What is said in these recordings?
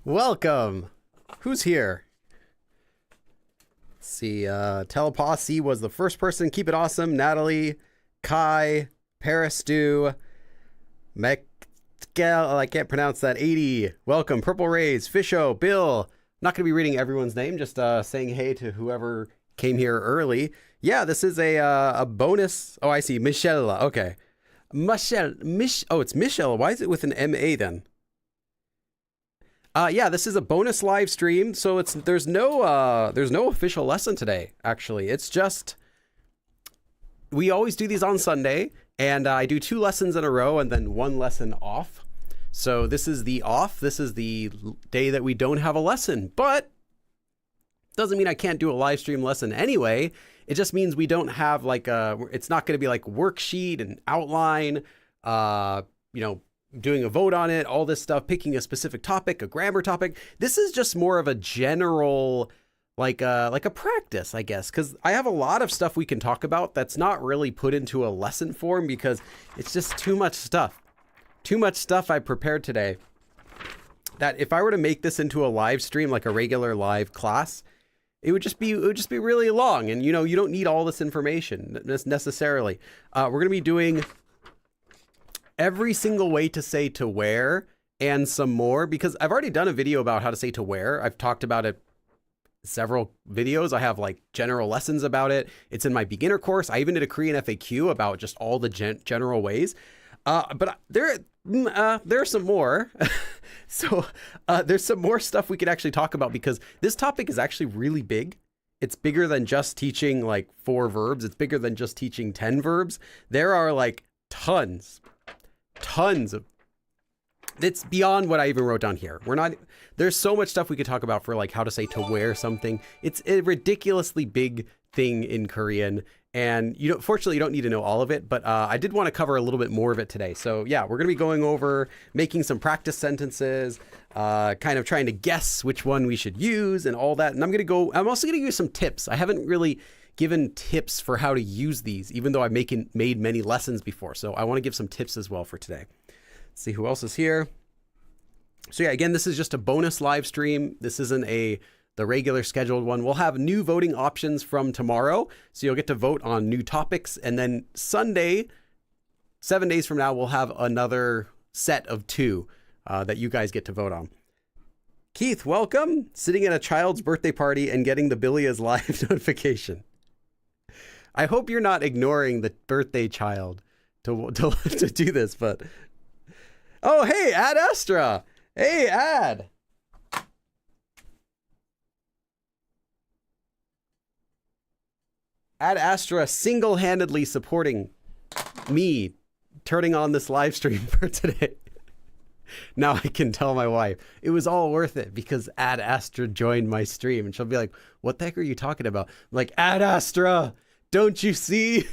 Welcome. Who's here? Let's see. Teleposse was the first person. Keep it awesome. Natalie, Kai, Paris Stew, Mekkel. I can't pronounce that. 80. Welcome. Purple Rays, Fisho, Bill. I'm not going to be reading everyone's name. Just saying hey to whoever came here early. Yeah, this is a bonus. Oh, I see. Michelle. Okay. Michelle. Oh, it's Michelle. Why is it with an M-A then? Yeah, this is a bonus live stream, so there's no official lesson today, actually. It's just, we always do these on Sunday, and I do 2 lessons in a row and then 1 lesson off. So this is the off. This is the day that we don't have a lesson, but doesn't mean I can't do a live stream lesson anyway. It just means we don't have like it's not going to be like worksheet and outline, doing a vote on it, all this stuff, picking a specific topic, a grammar topic. This is just more of a general, like a practice, I guess, because I have a lot of stuff we can talk about that's not really put into a lesson form because it's just too much stuff. Too much stuff I prepared today that if I were to make this into a live stream, like a regular live class, it would just be really long. And, you don't need all this information necessarily. We're going to be doing every single way to say to where and some more, because I've already done a video about how to say to where. I've talked about it several videos. I have like general lessons about it. It's in my beginner course. I even did a Korean FAQ about just all the general ways. But there's some more. So there's some more stuff we could actually talk about because this topic is actually really big. It's bigger than just teaching like 4 verbs. It's bigger than just teaching 10 verbs. There are like tons of, it's beyond what I even wrote down here. There's so much stuff we could talk about for like how to say to wear something. It's a ridiculously big thing in Korean. And fortunately you don't need to know all of it, but I did want to cover a little bit more of it today. So yeah, we're going to be going over making some practice sentences, kind of trying to guess which one we should use and all that. And I'm also going to use some tips. I haven't really given tips for how to use these, even though I've made many lessons before. So I want to give some tips as well for today. Let's see who else is here. So yeah, again, this is just a bonus live stream. This isn't the regular scheduled one. We'll have new voting options from tomorrow. So you'll get to vote on new topics. And then Sunday, 7 days from now, we'll have another set of 2 that you guys get to vote on. Keith, welcome. Sitting at a child's birthday party and getting the Billy is live notification. I hope you're not ignoring the birthday child to do this, but... Oh, hey, Ad Astra. Hey, Ad. Ad Astra single-handedly supporting me turning on this live stream for today. Now I can tell my wife it was all worth it because Ad Astra joined my stream, and she'll be like, what the heck are you talking about? I'm like, Ad Astra, don't you see?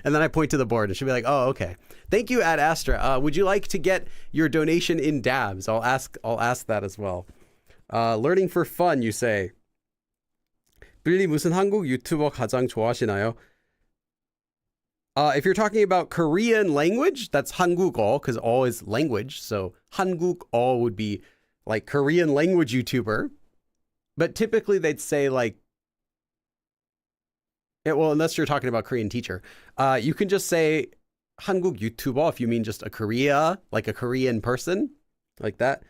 And then I point to the board and she'll be like, oh, okay. Thank you, Ad Astra. Would you like to get your donation in dabs? I'll ask that as well. Learning for fun, you say. 빌리 무슨 한국 유튜버 가장 좋아하시나요? If you're talking about Korean language, that's 한국어, because all is language. So 한국어 would be like Korean language YouTuber. But typically they'd say like, well, unless you're talking about Korean teacher, you can just say 한국 유튜버 if you mean just a Korea, like a Korean person, like that.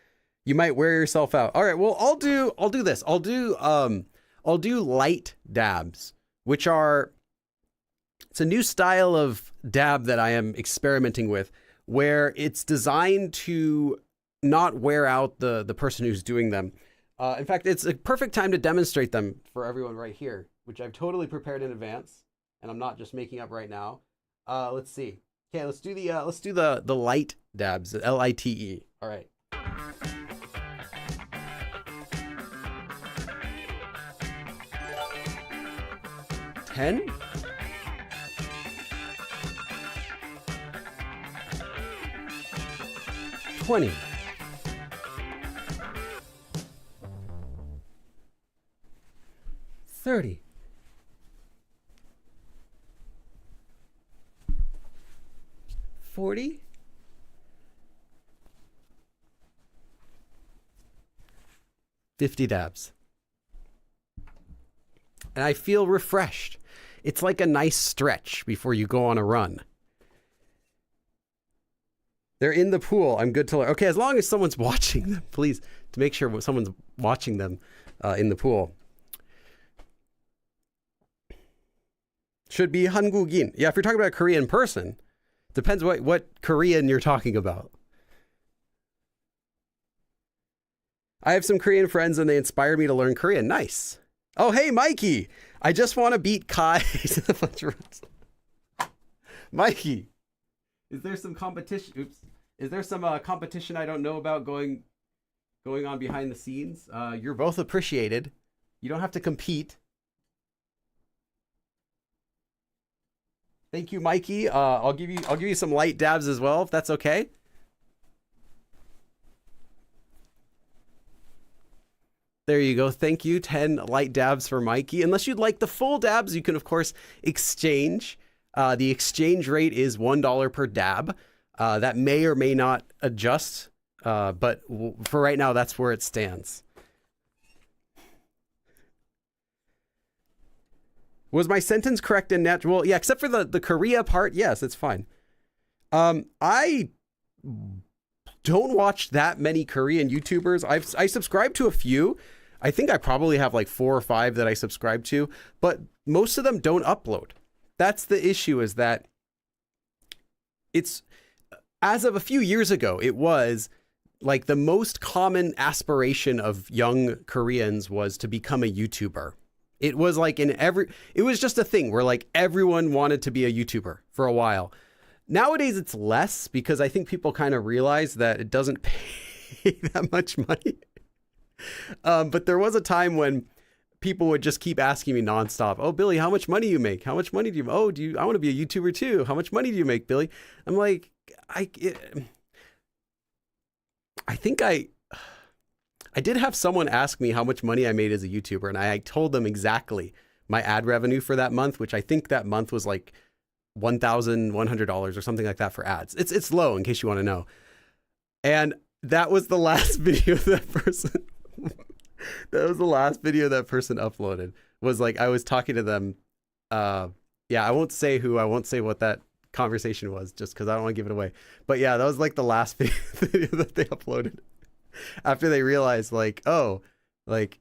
You might wear yourself out. All right, well, I'll do this. I'll do light dabs, which are... It's a new style of dab that I am experimenting with, where it's designed to not wear out the person who's doing them. In fact, it's a perfect time to demonstrate them for everyone right here, which I've totally prepared in advance, and I'm not just making up right now. Let's see. Okay, let's do the light dabs, the LITE. All right. $10. 20. 30. 40. 50 dabs. And I feel refreshed. It's like a nice stretch before you go on a run. They're in the pool. I'm good to learn. Okay, as long as someone's watching them, please, to make sure someone's watching them in the pool. Should be 한국인. Yeah, if you're talking about a Korean person, depends what Korean you're talking about. I have some Korean friends and they inspired me to learn Korean. Nice. Oh, hey, Mikey. I just want to beat Kai to the bunch of runs. Mikey. Is there some competition? Oops. Is there some competition I don't know about going on behind the scenes? You're both appreciated. You don't have to compete. Thank you, Mikey. I'll give you some light dabs as well, if that's okay. There you go. Thank you. 10 light dabs for Mikey. Unless you'd like the full dabs, you can of course exchange. The exchange rate is $1 per dab. That may or may not adjust, but for right now, that's where it stands. Was my sentence correct in natural? Well, yeah, except for the Korea part. Yes, it's fine. I don't watch that many Korean YouTubers. I subscribe to a few. I think I probably have like 4 or 5 that I subscribe to, but most of them don't upload. That's the issue, is that it's, as of a few years ago, it was like the most common aspiration of young Koreans was to become a YouTuber. It was like it was just a thing where like everyone wanted to be a YouTuber for a while. Nowadays it's less because I think people kind of realize that it doesn't pay that much money. But there was a time when people would just keep asking me nonstop, "Oh, Billy, how much money do you make? How much money do you? Oh, I want to be a YouTuber too. How much money do you make, Billy?" I'm like, I think I did have someone ask me how much money I made as a YouTuber, and I told them exactly. my ad revenue for that month, which I think that month was like $1,100 or something like that for ads. It's low, in case you want to know. And that was the last video that person that was the last video that person uploaded. Was like, I was talking to them. Yeah, I won't say who, I won't say what that conversation was, just because I don't want to give it away. But yeah, that was like the last video that they uploaded after they realized, like, oh, like,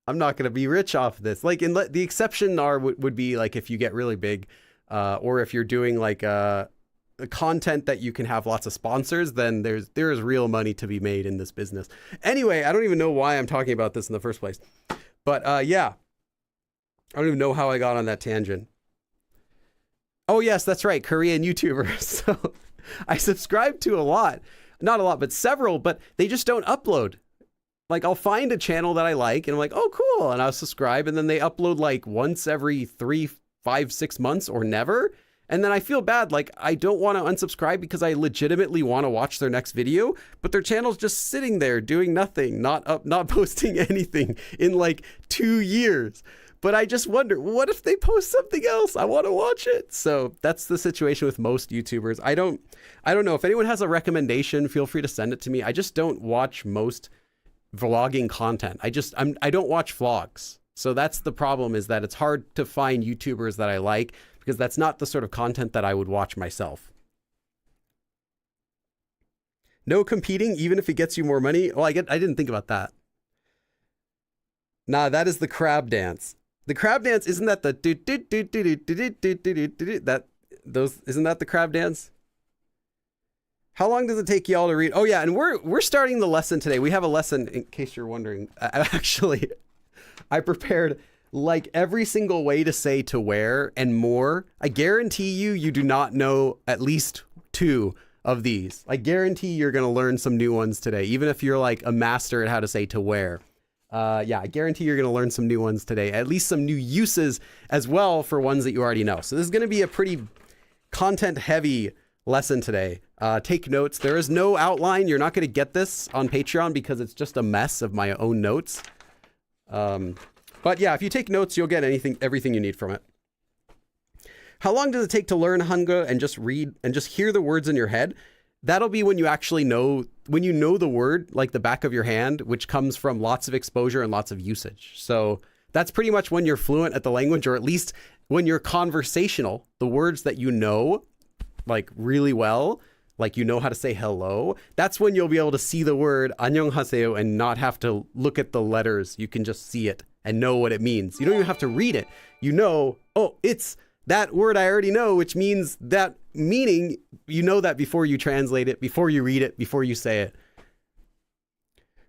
I'm not going to be rich off of this. Like, the exception would be like if you get really big, or if you're doing like content that you can have lots of sponsors, then there is real money to be made in this business. Anyway, I don't even know why I'm talking about this in the first place. But yeah, I don't even know how I got on that tangent. Oh yes, that's right, Korean YouTubers. So I subscribe to a lot, not a lot, but several, but they just don't upload. Like, I'll find a channel that I like and I'm like, oh cool, and I'll subscribe, and then they upload like once every 3, 5, 6 months or never. And then I feel bad, like I don't want to unsubscribe because I legitimately want to watch their next video, but their channel's just sitting there doing nothing, not posting anything in like 2 years. But I just wonder, what if they post something else? I want to watch it. So that's the situation with most YouTubers. I don't know. If anyone has a recommendation, feel free to send it to me. I just don't watch most vlogging content. I don't watch vlogs. So that's the problem, is that it's hard to find YouTubers that I like, because that's not the sort of content that I would watch myself. No competing, even if it gets you more money. Well, I didn't think about that. Nah, that is the crab dance. The crab dance, isn't that the isn't that the crab dance? How long does it take y'all to read? Oh yeah, and we're starting the lesson today. We have a lesson, in case you're wondering. I prepared like every single way to say to wear and more. I guarantee you do not know at least 2 of these. I guarantee you're going to learn some new ones today, even if you're like a master at how to say to wear. Yeah, I guarantee you're going to learn some new ones today, at least some new uses as well for ones that you already know. So this is going to be a pretty content heavy lesson today. Take notes. There is no outline. You're not going to get this on Patreon because it's just a mess of my own notes. But yeah, if you take notes, you'll get everything you need from it. How long does it take to learn Hangul and just read and just hear the words in your head? That'll be when you actually know, when you know the word like the back of your hand, which comes from lots of exposure and lots of usage. So that's pretty much when you're fluent at the language, or at least when you're conversational, the words that you know like really well, like you know how to say hello, that's when you'll be able to see the word 안녕하세요 and not have to look at the letters. You can just see it and know what it means. You don't even have to read it. You know, oh, it's that word I already know, which means that meaning, you know that before you translate it, before you read it, before you say it.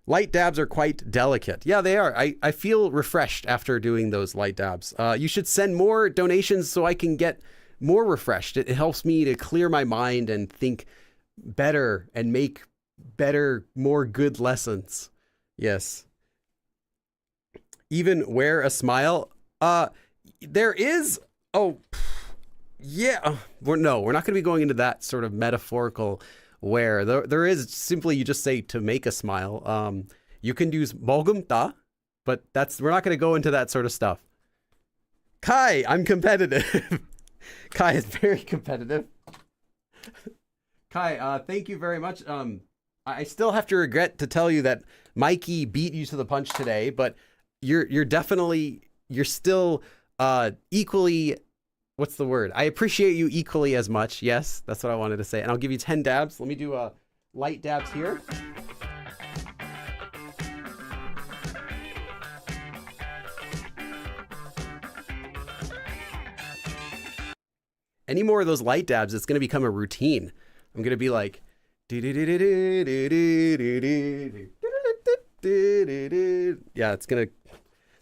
Light dabs are quite delicate. Yeah, they are. I feel refreshed after doing those light dabs. You should send more donations so I can get more refreshed. It helps me to clear my mind and think better and make better, more good lessons. Yes. Even wear a smile. There is, oh, yeah. We're not going to be going into that sort of metaphorical wear. There is simply, you just say to make a smile. You can use 먹음다, but we're not going to go into that sort of stuff. Kai, I'm competitive. Kai is very competitive. Kai, thank you very much. I still have to regret to tell you that Mikey beat you to the punch today, but you're still equally, what's the word? I appreciate you equally as much. Yes, that's what I wanted to say. And I'll give you 10 dabs. Let me do light dabs here. Any more of those light dabs, it's going to become a routine. I'm going to be like, yeah, it's going to,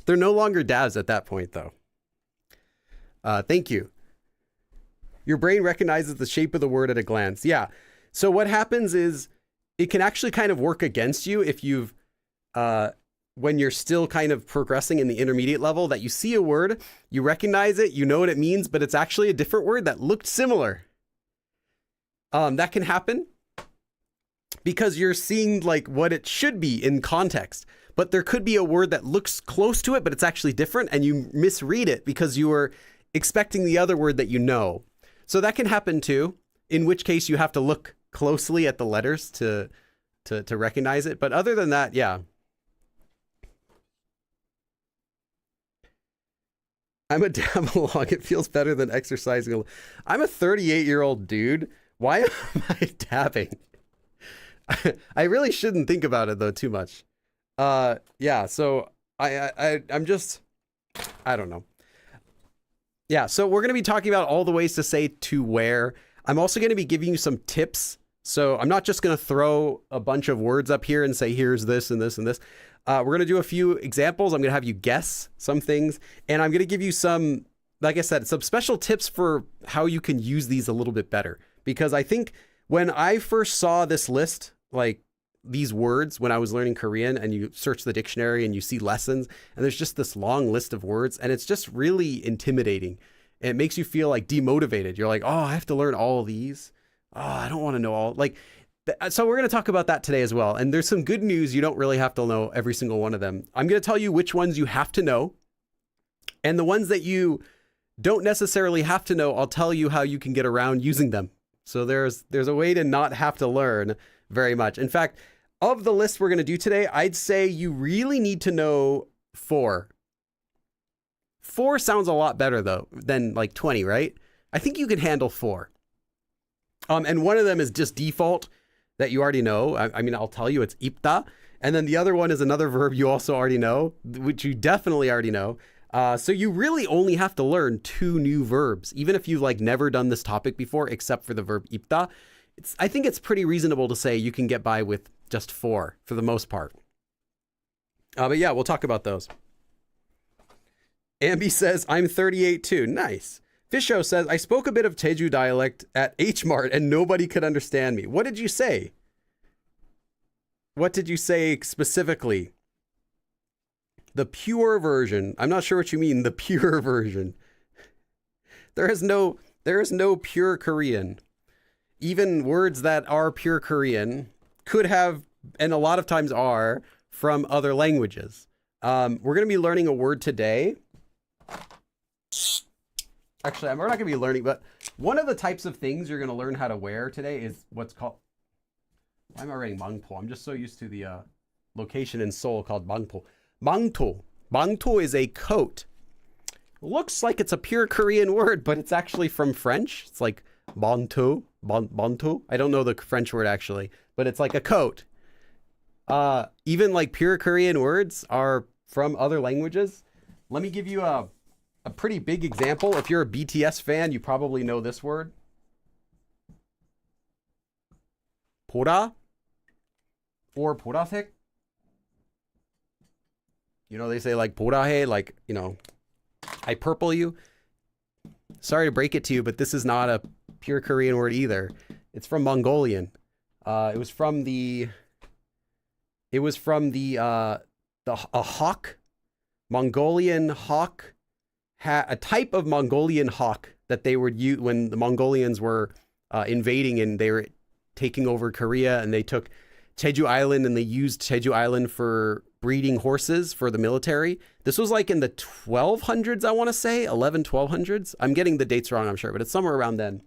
they're no longer dabs at that point though. Thank you. Your brain recognizes the shape of the word at a glance. Yeah. So what happens is it can actually kind of work against you if you've, when you're still kind of progressing in the intermediate level, that you see a word, you recognize it, you know what it means, but it's actually a different word that looked similar. That can happen because you're seeing like what it should be in context. but there could be a word that looks close to it, but it's actually different, and you misread it because you were expecting the other word that you know. So that can happen too, in which case you have to look closely at the letters to recognize it. But other than that, yeah. I'm a dabble-along. It feels better than exercising. I'm a 38-year-old dude. Why am I dabbing? I really shouldn't think about it, though, too much. Yeah, so I'm just, I don't know. Yeah, so we're going to be talking about all the ways to say to where. I'm also going to be giving you some tips. So I'm not just going to throw a bunch of words up here and say, here's this and this and this. We're going to do a few examples. I'm going to have you guess some things. And I'm going to give you some, like I said, some special tips for how you can use these a little bit better. Because I think when I first saw this list, like these words, when I was learning Korean, and you search the dictionary and you see lessons, and there's just this long list of words, and it's just really intimidating. It makes you feel like demotivated. You're like, oh, I have to learn all of these. Oh, I don't want to know all, like, so we're going to talk about that today as well. And there's some good news. You don't really have to know every single one of them. I'm going to tell you which ones you have to know, and the ones that you don't necessarily have to know, I'll tell you how you can get around using them. So there's a way to not have to learn very much. In fact, of the list we're going to do today, I'd say you really need to know 4. 4 sounds a lot better though than like 20, right? I think you can handle 4. And one of them is just default that you already know. I mean, I'll tell you, it's Ipda. And then the other one is another verb you also already know, which you definitely already know. So you really only have to learn 2 new verbs, even if you've like never done this topic before, except for the verb Ipda. I think it's pretty reasonable to say you can get by with just 4 for the most part. But yeah, we'll talk about those. Ambi says, I'm 38 too. Nice. Fisho says, I spoke a bit of Jeju dialect at H-Mart and nobody could understand me. What did you say? What did you say specifically? The pure version. I'm not sure what you mean, the pure version. There is no pure Korean. Even words that are pure Korean could have, and a lot of times are, from other languages. We're going to be learning a word today. Actually, we're not going to be learning, but one of the types of things you're going to learn how to wear today is what's called, why am I writing mangpo? I'm just so used to the location in Seoul called mangpo. Mangto. Mangto is a coat. Looks like it's a pure Korean word, but it's actually from French. It's like manteau, manteau. I don't know the French word actually, but it's like a coat. Even like pure Korean words are from other languages. Let me give you a pretty big example. If you're a BTS fan, you probably know this word. 보라 or 보라색. You know, they say like 보라해, like, you know, I purple you. Sorry to break it to you, but this is not a pure Korean word either. It's from Mongolian. It was from a hawk, Mongolian hawk, a type of Mongolian hawk that they would use when the Mongolians were invading and they were taking over Korea, and they took Jeju Island and they used Jeju Island for breeding horses for the military. This was like in the 1200s, I want to say, 1200s. I'm getting the dates wrong, I'm sure, but it's somewhere around then.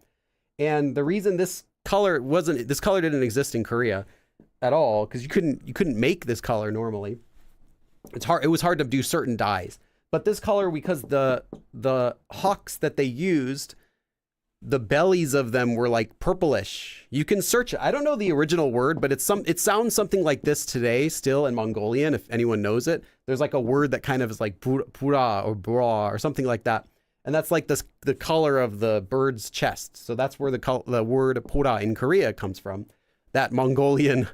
And the reason this color didn't exist in Korea at all, because you couldn't make this color normally. It was hard to do certain dyes. But this color, because the hawks that they used, the bellies of them were like purplish. You can search it. I don't know the original word, but it sounds something like this today still in Mongolian, if anyone knows it. There's like a word that kind of is like pura or bra or something like that. And that's like the color of the bird's chest. So that's where the word pura in Korea comes from. That Mongolian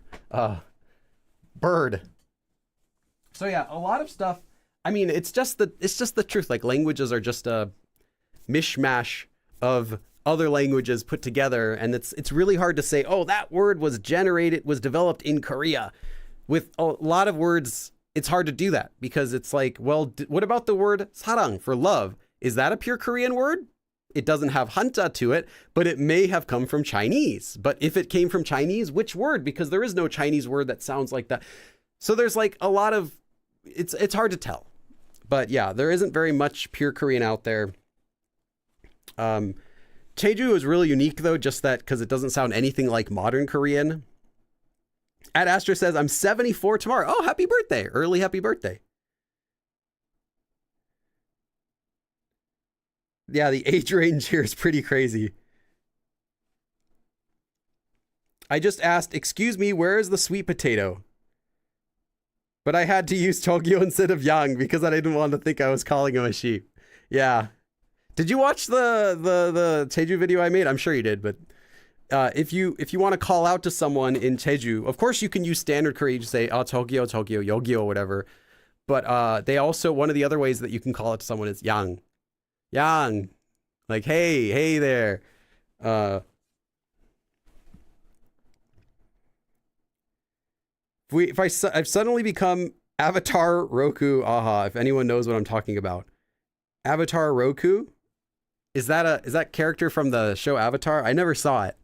bird. So yeah, a lot of stuff. I mean, it's just the truth. Like, languages are just a mishmash of other languages put together, and it's really hard to say, oh, that word was developed in Korea. With a lot of words, it's hard to do that, because it's like, well, what about the word sarang for love? Is that a pure Korean word? It doesn't have hanja to it, but it may have come from Chinese. But if it came from Chinese, which word? Because there is no Chinese word that sounds like that. So there's like a lot of it's hard to tell. But yeah, there isn't very much pure Korean out there. Jeju is really unique though, just that because it doesn't sound anything like modern Korean. Ad Astra says, I'm 74 tomorrow. Oh, happy birthday. Early happy birthday. Yeah, the age range here is pretty crazy. I just asked, excuse me, where is the sweet potato? But I had to use Tokyo instead of Yang because I didn't want to think I was calling him a sheep. Yeah. Did you watch the Jeju video I made? I'm sure you did, but if you want to call out to someone in Jeju, of course you can use standard Korean. You just say, oh, Tokyo, Yogyo, whatever. But they also, one of the other ways that you can call it to someone is Yang. Yang. Like, hey there. I've suddenly become Avatar Roku. Aha, if anyone knows what I'm talking about. Avatar Roku? Is that character from the show Avatar? I never saw it.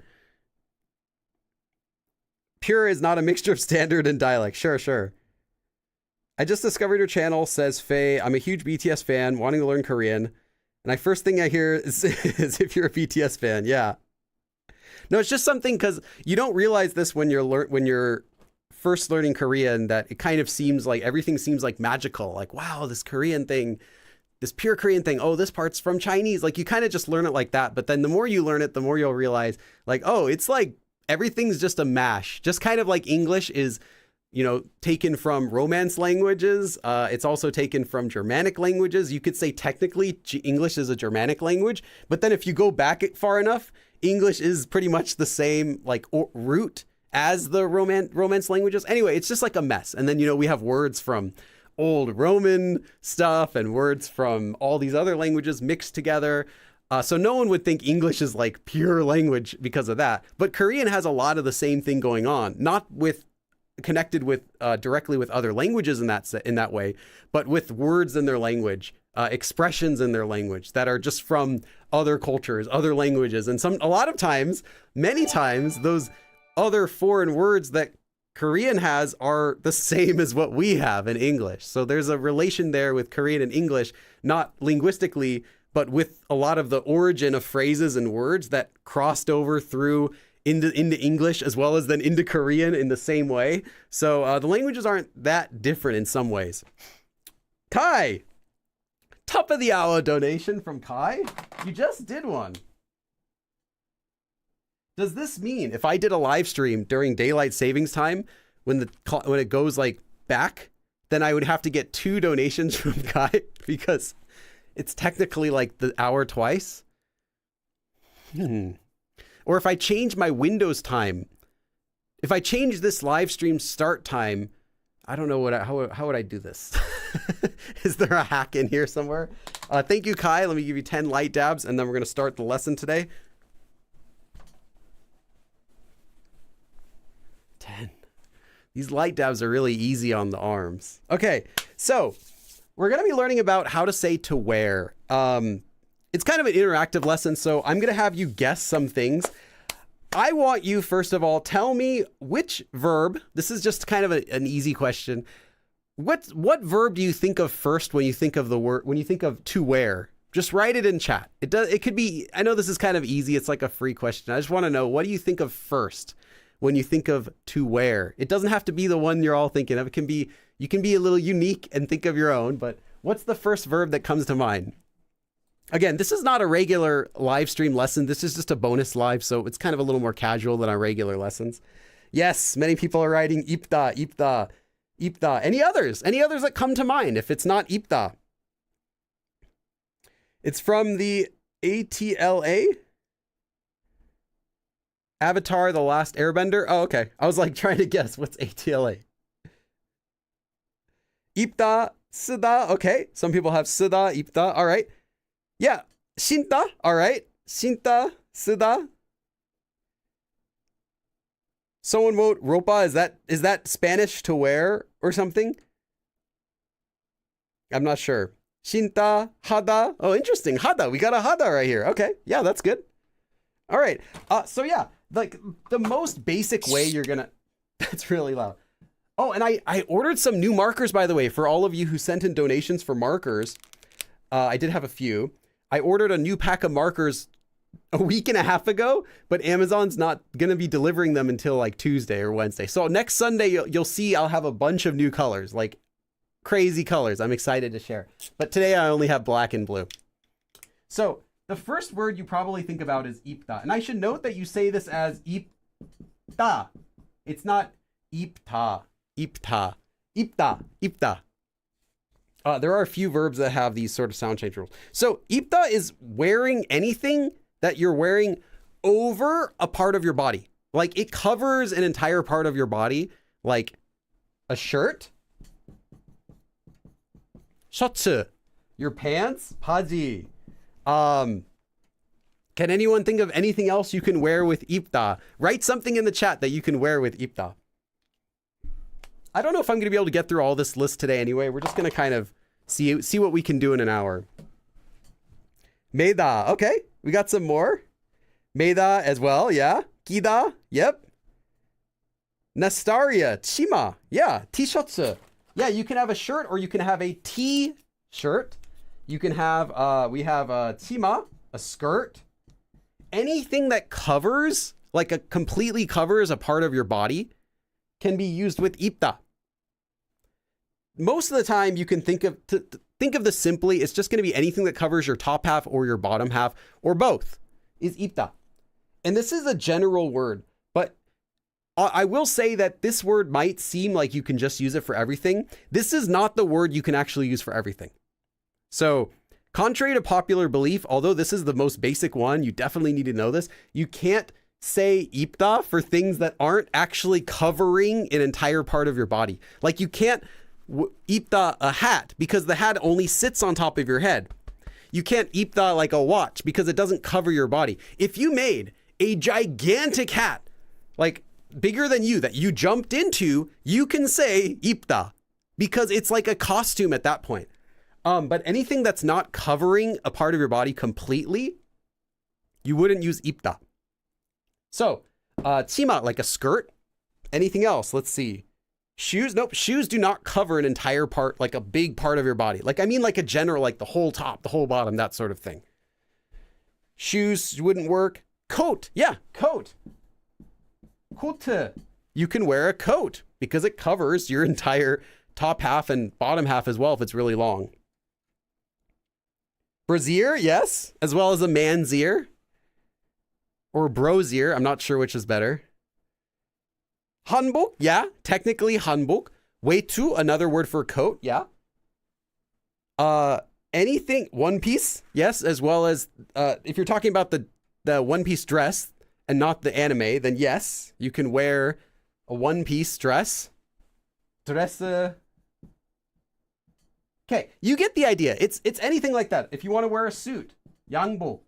Pure is not a mixture of standard and dialect. Sure. I just discovered your channel, says Faye. I'm a huge BTS fan, wanting to learn Korean. And first thing I hear is if you're a BTS fan. Yeah. No, it's just something because you don't realize this when you're first learning Korean, that it kind of seems like everything seems like magical. Like, wow, this Korean thing, this pure Korean thing. Oh, this part's from Chinese. Like you kind of just learn it like that. But then the more you learn it, the more you'll realize like, oh, it's like everything's just a mash. Just kind of like English is, taken from Romance languages. It's also taken from Germanic languages. You could say technically English is a Germanic language, but then if you go back far enough, English is pretty much the same like root as the Romance languages. Anyway, it's just like a mess. And then, we have words from old Roman stuff and words from all these other languages mixed together. So no one would think English is like pure language because of that. But Korean has a lot of the same thing going on, not connected with directly with other languages in that way, but with words in their language, expressions in their language that are just from other cultures, other languages. And many times, those other foreign words that Korean has are the same as what we have in English. So there's a relation there with Korean and English, not linguistically, but with a lot of the origin of phrases and words that crossed over through into English as well as then into Korean in the same way. So the languages aren't that different in some ways. Kai, top of the hour donation from Kai. You just did one. Does this mean if I did a live stream during daylight savings time, when it goes like back, then I would have to get 2 donations from Kai because it's technically like the hour twice? Or if I change my Windows time, if I change this live stream start time, I don't know how would I do this? Is there a hack in here somewhere? Thank you, Kai. Let me give you 10 light dabs, and then we're going to start the lesson today. 10. These light dabs are really easy on the arms. Okay, so we're going to be learning about how to say to wear. It's kind of an interactive lesson, so I'm going to have you guess some things. I want you, first of all, tell me which verb, this is just kind of an easy question. What verb do you think of first when you think of to wear? Just write it in chat. It could be, I know this is kind of easy. It's like a free question. I just want to know, what do you think of first when you think of to wear? It doesn't have to be the one you're all thinking of. You can be a little unique and think of your own, but what's the first verb that comes to mind? Again, this is not a regular live stream lesson. This is just a bonus live, so it's kind of a little more casual than our regular lessons. Yes, many people are writing Ipda. Any others? Any others that come to mind if it's not Ipda? It's from the ATLA? Avatar, The Last Airbender? Oh, okay. I was like trying to guess what's ATLA. Ipda, Sida. Okay. Some people have Sida, Ipda. All right. Yeah. Shinta. All right. Shinta, Sida. Someone wrote ropa. Is that Spanish to wear or something? I'm not sure. Shinta, hada. Oh, interesting. Hada. We got a hada right here. Okay. Yeah, that's good. All right. So yeah, like the most basic way you're gonna, that's really loud. Oh, and I ordered some new markers, by the way, for all of you who sent in donations for markers. I did have a few. I ordered a new pack of markers a week and a half ago, but Amazon's not going to be delivering them until like Tuesday or Wednesday. So next Sunday, you'll see I'll have a bunch of new colors, like crazy colors. I'm excited to share. But today I only have black and blue. So the first word you probably think about is Ipda. And I should note that you say this as Ipda. It's not Ipta. Ipta. Ipda. Ipda. There are a few verbs that have these sort of sound change rules. So Ipda is wearing anything that you're wearing over a part of your body. Like it covers an entire part of your body, like a shirt, shotsu, your pants, 바지. Can anyone think of anything else you can wear with Ipda? Write something in the chat that you can wear with Ipda. I don't know if I'm going to be able to get through all this list today anyway. We're just going to kind of see what we can do in an hour. Meida. Okay, we got some more. Meida as well, yeah. Gida, yep. Nastaria, chima, yeah. T-shirts. Yeah, you can have a shirt or you can have a T-shirt. You can have, we have a chima, a skirt. Anything that covers, like completely covers a part of your body can be used with Ipda. Most of the time you can think of this simply, it's just going to be anything that covers your top half or your bottom half or both is Ipda. And this is a general word, but I will say that this word might seem like you can just use it for everything. This is not the word you can actually use for everything. So contrary to popular belief, although this is the most basic one, you definitely need to know this. You can't say Ipda for things that aren't actually covering an entire part of your body. Like you can't Ipda a hat because the hat only sits on top of your head. You can't Ipda like a watch because it doesn't cover your body. If you made a gigantic hat, like bigger than you, that you jumped into, you can say Ipda because it's like a costume at that point. But anything that's not covering a part of your body completely, you wouldn't use Ipda. So, chima, like a skirt. Anything else? Let's see. Shoes? Nope. Shoes do not cover an entire part, like a big part of your body. Like, I mean, like a general, like the whole top, the whole bottom, that sort of thing. Shoes wouldn't work. Coat. Yeah, coat. Coat. You can wear a coat because it covers your entire top half and bottom half as well if it's really long. Brassiere, yes, as well as a man's ear. Or brosier, I'm not sure which is better. Hanbok, yeah, technically hanbok. Weitu, another word for coat, yeah. Anything, one piece, yes, as well as, if you're talking about the one piece dress and not the anime, then yes, you can wear a one piece dress. Dress, okay, you get the idea. It's anything like that. If you want to wear a suit, yangbok.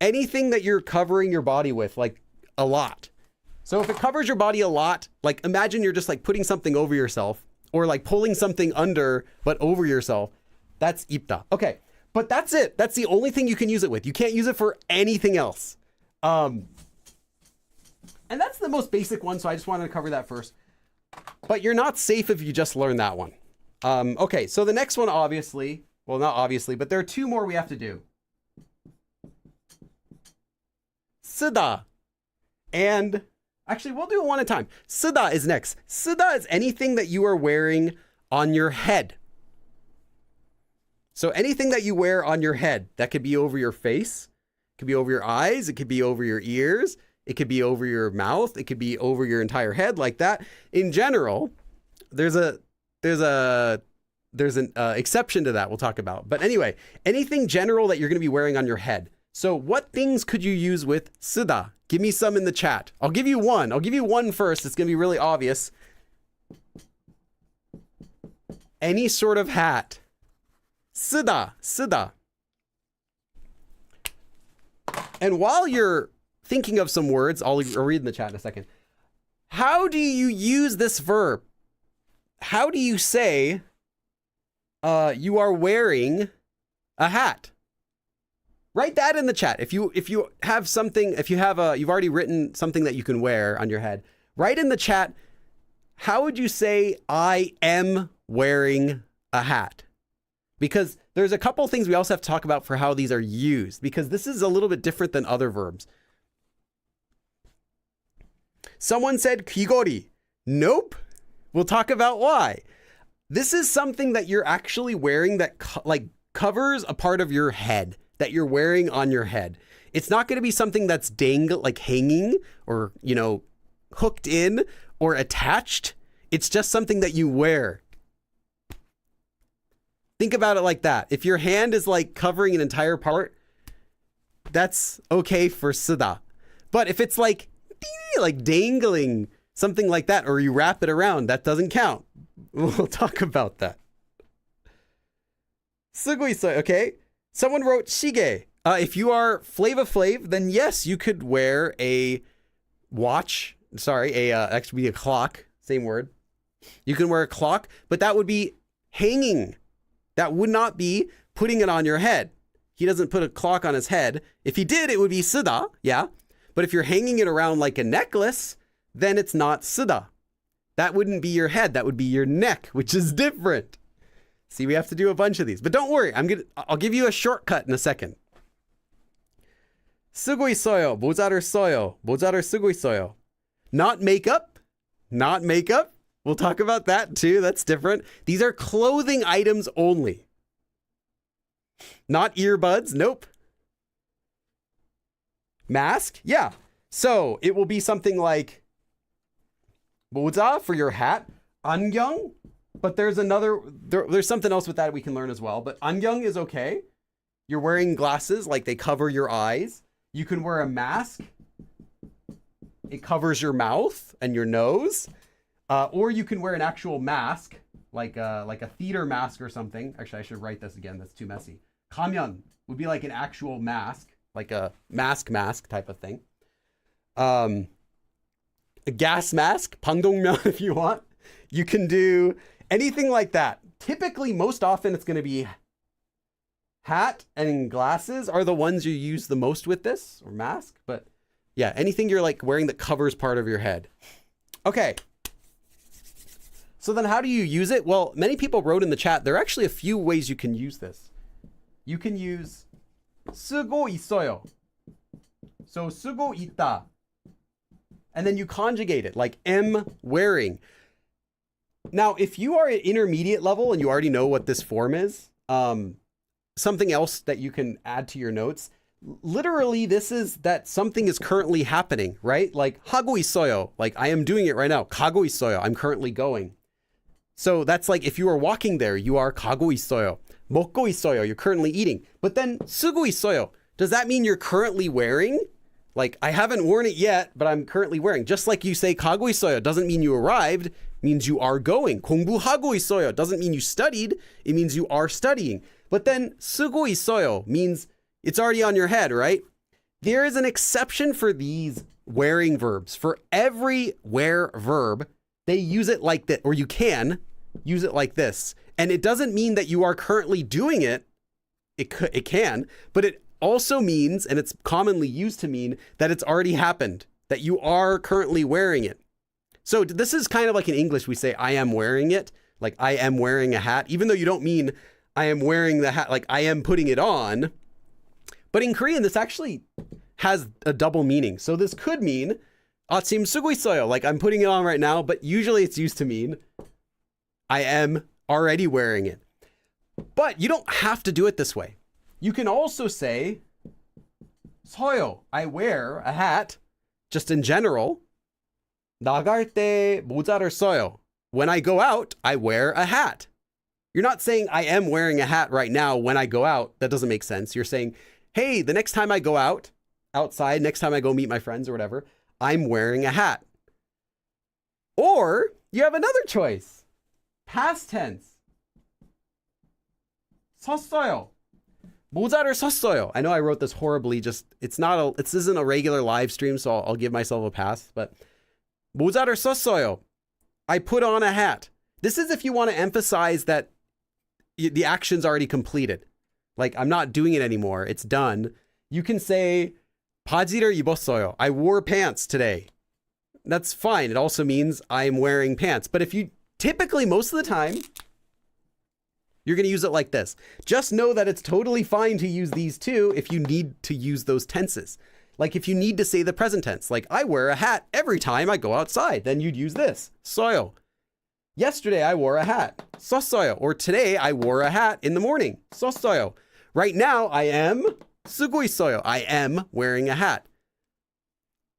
Anything that you're covering your body with, like a lot. So if it covers your body a lot, like imagine you're just like putting something over yourself or like pulling something under, but over yourself. That's Ipda. Okay, but that's it. That's the only thing you can use it with. You can't use it for anything else. And that's the most basic one. So I just wanted to cover that first. But you're not safe if you just learn that one. Okay, so the next one, obviously, well, not obviously, but there are two more we have to do. Sida. And actually, we'll do it one at a time. Sida is next. Sida is anything that you are wearing on your head. So anything that you wear on your head, that could be over your face, it could be over your eyes, it could be over your ears, it could be over your mouth, it could be over your entire head like that. In general, there's an exception to that we'll talk about. But anyway, anything general that you're going to be wearing on your head. So what things could you use with sida? Give me some in the chat. I'll give you one. I'll give you one first. It's going to be really obvious. Any sort of hat. Sida. Sida. And while you're thinking of some words, I'll read in the chat in a second. How do you use this verb? How do you say you are wearing a hat? Write that in the chat. If you have something, you've already written something that you can wear on your head, write in the chat, how would you say I am wearing a hat? Because there's a couple things we also have to talk about for how these are used, because this is a little bit different than other verbs. Someone said 귀걸이. Nope. We'll talk about why. This is something that you're actually wearing that covers a part of your head, that you're wearing on your head. It's not going to be something that's like hanging or, hooked in or attached. It's just something that you wear. Think about it like that. If your hand is like covering an entire part, that's okay for 쓰다. But if it's like dangling, something like that, or you wrap it around, that doesn't count. We'll talk about that. 쓰고 있어요, okay? Someone wrote 시계. If you are Flava Flav, then yes, you could wear a watch. Sorry, actually a clock. Same word. You can wear a clock, but that would be hanging. That would not be putting it on your head. He doesn't put a clock on his head. If he did, it would be 쓰다, yeah? But if you're hanging it around like a necklace, then it's not 쓰다. That wouldn't be your head. That would be your neck, which is different. See, we have to do a bunch of these. But don't worry, I'll give you a shortcut in a second. 쓰고 있어요. 모자를 써요. 모자를 쓰고 있어요. Not makeup. Not makeup. We'll talk about that too. That's different. These are clothing items only. Not earbuds. Nope. Mask. Yeah. So it will be something like 모자 for your hat. 안경. But there's something else with that we can learn as well. But 안경 is okay. You're wearing glasses, like they cover your eyes. You can wear a mask. It covers your mouth and your nose. Or you can wear an actual mask, like a theater mask or something. Actually, I should write this again. That's too messy. 가면 would be like an actual mask, like a mask type of thing. A gas mask, 방독면 if you want. You can do anything like that. Typically, most often it's going to be hat and glasses are the ones you use the most with this, or mask. But yeah, anything you're like wearing that covers part of your head. Okay. So then how do you use it? Well, many people wrote in the chat, there are actually a few ways you can use this. You can use 쓰고 있어요. So 쓰고 있다. And then you conjugate it like am wearing. Now, if you are at intermediate level and you already know what this form is, something else that you can add to your notes, literally this is that something is currently happening, right? Like 하고 있어요, like I am doing it right now. 가고 있어요, I'm currently going. So that's like if you are walking there, you are 가고 있어요. 먹고 있어요, you're currently eating. But then 쓰고 있어요, does that mean you're currently wearing? Like I haven't worn it yet, but I'm currently wearing. Just like you say 가고 있어요 doesn't mean you arrived, means you are going. 공부하고 있어요 doesn't mean you studied, it means you are studying. But then 쓰고 있어요 means it's already on your head, right? There is an exception for these wearing verbs. For every wear verb, they use it like that, or you can use it like this. And it doesn't mean that you are currently doing it. It can, but it also means, and it's commonly used to mean, that it's already happened, that you are currently wearing it. So this is kind of like in English, we say, I am wearing it, like I am wearing a hat, even though you don't mean I am wearing the hat, like I am putting it on. But in Korean, this actually has a double meaning. So this could mean 지금 쓰고 있어요, like I'm putting it on right now, but usually it's used to mean I am already wearing it. But you don't have to do it this way. You can also say 써요, I wear a hat, just in general. 나갈 때 모자를 써요. When I go out, I wear a hat. You're not saying I am wearing a hat right now when I go out. That doesn't make sense. You're saying, hey, the next time I go outside, next time I go meet my friends or whatever, I'm wearing a hat. Or you have another choice. Past tense. 섰어요. 모자를 썼어요. I know I wrote this horribly. This isn't a regular live stream, so I'll give myself a pass. But 모자를 썼어요. I put on a hat. This is if you want to emphasize that the action's already completed. Like I'm not doing it anymore. It's done. You can say 바지를 입었어요. I wore pants today. that's fine. It also means I'm wearing pants. But if you typically, most of the time, you're going to use it like this. Just know that it's totally fine to use these two if you need to use those tenses. Like if you need to say the present tense, like I wear a hat every time I go outside, then you'd use this. 써요. Yesterday I wore a hat. 썼어요. Or today I wore a hat in the morning. 썼어요. Right now I am 쓰고 있어요. I am wearing a hat.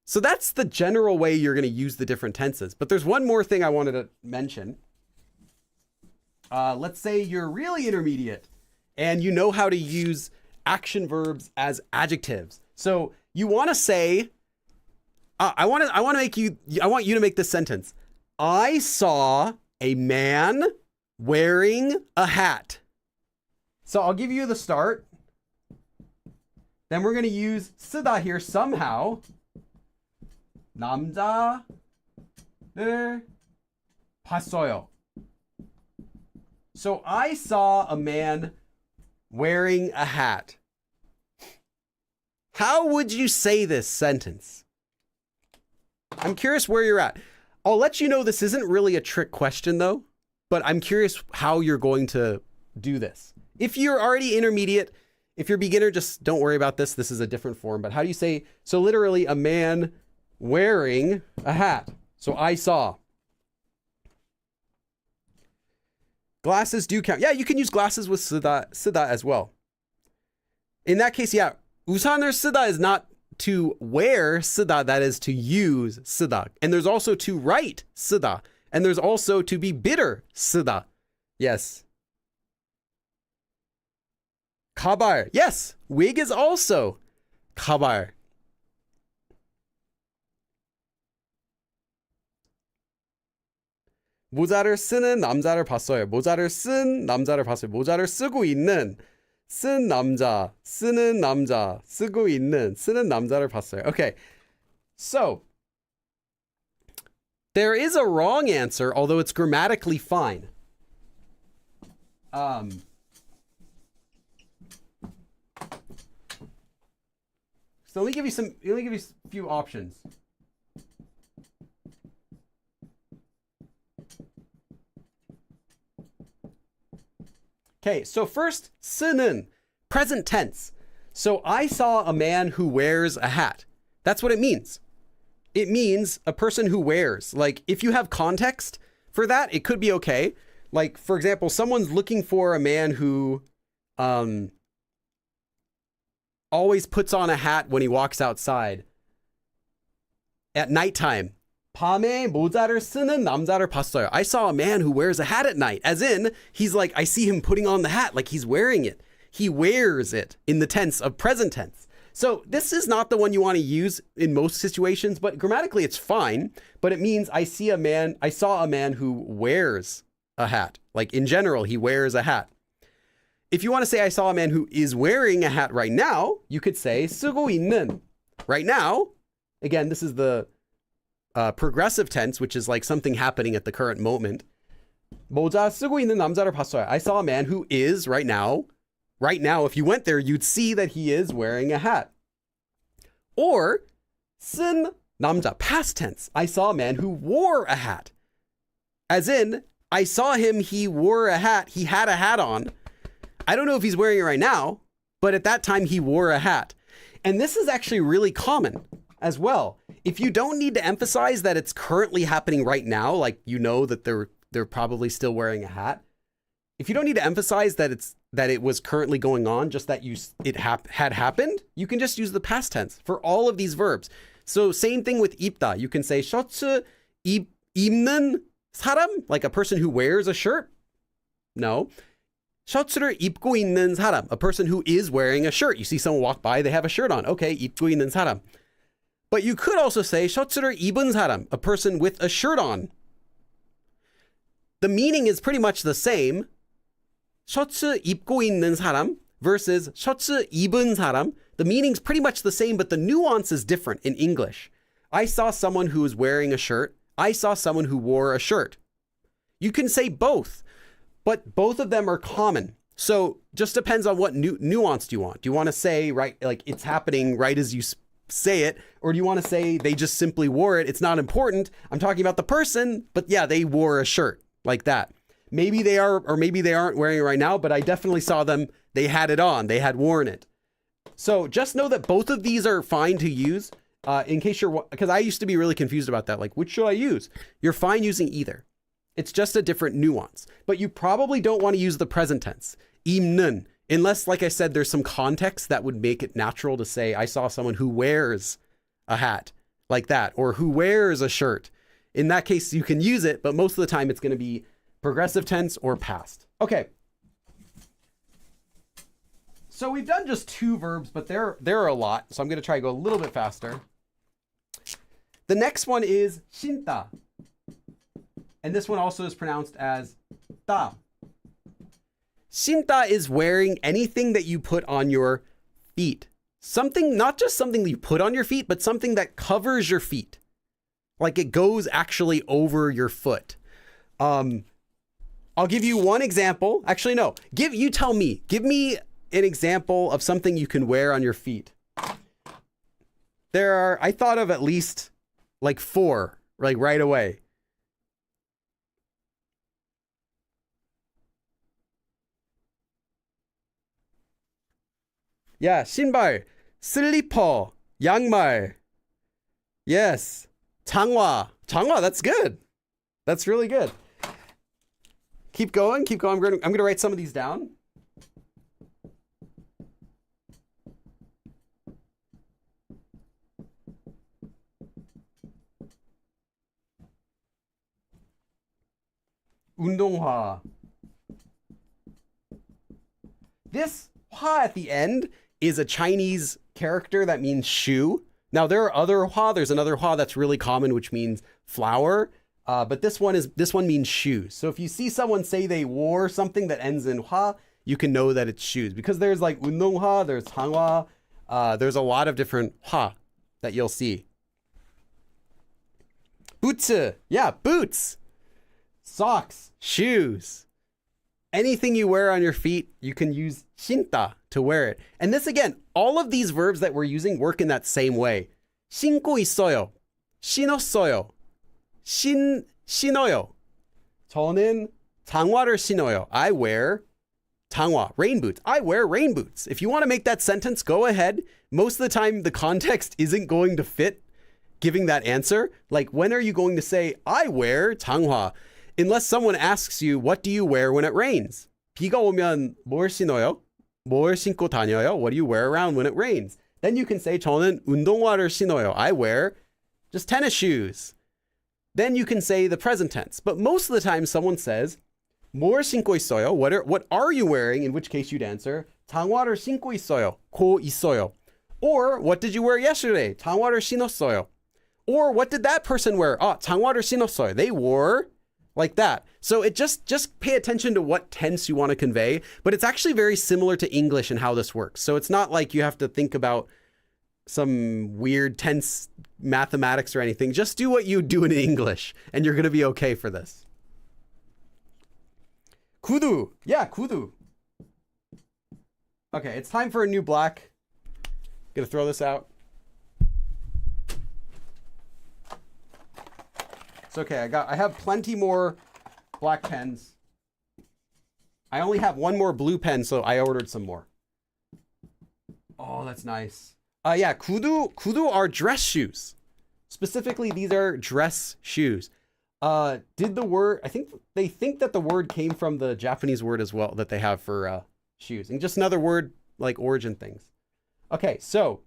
So that's the general way you're going to use the different tenses. But there's one more thing I wanted to mention. Let's say you're really intermediate and you know how to use action verbs as adjectives. So you want to say, I want you to make this sentence. I saw a man wearing a hat. So I'll give you the start. Then we're going to use 쓰다 here somehow. 남자를 봤어요. So I saw a man wearing a hat. How would you say this sentence? I'm curious where you're at. I'll let you know this isn't really a trick question though, but I'm curious how you're going to do this. If you're already intermediate, if you're beginner, just don't worry about this. This is a different form, but how do you say, so literally a man wearing a hat. So I saw. Glasses do count. Yeah, you can use glasses with 쓰다 as well. In that case, yeah, 우산을 쓰다 is not to wear 쓰다, that is to use 쓰다. And there's also to write 쓰다. And there's also to be bitter 쓰다. Yes. 가발. Yes, wig is also 가발. 모자를 쓰는 남자를 봤어요. 모자를 쓴 남자를 봤어요. 모자를 쓰고 있는 쓴 남자, 쓰는 남자, 쓰고 있는 쓰는 남자를 봤어요. Okay, so there is a wrong answer, although it's grammatically fine. So let me give you a few options. Okay, so first, 쓰는, present tense. So I saw a man who wears a hat. That's what it means. It means a person who wears. Like, if you have context for that, it could be okay. Like, for example, someone's looking for a man who always puts on a hat when he walks outside at nighttime. 밤에 모자를 쓰는 남자를 봤어요. I saw a man who wears a hat at night. As in, he's like, I see him putting on the hat, like he's wearing it. He wears it in the tense of present tense. So this is not the one you want to use in most situations, but grammatically it's fine. But it means I saw a man who wears a hat. Like in general, he wears a hat. If you want to say I saw a man who is wearing a hat right now, you could say 쓰고 있는. Right now, again, this is the progressive tense, which is like something happening at the current moment. 모자 쓰고 있는 남자를 봤어요. I saw a man who is right now, if you went there, you'd see that he is wearing a hat. Or 쓴 남자, past tense. I saw a man who wore a hat. As in, I saw him, he wore a hat, he had a hat on. I don't know if he's wearing it right now, but at that time he wore a hat. And this is actually really common as well. If you don't need to emphasize that it's currently happening right now, like you know that they're probably still wearing a hat. If you don't need to emphasize that it was currently going on, just that had happened, you can just use the past tense for all of these verbs. So same thing with Ipda. You can say 셔츠 입는 사람, like a person who wears a shirt. No. 셔츠를 입고 있는 사람, a person who is wearing a shirt. You see someone walk by, they have a shirt on. Okay, 입고 있는 사람. But you could also say 셔츠를 입은 사람, a person with a shirt on. The meaning is pretty much the same. 셔츠 입고 있는 사람 versus 셔츠 입은 사람. The meaning's pretty much the same, but the nuance is different in English. I saw someone who was wearing a shirt. I saw someone who wore a shirt. You can say both, but both of them are common. So just depends on what nuance do you want. Do you want to say, right, like it's happening right as you say it? Or do you want to say they just simply wore it? It's not important. I'm talking about the person, but yeah, they wore a shirt like that. Maybe they are, or maybe they aren't wearing it right now, but I definitely saw them. They had it on. They had worn it. So just know that both of these are fine to use in case you're, because I used to be really confused about that. Like, which should I use? You're fine using either. It's just a different nuance, but you probably don't want to use the present tense, 입는, unless, like I said, there's some context that would make it natural to say, I saw someone who wears a hat like that, or who wears a shirt. In that case, you can use it, but most of the time it's going to be progressive tense or past. Okay. So we've done just 2 verbs, but there are a lot. So I'm going to try to go a little bit faster. The next one is 신다. And this one also is pronounced as ta. 신다 is wearing anything that you put on your feet. Something, not just something that you put on your feet, but something that covers your feet. Like it goes actually over your foot. I'll give you one example. Actually, no. You tell me. Give me an example of something you can wear on your feet. I thought of at least like 4, like right away. Yeah, 신발, 슬리퍼, 양말. Yes, 장화. 장화, that's good. That's really good. Keep going, keep going. I'm gonna write some of these down. 운동화. This 화 at the end is a Chinese character that means shoe. Now there are other 화. There's another 화 that's really common, which means flower. But this one means shoes. So if you see someone say they wore something that ends in 화, you can know that it's shoes, because there's like 운동화, there's 장화, there's a lot of different 화 that you'll see. Boots, yeah, boots. Socks, shoes. Anything you wear on your feet, you can use 신다 to wear it. And this again, all of these verbs that we're using work in that same way. 신고 있어요. 신었어요. 신어요. 저는 장화를 신어요. I wear 장화, rain boots. I wear rain boots. If you want to make that sentence, go ahead. Most of the time, the context isn't going to fit giving that answer. Like, when are you going to say, I wear 장화? Unless someone asks you, what do you wear when it rains? 비가 오면 뭘 신어요? 뭘 신고 다녀요? What do you wear around when it rains? Then you can say, 저는 운동화를 신어요. I wear just tennis shoes. Then you can say the present tense. But most of the time, someone says, 뭘 신고 있어요? What are you wearing? In which case you'd answer, 장화를 신고 있어요. 고 있어요. Or, what did you wear yesterday? 장화를 신었어요. Or, what did that person wear? 장화를 신었어요. They wore like that. So it just pay attention to what tense you want to convey, but it's actually very similar to English and how this works. So it's not like you have to think about some weird tense mathematics or anything. Just do what you do in English and you're going to be okay for this. 구두. Yeah, 구두. Okay, it's time for a new black. Gonna throw this out. Okay, I have plenty more black pens. I only have one more blue pen, so I ordered some more. Oh, that's nice. Yeah, 구두 are dress shoes. Specifically, these are dress shoes. I think they think that the word came from the Japanese word as well that they have for shoes. And just another word like origin things. Okay, so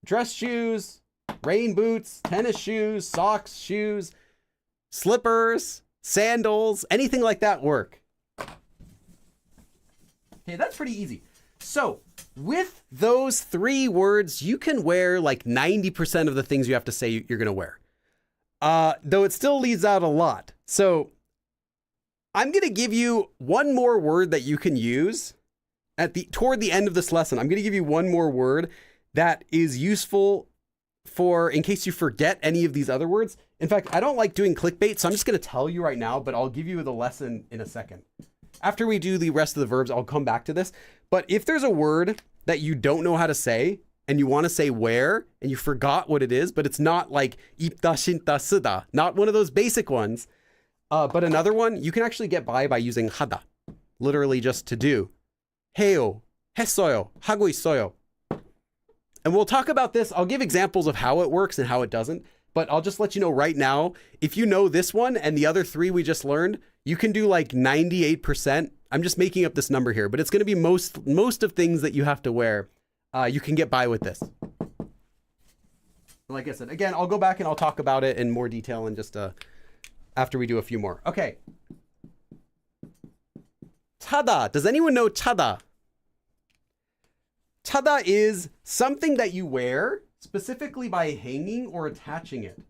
dress shoes, rain boots, tennis shoes, socks, shoes, slippers, sandals, anything like that work. Okay, that's pretty easy. So with those 3 words, you can wear like 90% of the things you have to say you're going to wear. Though it still leaves out a lot. So I'm going to give you one more word that you can use toward the end of this lesson. I'm going to give you one more word that is useful in case you forget any of these other words. In fact, I don't like doing clickbait, so I'm just going to tell you right now, but I'll give you the lesson in a second. After we do the rest of the verbs, I'll come back to this. But if there's a word that you don't know how to say, and you want to say where and you forgot what it is, but it's not like Ipda, shinta, suda, not one of those basic ones. But another one, you can actually get by using hada, literally just to do. 해요, 했어요, 하고 있어요. And we'll talk about this. I'll give examples of how it works and how it doesn't. But I'll just let you know right now, if you know this one and the other three we just learned, you can do like 98%. I'm just making up this number here, but it's going to be most of things that you have to wear. You can get by with this. Like I said, again, I'll go back and I'll talk about it in more detail in just after we do a few more. Okay. Chada. Does anyone know chada? Chada is something that you wear specifically by hanging or attaching it.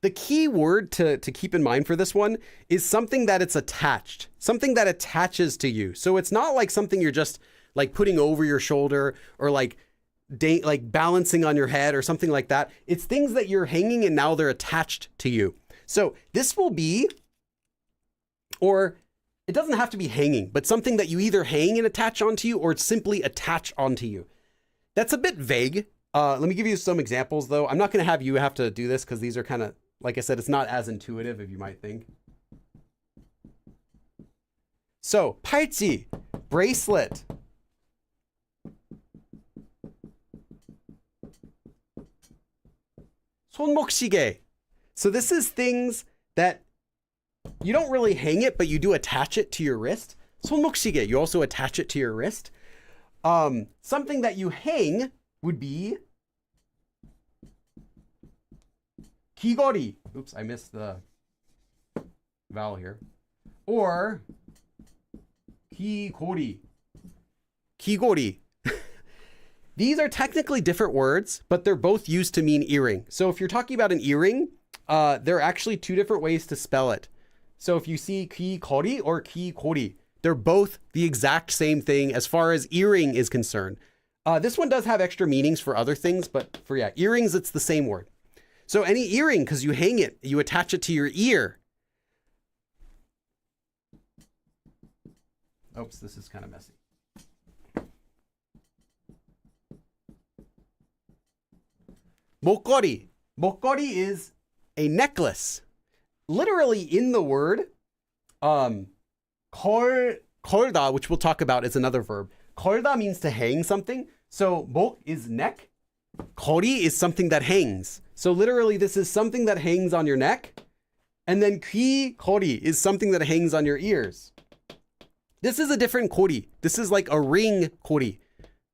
The key word to keep in mind for this one is something that it's attached, something that attaches to you. So it's not like something you're just like putting over your shoulder or like balancing on your head or something like that. It's things that you're hanging and now they're attached to you. So this will be, or it doesn't have to be hanging, but something that you either hang and attach onto you or simply attach onto you. That's a bit vague. Let me give you some examples though. I'm not going to have you have to do this because these are kind of, like I said, it's not as intuitive as you might think. So, 팔찌, bracelet. 손목시계. So this is things that you don't really hang it, but you do attach it to your wrist. 손목시계, you also attach it to your wrist. Something that you hang would be 귀걸이. Oops, I missed the vowel here. Or 귀고리. 귀고리. These are technically different words, but they're both used to mean earring. So if you're talking about an earring, there are actually two different ways to spell it. So if you see 귀걸이 or 귀고리, they're both the exact same thing as far as earring is concerned. This one does have extra meanings for other things, but for earrings, it's the same word. So any earring, because you hang it, you attach it to your ear. Oops, this is kind of messy. 목걸이. 목걸이 is a necklace. Literally in the word, 걸다, which we'll talk about, is another verb. 걸다 means to hang something. So 목 is neck. 거리 is something that hangs. So literally this is something that hangs on your neck. And then 귀걸이 is something that hangs on your ears. This is a different 고리. This is like a ring 고리.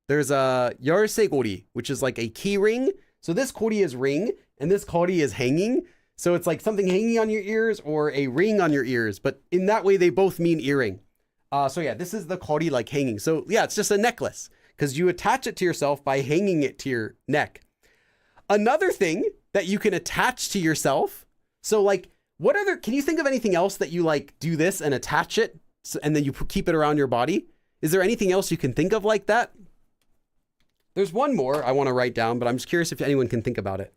There's a 열쇠고리, which is like a key ring. So this 고리 is ring and this 거리 is hanging. So it's like something hanging on your ears or a ring on your ears. But in that way, they both mean earring. So yeah, this is the 거리, like hanging. So yeah, it's just a necklace because you attach it to yourself by hanging it to your neck. Another thing that you can attach to yourself. So like, what other, can you think of anything else that you like do this and attach it and then you keep it around your body? Is there anything else you can think of like that? There's one more I want to write down, but I'm just curious if anyone can think about it.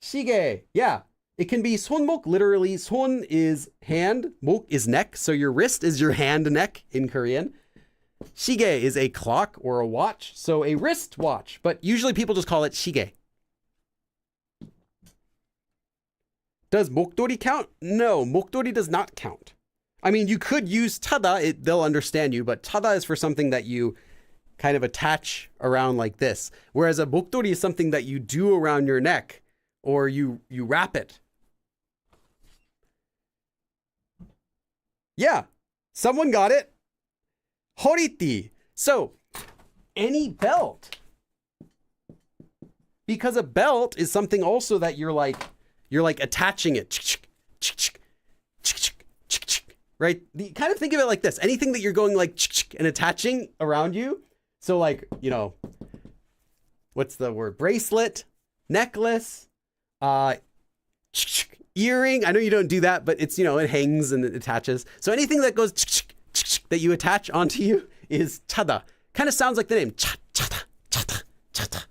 시계. Yeah, it can be 손목, literally. 손 is hand, 목 is neck. So your wrist is your hand neck in Korean. 시계 is a clock or a watch. So a wrist watch, but usually people just call it 시계. Does 목도리 count? No, 목도리 does not count. I mean, you could use 차다, they'll understand you, but 차다 is for something that you kind of attach around like this. Whereas a 목도리 is something that you do around your neck or you wrap it. Yeah, someone got it. 허리띠. So any belt. Because a belt is something also that you're like attaching it. Right? Kind of think of it like this. Anything that you're going like and attaching around you. So like, you know, what's the word? Bracelet, necklace, earring. I know you don't do that, but it's, you know, it hangs and it attaches. So anything that goes that you attach onto you is 차다. Kind of sounds like the name. 차다, 차다, 차다,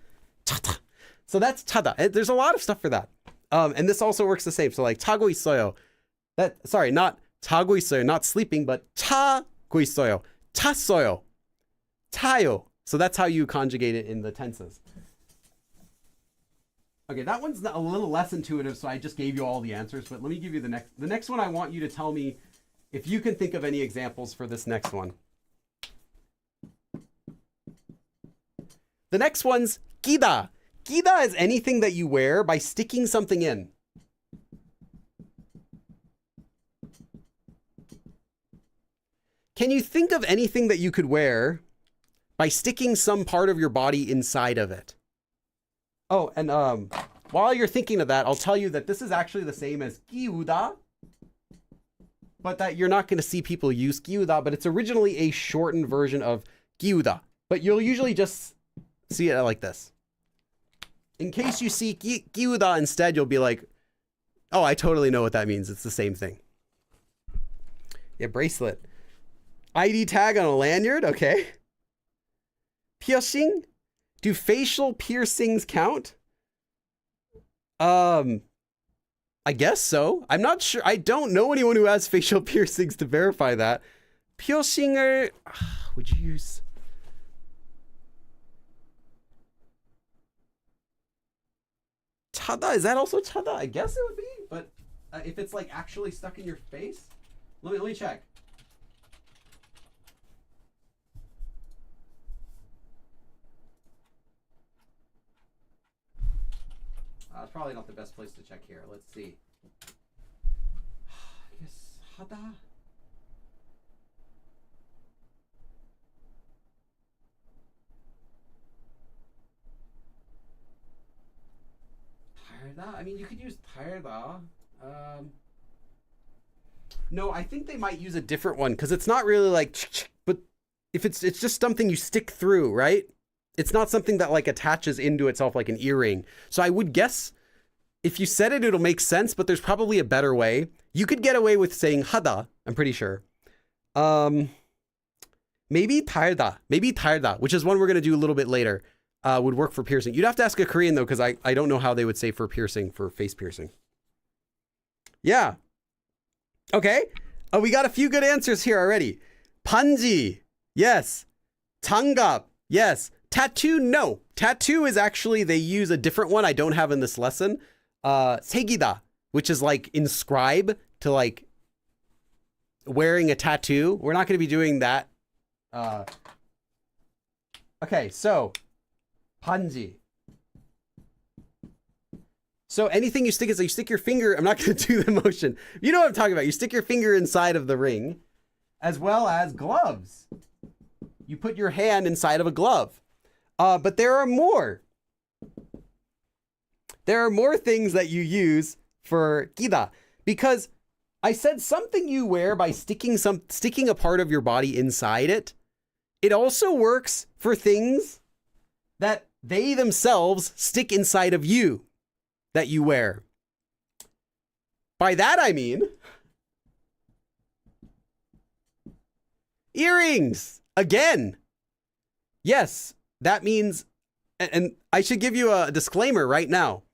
차다. So that's 차다. There's a lot of stuff for that. And this also works the same. So like 자고 있어요. Sorry, not 자고 있어요, not sleeping, but 차 찾고 있어요. 찼어요. 차요. So that's how you conjugate it in the tenses. Okay, that one's a little less intuitive, so I just gave you all the answers, but let me give you the next. The next one, I want you to tell me if you can think of any examples for this next one. The next one's 끼다. 끼다 is anything that you wear by sticking something in. Can you think of anything that you could wear by sticking some part of your body inside of it? Oh, and while you're thinking of that, I'll tell you that this is actually the same as 끼우다, but that you're not going to see people use 끼우다, but it's originally a shortened version of 끼우다. But you'll usually just see it like this. In case you see 끼우다 instead, you'll be like, oh, I totally know what that means. It's the same thing. Yeah, bracelet. ID tag on a lanyard, okay. Piercing? Do facial piercings count? I guess so. I'm not sure. I don't know anyone who has facial piercings to verify that. piercing을 would you use? 차다, is that also 차다? I guess it would be, but if it's like actually stuck in your face, let me check. It's probably not the best place to check here. Let's see. I guess 하다. 달다. I mean, you could use 달다. No, I think they might use a different one because it's not really like. But if it's just something you stick through, right? It's not something that like attaches into itself like an earring. So I would guess if you said it, it'll make sense, but there's probably a better way. You could get away with saying 하다, I'm pretty sure. Maybe 달다, which is one we're going to do a little bit later, would work for piercing. You'd have to ask a Korean though, because I don't know how they would say for piercing, for face piercing. Yeah. Okay. We got a few good answers here already. 반지. Yes. 장갑. Yes. Tattoo, no. Tattoo is actually, they use a different one I don't have in this lesson. 새기다, which is like inscribe, to like wearing a tattoo. We're not going to be doing that. Okay, so 반지. So anything you stick is, so you stick your finger, I'm not going to do the motion. You know what I'm talking about. You stick your finger inside of the ring, as well as gloves. You put your hand inside of a glove. But there are more. There are more things that you use for 끼다, because I said something you wear by sticking a part of your body inside it. It also works for things that they themselves stick inside of you that you wear. By that I mean earrings. Again. Yes. That means, and I should give you a disclaimer right now.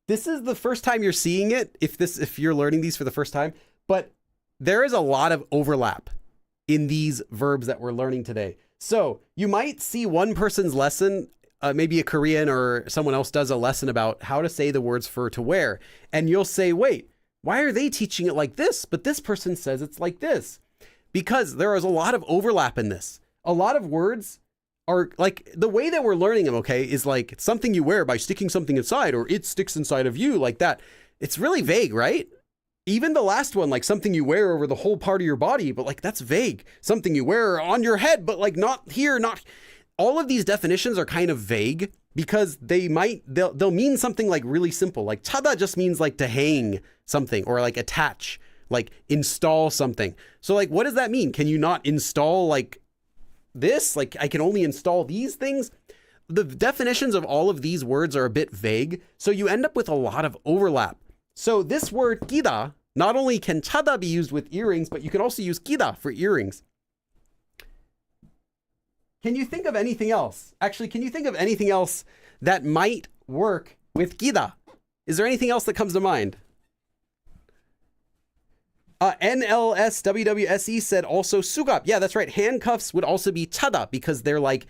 This is the first time you're seeing it, if you're learning these for the first time, but there is a lot of overlap in these verbs that we're learning today. So you might see one person's lesson, maybe a Korean or someone else does a lesson about how to say the words for to wear, and you'll say, wait, why are they teaching it like this? But this person says it's like this. Because there is a lot of overlap in this. A lot of words are like, the way that we're learning them, okay, is like something you wear by sticking something inside, or it sticks inside of you, like that. It's really vague, right? Even the last one, like something you wear over the whole part of your body, but like that's vague. Something you wear on your head, but like not here, not. All of these definitions are kind of vague because they'll mean something like really simple. Like 차다 just means like to hang something, or like attach, like install something. So like, what does that mean? Can you not install like this? Like I can only install these things? The definitions of all of these words are a bit vague, so you end up with a lot of overlap. So this word 끼다, not only can 차다 be used with earrings, but you can also use 끼다 for earrings. Can you think of anything else? Actually, can you think of anything else that might work with 끼다? Is there anything else that comes to mind? NLSWWSE said also sugap. Yeah, that's right. Handcuffs would also be chada because they're like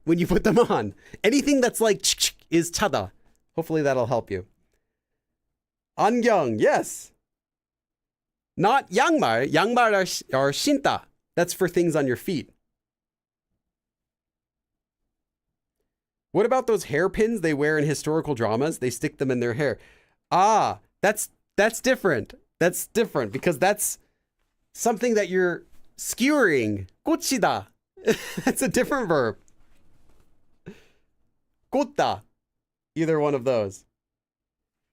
when you put them on. Anything that's like is chada. Hopefully that'll help you. 안경, yes. Not 양말. 양말 are 신다. That's for things on your feet. What about those hairpins they wear in historical dramas? They stick them in their hair. Ah, that's different. That's different because that's something that you're skewering. 꽂히다. That's a different verb. 꽂다. Either one of those.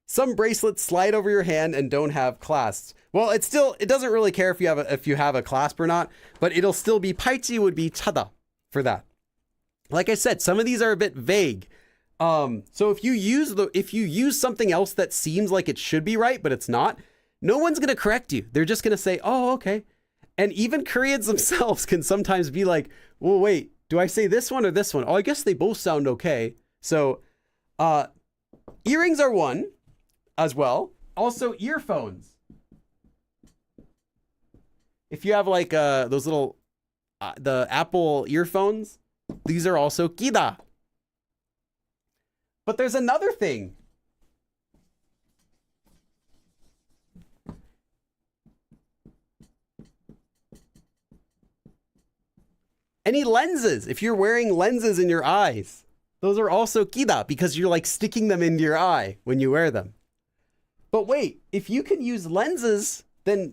Some bracelets slide over your hand and don't have clasps. Well, it doesn't really care if you have a clasp or not, but it'll still be 팔찌 would be 차다 for that. Like I said, some of these are a bit vague. So if you use something else that seems like it should be right, but it's not, no one's going to correct you. They're just going to say, "Oh, okay." And even Koreans themselves can sometimes be like, "Well, wait, do I say this one or this one? Oh, I guess they both sound okay." So, earrings are one as well. Also, earphones. If you have like those little the Apple earphones, these are also 끼다. But there's another thing. Any lenses, if you're wearing lenses in your eyes, those are also 끼다 because you're like sticking them into your eye when you wear them. But wait, if you can use lenses, then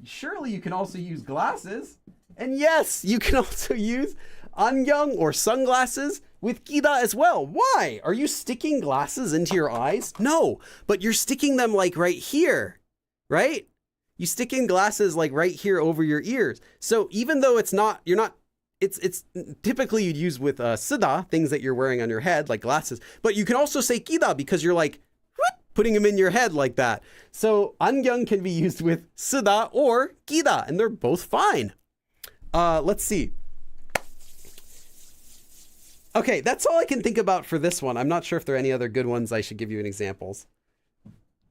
surely you can also use glasses. And yes, you can also use 안경 or sunglasses with 끼다 as well. Why? Are you sticking glasses into your eyes? No, but you're sticking them like right here, right? You stick in glasses like right here over your ears. So even though it's typically you'd use with 쓰다, things that you're wearing on your head, like glasses, but you can also say 끼다 because you're like putting them in your head like that. So 안경 can be used with 쓰다 or 끼다, and they're both fine. Let's see. Okay, that's all I can think about for this one. I'm not sure if there are any other good ones I should give you in examples.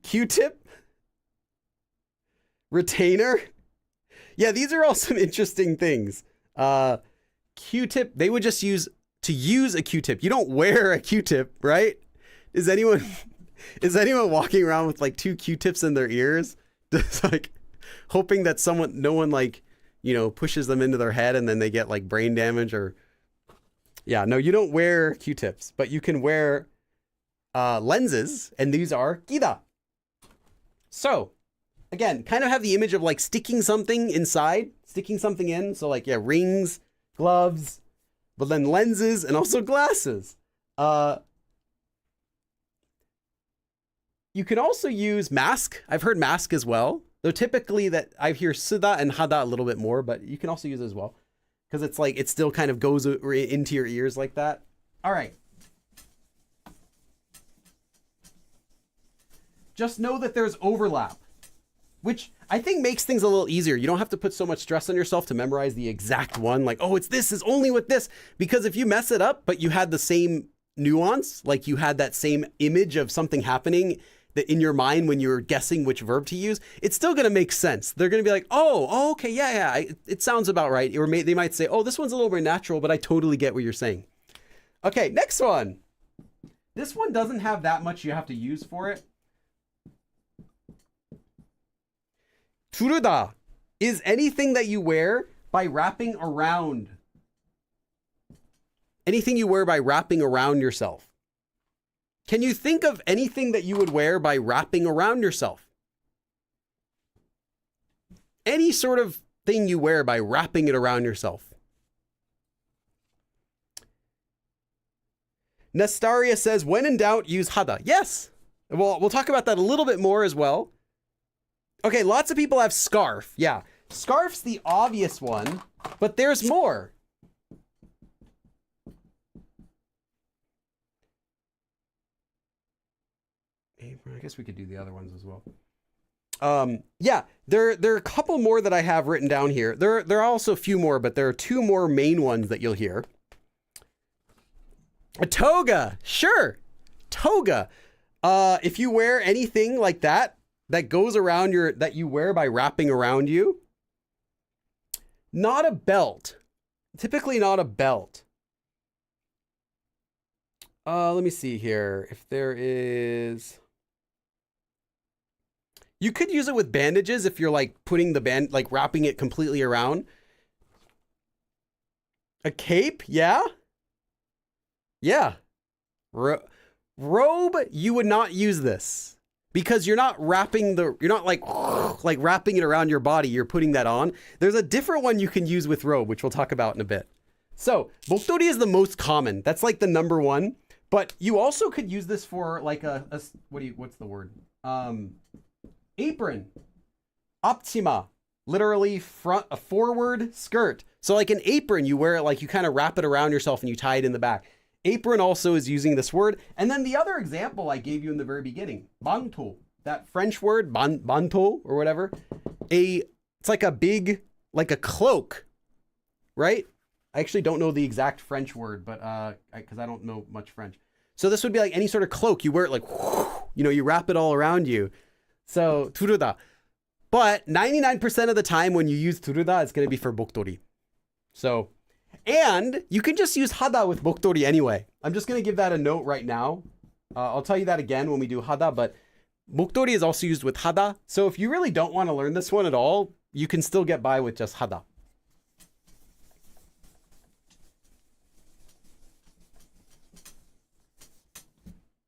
Q-tip? Retainer? Yeah, these are all some interesting things. Q-tip, they would just use a Q-tip. You don't wear a Q-tip, right? Is anyone walking around with like 2 Q-tips in their ears? Just like hoping that no one like, pushes them into their head and then they get like brain damage or... Yeah, no, you don't wear Q-tips, but you can wear lenses, and these are 끼다. So, again, kind of have the image of like sticking something inside, sticking something in. So like, yeah, rings, gloves, but then lenses and also glasses. You can also use mask. I've heard mask as well, though typically that I hear 쓰다 and 하다 a little bit more, but you can also use it as well. Because it's like, it still kind of goes into your ears like that. All right. Just know that there's overlap, which I think makes things a little easier. You don't have to put so much stress on yourself to memorize the exact one. Like, oh, this is only with this. Because if you mess it up, but you had the same nuance, like you had that same image of something happening that in your mind when you're guessing which verb to use, it's still going to make sense. They're going to be like, oh, okay, yeah, it sounds about right. Or they might say, oh, this one's a little more natural, but I totally get what you're saying. Okay, next one. This one doesn't have that much you have to use for it. 두르다 is anything that you wear by wrapping around. Anything you wear by wrapping around yourself. Can you think of anything that you would wear by wrapping around yourself? Any sort of thing you wear by wrapping it around yourself. Nestaria says, when in doubt, use 하다. Yes. Well, we'll talk about that a little bit more as well. Okay, lots of people have scarf. Yeah, scarf's the obvious one, but there's more. I guess we could do the other ones as well. Yeah, there are a couple more that I have written down here. There are also a few more, but there are 2 more main ones that you'll hear. A toga, sure, toga. If you wear anything like that, that goes around that you wear by wrapping around you. Not a belt. Typically not a belt. Let me see here. If there is... You could use it with bandages if you're like putting the band, like wrapping it completely around. A cape? Yeah. Yeah. Robe, you would not use this because you're not wrapping you're not like wrapping it around your body. You're putting that on. There's a different one you can use with robe, which we'll talk about in a bit. So 목도리 is the most common. That's like the number one, but you also could use this for like what's the word? Apron. 앞치마. Literally a forward skirt. So like an apron, you wear it like you kind of wrap it around yourself and you tie it in the back. Apron also is using this word. And then the other example I gave you in the very beginning, manteau, that French word, manteau or whatever. It's like a big, like a cloak, right? I actually don't know the exact French word, but because I don't know much French. So this would be like any sort of cloak. You wear it like, you wrap it all around you. So turuda. But 99% of the time when you use turuda, it's going to be for 목도리. So, and you can just use hada with 목도리 anyway. I'm just going to give that a note right now. I'll tell you that again when we do hada, but 목도리 is also used with hada. So if you really don't want to learn this one at all, you can still get by with just hada.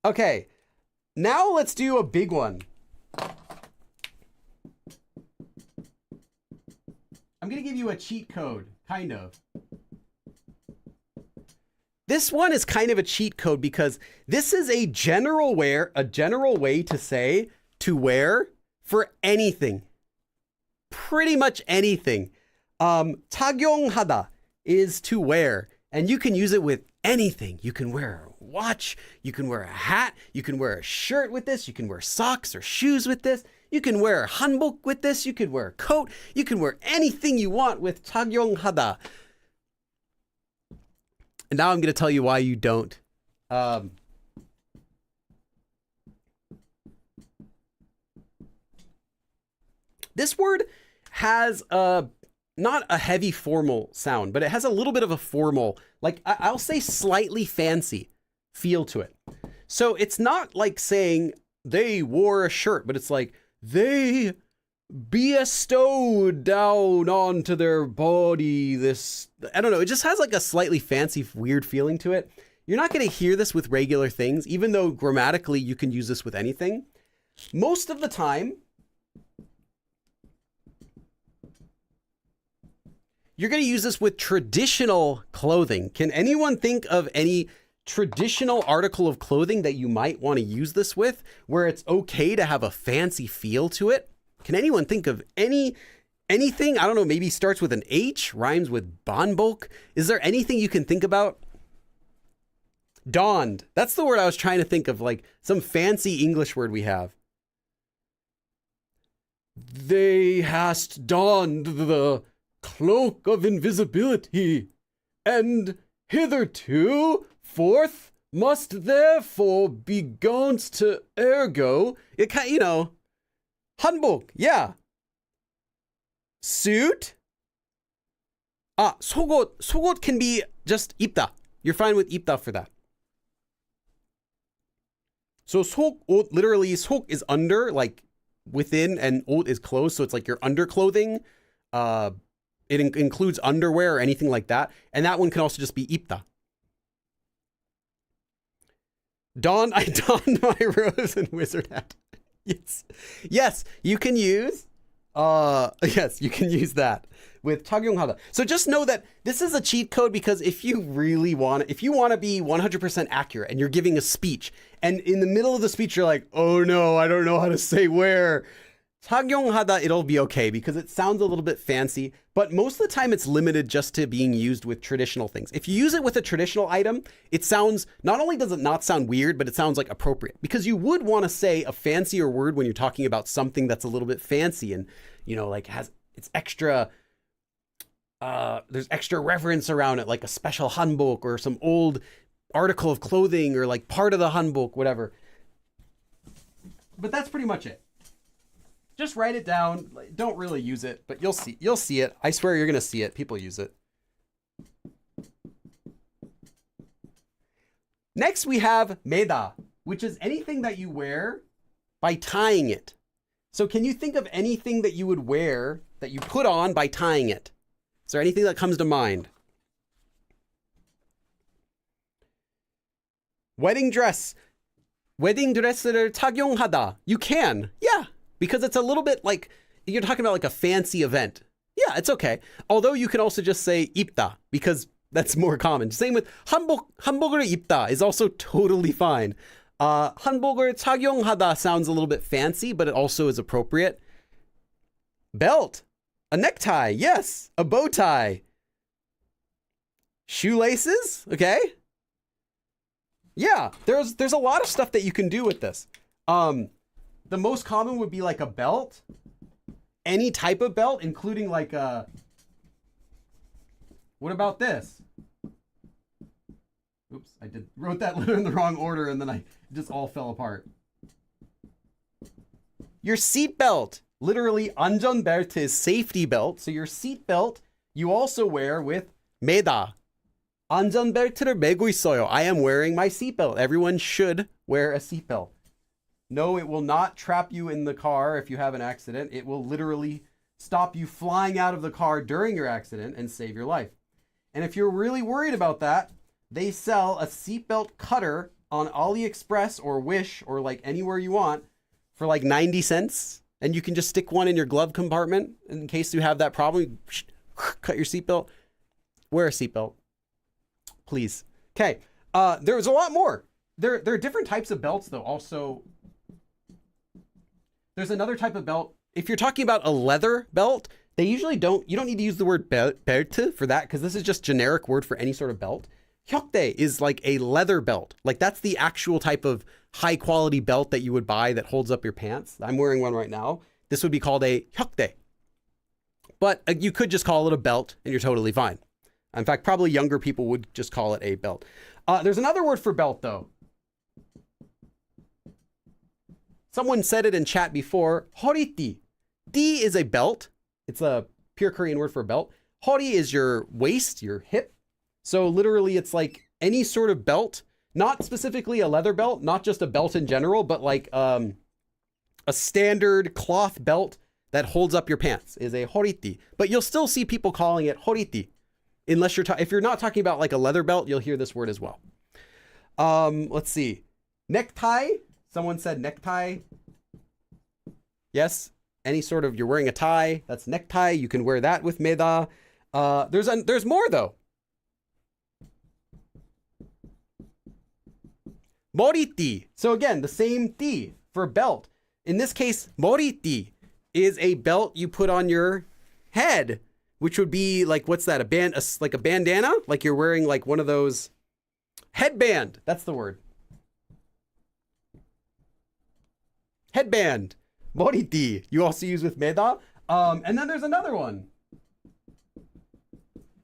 Okay, now let's do a big one. I'm going to give you a cheat code, kind of. This one is kind of a cheat code because this is a general way to say to wear for anything. Pretty much anything. 착용하다 is to wear, and you can use it with anything. You can wear a watch, you can wear a hat, you can wear a shirt with this, you can wear socks or shoes with this. You can wear hanbok with this. You could wear a coat. You can wear anything you want with 착용하다. And now I'm going to tell you why you don't. This word has not a heavy formal sound, but it has a little bit of a formal, like I'll say slightly fancy feel to it. So it's not like saying they wore a shirt, but it's like, they bestowed down onto their body this, I don't know, it just has like a slightly fancy, weird feeling to it. You're not going to hear this with regular things, even though grammatically you can use this with anything. Most of the time, you're going to use this with traditional clothing. Can anyone think of any traditional article of clothing that you might want to use this with, where it's okay to have a fancy feel to it? Can anyone think of anything? I don't know, maybe starts with an H, rhymes with banbok. Is there anything you can think about? Donned. That's the word I was trying to think of, like some fancy English word we have. They hast donned the cloak of invisibility, and hitherto forth must therefore be gaunt to ergo. It kind, hanbok, yeah. Suit. 속옷. 속옷 can be just ipda. You're fine with ipda for that. So 속옷, literally 속 is under, like within, and 옷 is clothes, so it's like your underclothing. It includes underwear or anything like that, and that one can also just be ipda. I donned my rose and wizard hat. Yes, you can use. Yes, you can use that with 착용하다. So just know that this is a cheat code, because if you want to be 100% accurate and you're giving a speech, and in the middle of the speech you're like, oh no, I don't know how to say where. 착용하다, it'll be okay because it sounds a little bit fancy, but most of the time it's limited just to being used with traditional things. If you use it with a traditional item, it sounds, not only does it not sound weird, but it sounds like appropriate, because you would want to say a fancier word when you're talking about something that's a little bit fancy and, like it's extra, there's extra reverence around it, like a special hanbok or some old article of clothing or like part of the hanbok, whatever. But that's pretty much it. Just write it down. Don't really use it, but you'll see. You'll see it. I swear you're gonna see it. People use it. Next, we have meda, which is anything that you wear by tying it. So can you think of anything that you would wear that you put on by tying it? Is there anything that comes to mind? Wedding dress. wedding 드레스를 착용하다. You can. Yeah. Because it's a little bit like, you're talking about like a fancy event. Yeah, it's okay. Although you can also just say Ipda because that's more common. Same with 한복을 입다 is also totally fine. 한복을 착용하다 sounds a little bit fancy, but it also is appropriate. Belt. A necktie. Yes. A bow tie. Shoelaces. Okay. Yeah, there's a lot of stuff that you can do with this. The most common would be like a belt. Any type of belt, including like a... What about this? Oops, I wrote that letter in the wrong order and then it just all fell apart. Your seat belt. Literally, 안전벨트 is safety belt. So your seat belt, you also wear with 매다. 안전벨트를 매고 있어요. I am wearing my seatbelt. Everyone should wear a seatbelt. No, it will not trap you in the car if you have an accident. It will literally stop you flying out of the car during your accident and save your life. And if you're really worried about that, they sell a seatbelt cutter on AliExpress or Wish or like anywhere you want for like 90 cents. And you can just stick one in your glove compartment in case you have that problem. Cut your seatbelt. Wear a seatbelt. Please. Okay. There's a lot more. There are different types of belts though. Also, there's another type of belt. If you're talking about a leather belt, they usually don't, you don't need to use the word 벨트 for that because this is just generic word for any sort of belt. Hyokdae is like a leather belt. Like that's the actual type of high quality belt that you would buy that holds up your pants. I'm wearing one right now. This would be called a hyokdae. But you could just call it a belt and you're totally fine. In fact, probably younger people would just call it a belt. There's another word for belt though. Someone said it in chat before, 허리띠. 띠 is a belt. It's a pure Korean word for belt. 허리 is your waist, your hip. So literally it's like any sort of belt, not specifically a leather belt, not just a belt in general, but like a standard cloth belt that holds up your pants is a 허리띠. But you'll still see people calling it 허리띠. Unless if you're not talking about like a leather belt, you'll hear this word as well. Let's see. Necktie. Someone said necktie. Yes. Any sort of, you're wearing a tie. That's necktie. You can wear that with 매다. There's more though. 머리띠. So again, the same 띠 for belt. In this case, 머리띠 is a belt you put on your head, which would be like, what's that? Like a bandana? Like you're wearing like one of those headband. That's the word. Headband. 머리띠. You also use with 매다. And then there's another one.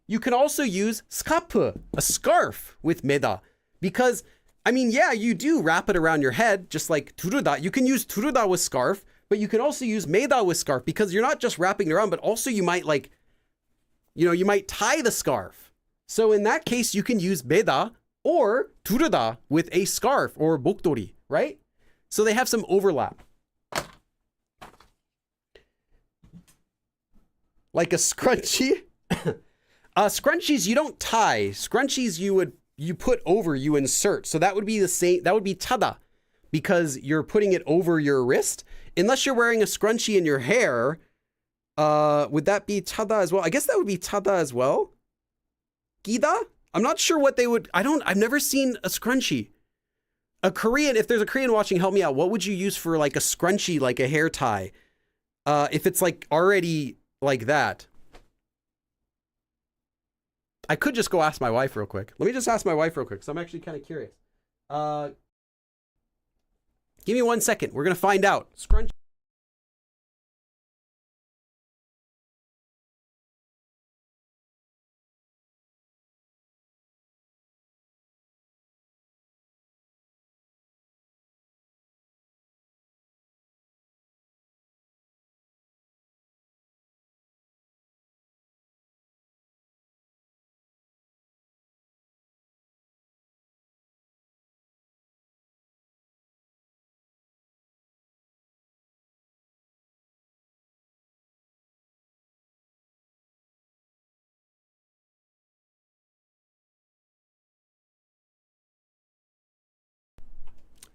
You can also use 스카프, a scarf with 매다. Because, I mean, yeah, you do wrap it around your head, just like 두르다. You can use 두르다 with scarf, but you can also use 매다 with scarf because you're not just wrapping it around, but also you might like, you might tie the scarf. So in that case, you can use 매다 or 두르다 with a scarf or 목도리, right? So they have some overlap. Like a scrunchie. Scrunchies you don't tie. Scrunchies you put over, you insert. So that would be the same, that would be tada because you're putting it over your wrist. Unless you're wearing a scrunchie in your hair, would that be tada as well? I guess that would be tada as well. Gida? I'm not sure what they would, I've never seen a scrunchie. A Korean, if there's a Korean watching, help me out. What would you use for like a scrunchie, like a hair tie? If it's like already like that. I could just go ask my wife real quick. Let me just ask my wife real quick. So I'm actually kind of curious. Give me 1 second. We're going to find out. Scrunchie.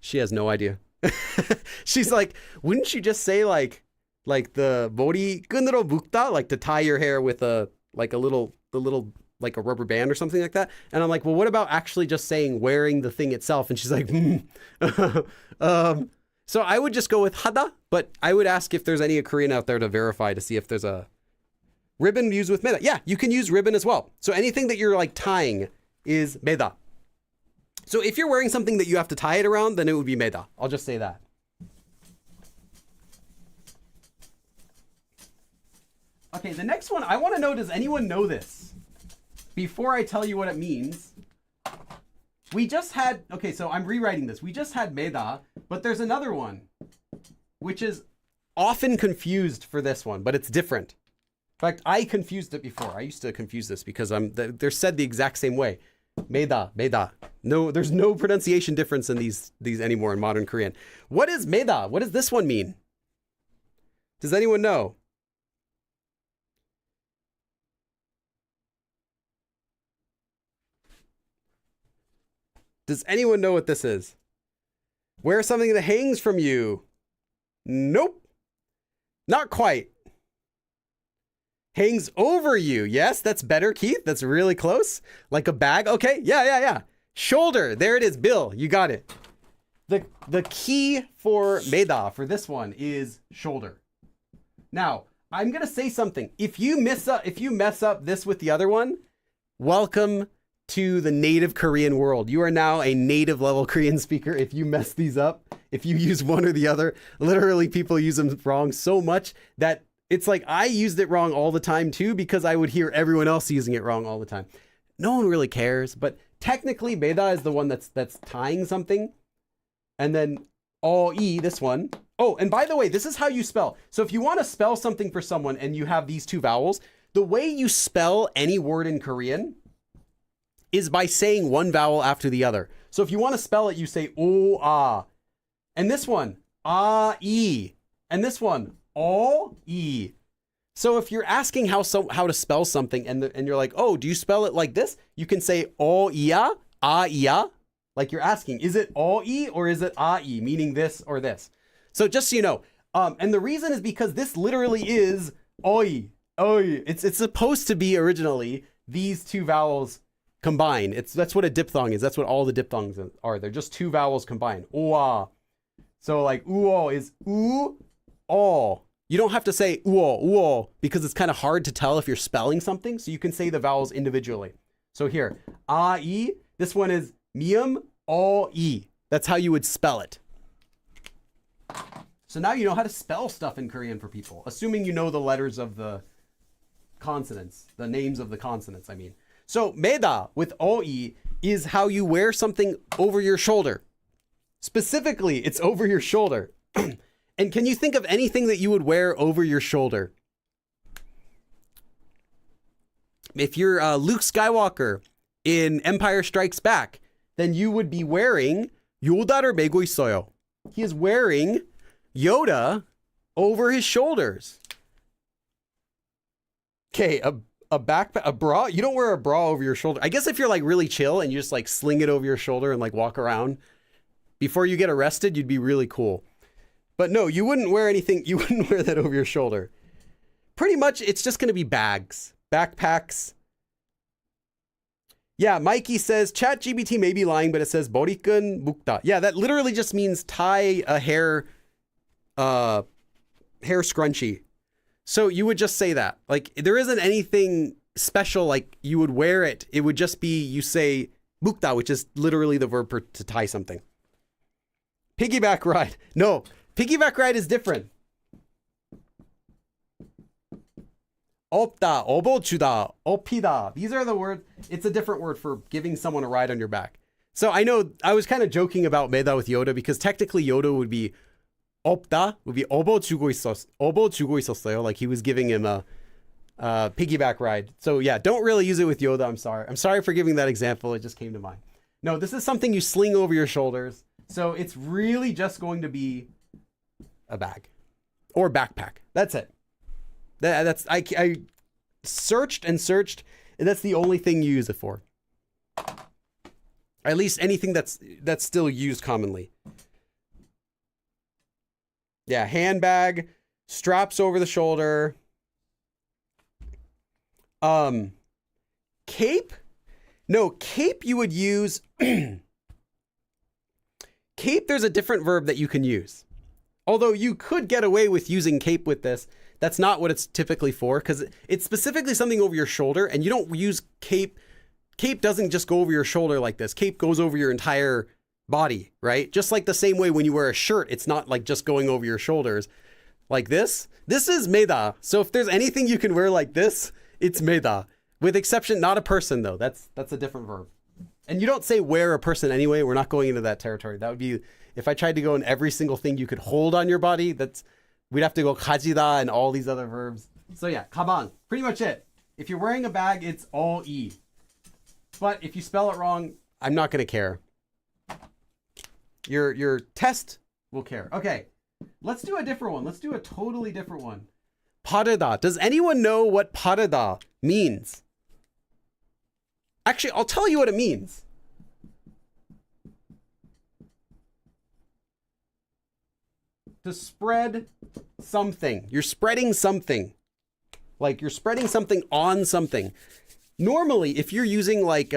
She has no idea. She's like, wouldn't you just say like the 머리 끈으로 묶다, like to tie your hair with a little like a rubber band or something like that? And I'm like, well, what about actually just saying wearing the thing itself? And she's like, so I would just go with hada, but I would ask if there's any Korean out there to verify to see if there's a ribbon used with meda. Yeah, you can use ribbon as well. So anything that you're like tying is meda. So if you're wearing something that you have to tie it around, then it would be meda. I'll just say that. Okay, the next one, I want to know, does anyone know this? Before I tell you what it means, we just had, okay, so I'm rewriting this. We just had meda, but there's another one, which is often confused for this one, but it's different. In fact, I confused it before. I used to confuse this because they're said the exact same way. Meda, meda. No, there's no pronunciation difference in these anymore in modern Korean. What is meda? What does this one mean? Does anyone know? Does anyone know what this is? Wear something that hangs from you. Nope. Not quite. Hangs over you. Yes, that's better, Keith. That's really close. Like a bag. Okay, yeah. Shoulder. There it is, Bill. You got it. The key for meda for this one is shoulder. Now, I'm going to say something. If you mess up this with the other one, welcome to the native Korean world. You are now a native level Korean speaker. If you mess these up, if you use one or the other, literally people use them wrong so much that it's like I used it wrong all the time too, because I would hear everyone else using it wrong all the time. No one really cares, but technically meda is the one that's tying something. And then oi, this one. Oh, and by the way, this is how you spell. So if you want to spell something for someone and you have these two vowels, the way you spell any word in Korean is by saying one vowel after the other. So if you want to spell it, you say o ah. And this one, ah e. And this one, o e. So if you're asking how to spell something and you're like, "Oh, do you spell it like this?" You can say o ia, ah ia. Like you're asking, is it o e or is it ah e, meaning this or this? So just so you know, and the reason is because this literally is oi. It's supposed to be originally these two vowels combined. That's what a diphthong is. That's what all the diphthongs are. They're just two vowels combined. Oa. So like uo is u o. You don't have to say uo because it's kind of hard to tell if you're spelling something. So you can say the vowels individually. So here, a e. This one is mium o e. That's how you would spell it. So now you know how to spell stuff in Korean for people, assuming you know the letters of the consonants, the names of the consonants, I mean. So meda with oi is how you wear something over your shoulder. Specifically, it's over your shoulder. And can you think of anything that you would wear over your shoulder? If you're Luke Skywalker in Empire Strikes Back, then you would be wearing 요다를 메고 있어요. He is wearing Yoda over his shoulders. Okay, a backpack, a bra. You don't wear a bra over your shoulder. I guess if you're like really chill and you just like sling it over your shoulder and like walk around before you get arrested, you'd be really cool. But no, you wouldn't wear anything. You wouldn't wear that over your shoulder. Pretty much, it's just going to be bags, backpacks. Yeah, Mikey says ChatGPT may be lying, but it says 머리끈 묶다. Yeah, that literally just means tie a hair scrunchie. So you would just say that. Like, there isn't anything special, like you would wear it. It would just be, you say 묶다, which is literally the verb to tie something. Piggyback ride. No, piggyback ride is different. 없다, 업어주다, 업히다. These are the words. It's a different word for giving someone a ride on your back. So I know I was kind of joking about meda with Yoda because technically Yoda would be 없다, would be 업어주고 있었어요. Like he was giving him a piggyback ride. So yeah, don't really use it with Yoda. I'm sorry. I'm sorry for giving that example. It just came to mind. No, this is something you sling over your shoulders. So it's really just going to be a bag or backpack. That's it. That's I searched and searched, and that's the only thing you use it for. At least anything that's still used commonly. Yeah, handbag, straps over the shoulder. Cape? No, cape you would use. Cape, there's a different verb that you can use. Although you could get away with using cape with this. That's not what it's typically for, because it's specifically something over your shoulder, and you don't use cape. Cape doesn't just go over your shoulder like this. Cape goes over your entire body, right? Just like the same way when you wear a shirt, it's not like just going over your shoulders like this. This is meda. So if there's anything you can wear like this, it's meda. With exception, not a person though. That's a different verb. And you don't say wear a person anyway. We're not going into that territory. That would be, if I tried to go in every single thing you could hold on your body, we'd have to go kajida and all these other verbs. So yeah, 가방, pretty much it. If you're wearing a bag, it's all E. But if you spell it wrong, I'm not gonna care. Your test will care. Okay, let's do a different one. Let's do a totally different one. 바르다. Does anyone know what 바르다 means? Actually, I'll tell you what it means. To spread something. You're spreading something. Like you're spreading something on something. Normally, if you're using like,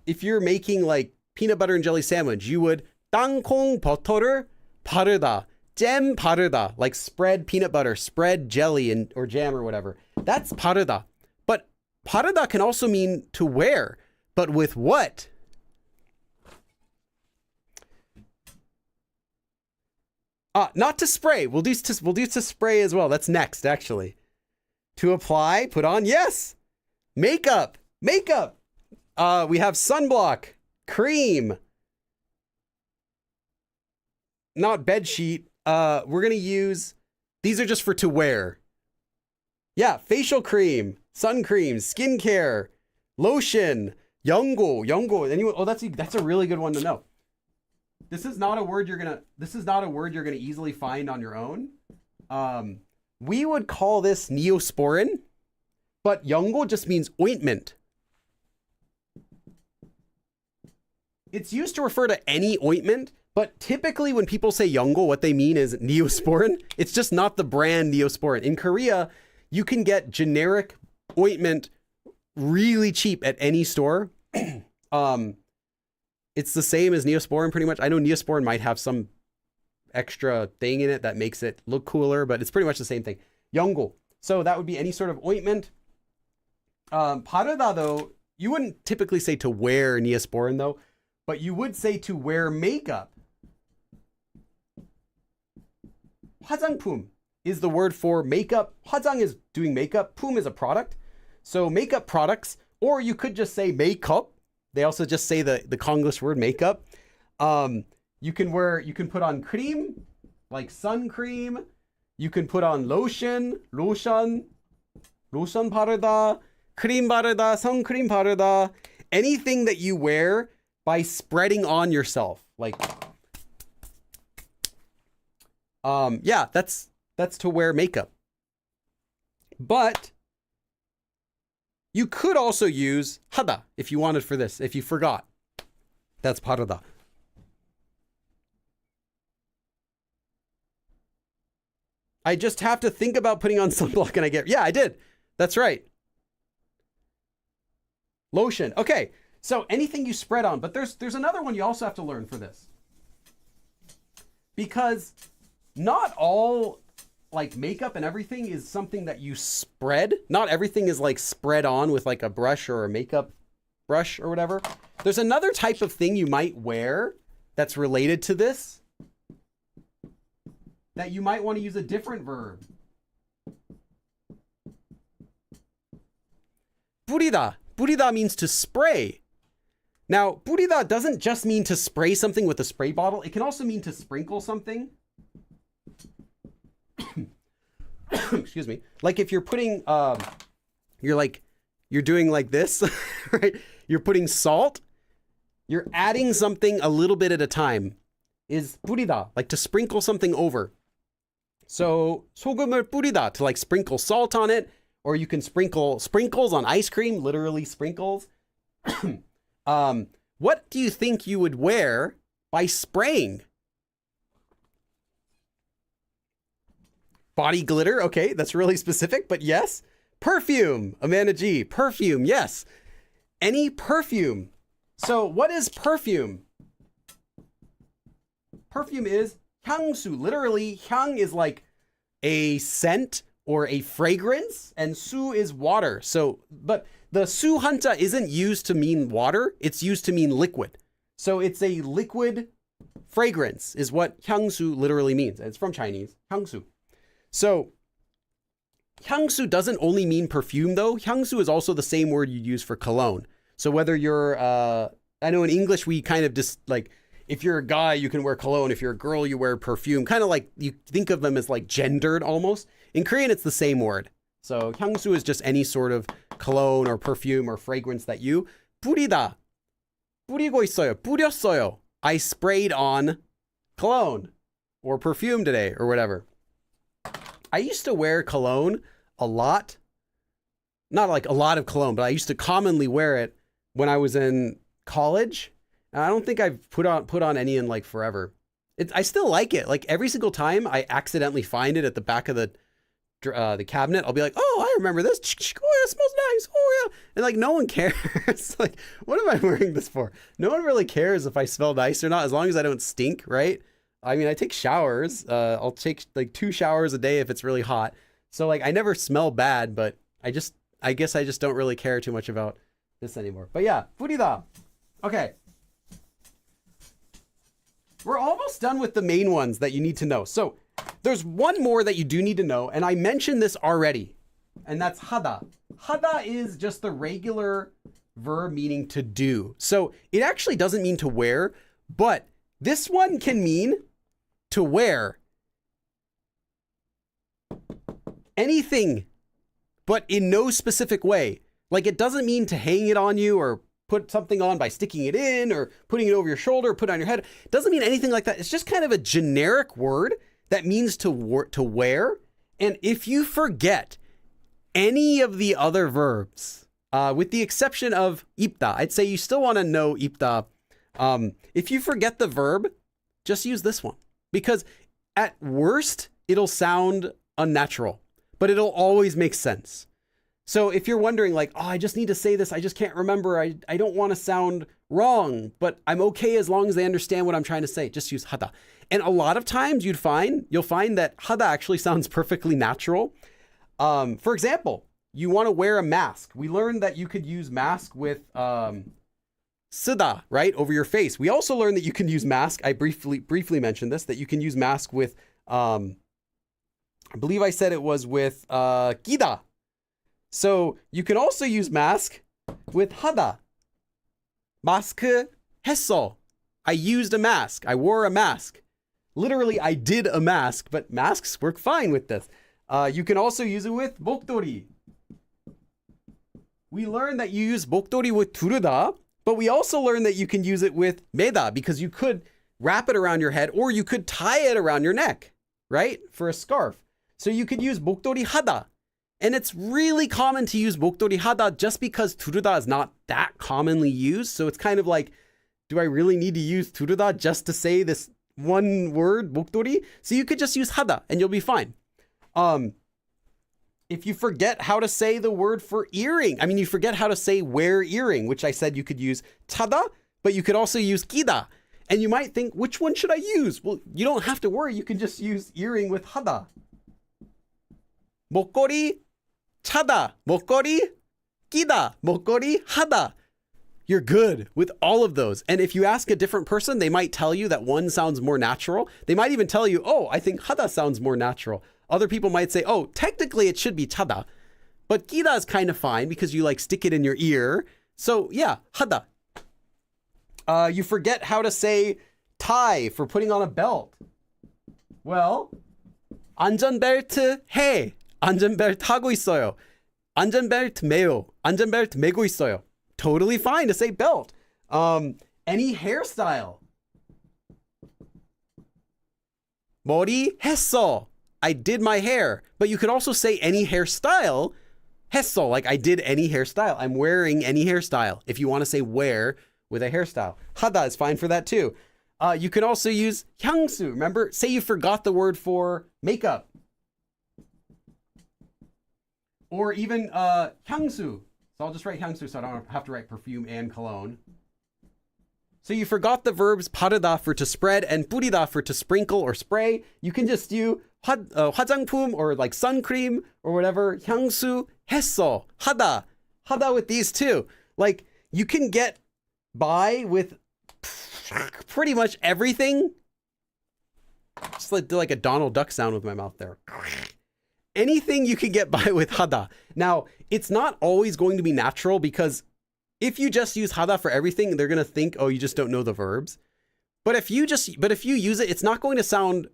if you're making like peanut butter and jelly sandwich, you would 땅콩 버터를 바르다. 잼 바르다. Like spread peanut butter, spread jelly or jam or whatever. That's 바르다. But 바르다 can also mean to wear. But with what? Not to spray. We'll do to spray as well. That's next, actually. To apply, put on. Yes. Makeup. Makeup. We have sunblock, cream. Not bed sheet. We're gonna use. These are just for to wear. Yeah, facial cream, sun cream, skincare, lotion, 연고. Anyone? Oh, that's a really good one to know. This is not a word you're gonna easily find on your own. We would call this neosporin, but 연고 just means ointment. It's used to refer to any ointment, but typically when people say 연고, what they mean is neosporin. It's just not the brand neosporin. In Korea, you can get generic ointment really cheap at any store. It's the same as neosporin pretty much. I know neosporin might have some extra thing in it that makes it look cooler, but it's pretty much the same thing. 연고. So that would be any sort of ointment. 바르다 though, you wouldn't typically say to wear neosporin though, but you would say to wear makeup. 화장품 is the word for makeup. 화장 is doing makeup. 품 is a product. So makeup products, or you could just say makeup. They also just say the Konglish word makeup. You can put on cream, like sun cream. You can put on lotion 바르다, cream 바르다, sun cream 바르다. Anything that you wear by spreading on yourself. Like, yeah, that's to wear makeup. But you could also use 하다 if you wanted for this, if you forgot. That's 바르다. I just have to think about putting on sunblock and I did. That's right. Lotion. Okay. So anything you spread on, but there's another one you also have to learn for this. Because not all like makeup and everything is something that you spread. Not everything is like spread on with like a brush or a makeup brush or whatever. There's another type of thing you might wear that's related to this that you might want to use a different verb. 뿌리다. 뿌리다 means to spray. Now, 뿌리다 doesn't just mean to spray something with a spray bottle. It can also mean to sprinkle something. Excuse me. Like if you're putting, you're doing like this, right? You're putting salt. You're adding something a little bit at a time. Is 뿌리다, like to sprinkle something over. So 소금을 뿌리다, to like sprinkle salt on it, or you can sprinkle sprinkles on ice cream, literally sprinkles. What do you think you would wear by spraying? Body glitter. Okay, that's really specific, but yes. Perfume. Amanda G. Perfume. Yes. Any perfume. So what is perfume? Perfume is 향수. Literally, 향 is like a scent or a fragrance, and 수 is water. So, but the 수 한자 isn't used to mean water. It's used to mean liquid. So it's a liquid fragrance is what 향수 literally means. It's from Chinese, 향수. So 향수 doesn't only mean perfume though. 향수 is also the same word you use for cologne. So whether you're, I know in English we kind of just like, if you're a guy, you can wear cologne. If you're a girl, you wear perfume. Kind of like you think of them as like gendered almost. In Korean, it's the same word. So 향수 is just any sort of cologne or perfume or fragrance that you 뿌리다. 뿌리고 있어요. 뿌렸어요. I sprayed on cologne or perfume today or whatever. I used to wear cologne a lot. Not like a lot of cologne, but I used to commonly wear it when I was in college. And I don't think I've put on any in like forever. I still like it. Like every single time I accidentally find it at the back of the cabinet, I'll be like, oh, I remember this. Oh, yeah, it smells nice. Oh, yeah. And like, no one cares. Like, what am I wearing this for? No one really cares if I smell nice or not, as long as I don't stink, right? I mean, I take showers. I'll take like 2 showers a day if it's really hot. So like, I never smell bad, but I guess I just don't really care too much about this anymore. But yeah, 뿌리다. Okay. We're almost done with the main ones that you need to know. So there's one more that you do need to know, and I mentioned this already, and that's 하다. 하다 is just the regular verb meaning to do. So it actually doesn't mean to wear, but this one can mean to wear anything, but in no specific way. Like it doesn't mean to hang it on you or put something on by sticking it in or putting it over your shoulder, put it on your head. It doesn't mean anything like that. It's just kind of a generic word that means to wear. And if you forget any of the other verbs, with the exception of Ipda, I'd say you still want to know Ipda. If you forget the verb, just use this one. Because at worst, it'll sound unnatural, but it'll always make sense. So if you're wondering like, oh, I just need to say this, I just can't remember, I don't want to sound wrong, but I'm okay as long as they understand what I'm trying to say, just use 하다. And a lot of times you'll find that 하다 actually sounds perfectly natural. For example, you want to wear a mask. We learned that you could use mask with 쓰다, right, over your face. We also learned that you can use mask, I briefly mentioned this, that you can use mask with, I believe I said it was with 끼다. So you can also use mask with 하다. 마스크 했어. I used a mask. I wore a mask. Literally, I did a mask, but masks work fine with this. You can also use it with 목도리. We learned that you use 목도리 with 두르다, but we also learned that you can use it with 매다 because you could wrap it around your head or you could tie it around your neck, right? For a scarf. So you could use 목도리 하다. And it's really common to use 목도리 하다 just because 두르다 is not that commonly used. So it's kind of like, do I really need to use 두르다 just to say this one word, 목도리? So you could just use 하다 and you'll be fine. If you forget how to say the word for earring, you forget how to say wear earring, which I said you could use 차다, but you could also use 끼다. And you might think, which one should I use? Well, you don't have to worry. You can just use earring with 하다. 목걸이 차다, 목걸이 끼다, 목걸이 하다. You're good with all of those. And if you ask a different person, they might tell you that one sounds more natural. They might even tell you, oh, I think 하다 sounds more natural. Other people might say, oh, technically it should be 차다. But 끼다 is kind of fine because you like stick it in your ear. So yeah, 하다. You forget how to say tie for putting on a belt. Well, 안전벨트 해. 안전벨트 하고 있어요. 안전벨트 매요. 안전벨트 매고 있어요. Totally fine to say belt. Any hairstyle. 머리 했어. I did my hair. But you could also say any hairstyle. 했어, like I did any hairstyle. I'm wearing any hairstyle. If you want to say wear with a hairstyle. 하다 is fine for that too. You can also use 향수. Remember, say you forgot the word for makeup. Or even 향수. So I'll just write 향수 so I don't have to write perfume and cologne. So you forgot the verbs 바르다 for to spread and 뿌리다 for to sprinkle or spray. You can just do 화장품 or like sun cream or whatever. 향수 했어. 하다. 하다 with these too. Like you can get by with pretty much everything. Just like, do like a Donald Duck sound with my mouth there. Anything you can get by with hada. Now, it's not always going to be natural because if you just use hada for everything, they're going to think, oh, you just don't know the verbs. But if you use it, it's not going to sound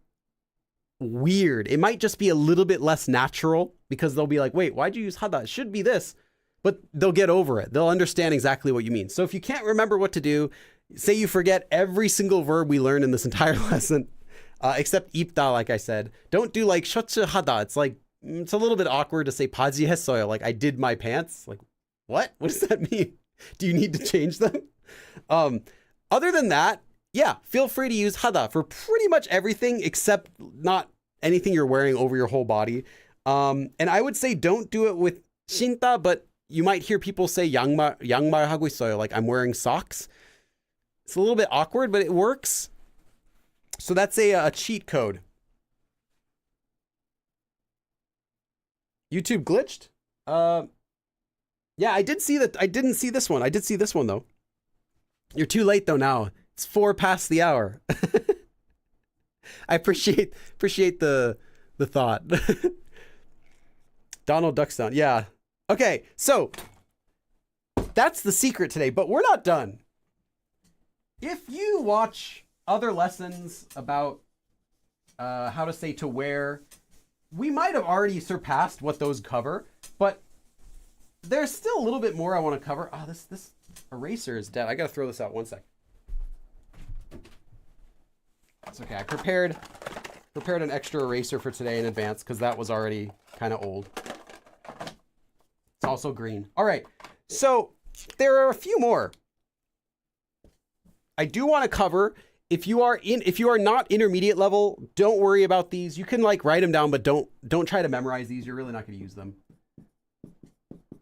weird. It might just be a little bit less natural because they'll be like, wait, why'd you use hada? It should be this. But they'll get over it. They'll understand exactly what you mean. So if you can't remember what to do, say you forget every single verb we learned in this entire lesson, except ipda, like I said, don't do like 셔츠 hada. It's like, it's a little bit awkward to say 바지 했어요, like I did my pants. Like, what? What does that mean? Do you need to change them? Other than that, yeah, feel free to use hada for pretty much everything except not anything you're wearing over your whole body. And I would say don't do it with 신다, but you might hear people say 양말 하고 있어요, like I'm wearing socks. It's a little bit awkward, but it works. So that's a cheat code. YouTube glitched? Yeah, I did see that. I didn't see this one. I did see this one though. You're too late though now. It's 4 past the hour. I appreciate the thought. Donald Duck sound. Yeah. Okay, so that's the secret today, but we're not done. If you watch other lessons about how to say to wear, we might have already surpassed what those cover, but there's still a little bit more I want to cover. Oh, this eraser is dead. I gotta throw this out 1 sec. It's okay. I prepared an extra eraser for today in advance because that was already kind of old. It's also green. All right, so there are a few more. I do want to cover. If you are not intermediate level, don't worry about these. You can like write them down, but don't try to memorize these. You're really not going to use them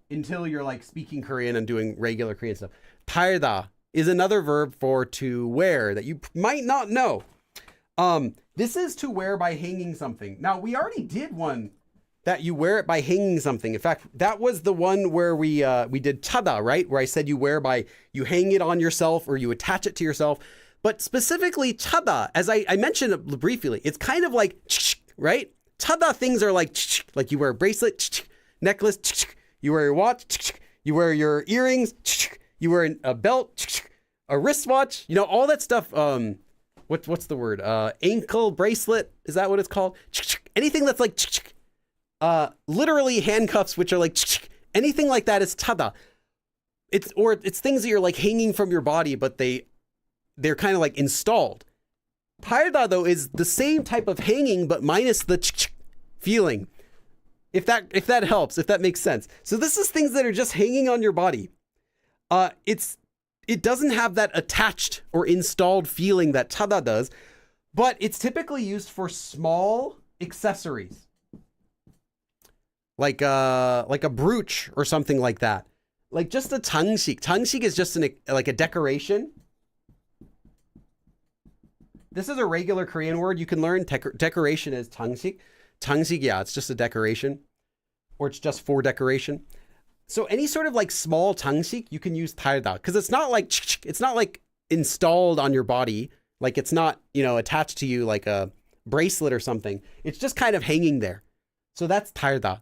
until you're like speaking Korean and doing regular Korean stuff. 달다 is another verb for to wear that you might not know. This is to wear by hanging something. Now we already did one that you wear it by hanging something. In fact, that was the one where we did chada, right? Where I said you wear by, you hang it on yourself or you attach it to yourself. But specifically chada, as I mentioned it briefly, it's kind of like, right? Chada things are like you wear a bracelet, necklace, you wear your watch, you wear your earrings, you wear a belt, a wristwatch, you know, all that stuff. What's the word? Ankle bracelet, is that what it's called? Anything that's like, literally handcuffs, which are like, anything like that is chada. It's things that you're like hanging from your body, but they're kind of like installed. 달다 though is the same type of hanging, but minus the feeling. If that helps, if that makes sense. So this is things that are just hanging on your body. It doesn't have that attached or installed feeling that chada does, but it's typically used for small accessories. Like a brooch or something like that. Like just a 장식. 장식 is just like a decoration. This is a regular Korean word you can learn. Decoration is 장식. 장식, yeah, it's just a decoration. Or it's just for decoration. So any sort of like small 장식, you can use 달다. Because it's not like installed on your body. Like it's not, you know, attached to you like a bracelet or something. It's just kind of hanging there. So that's 달다.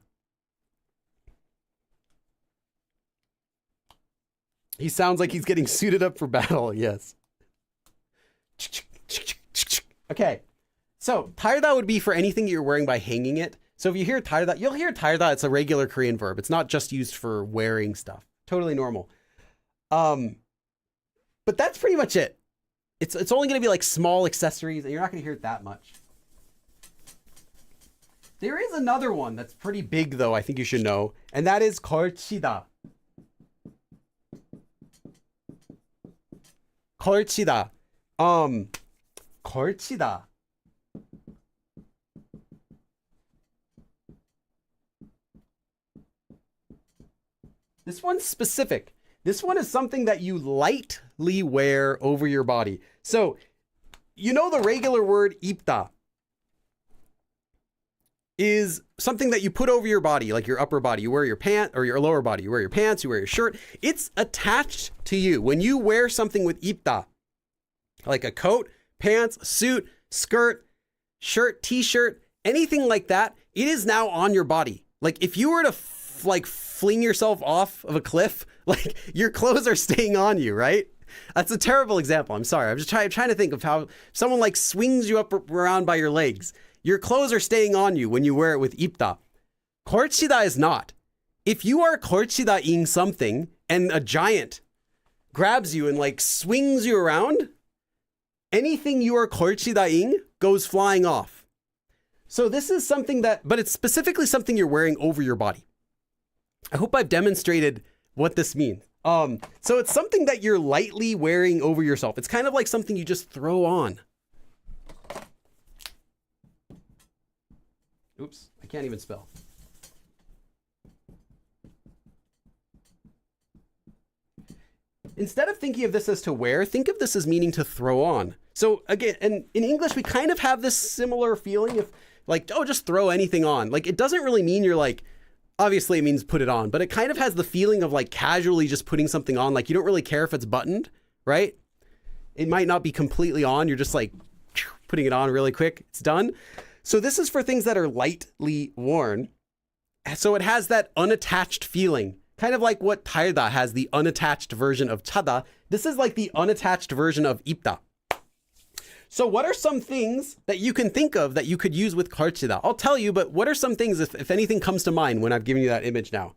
He sounds like he's getting suited up for battle. Yes. Okay. So 달다 would be for anything you're wearing by hanging it. So if you hear 달다, you'll hear 달다. It's a regular Korean verb. It's not just used for wearing stuff. Totally normal. But that's pretty much it. It's only going to be like small accessories, and you're not going to hear it that much. There is another one that's pretty big, though. I think you should know, and that is 걸치다. 걸치다. 걸치다. This one's specific. This one is something that you lightly wear over your body. So, you know the regular word Ipda is something that you put over your body, like your upper body. You wear your pant or your lower body. You wear your pants, you wear your shirt. It's attached to you. When you wear something with Ipda, like a coat, pants, suit, skirt, shirt, t-shirt, anything like that, it is now on your body. Like if you were to fling yourself off of a cliff, like your clothes are staying on you, right? That's a terrible example. I'm sorry. I'm just trying to think of how someone like swings you up around by your legs. Your clothes are staying on you when you wear it with Ipda. Korchida is not. If you are korchida-ing something and a giant grabs you and like swings you around, anything you are korchida-ing goes flying off. So this is something that, but it's specifically something you're wearing over your body. I hope I've demonstrated what this means. So it's something that you're lightly wearing over yourself. It's kind of like something you just throw on. Oops, I can't even spell. Instead of thinking of this as to wear, think of this as meaning to throw on. So again, and in English, we kind of have this similar feeling of like, oh, just throw anything on. Like it doesn't really mean you're like, obviously it means put it on, but it kind of has the feeling of like casually just putting something on. Like you don't really care if it's buttoned, right? It might not be completely on. You're just like putting it on really quick. It's done. So this is for things that are lightly worn. So it has that unattached feeling, kind of like what taida has the unattached version of chada. This is like the unattached version of Ipda. So what are some things that you can think of that you could use with korchida? I'll tell you, but what are some things, if anything comes to mind when I've given you that image now?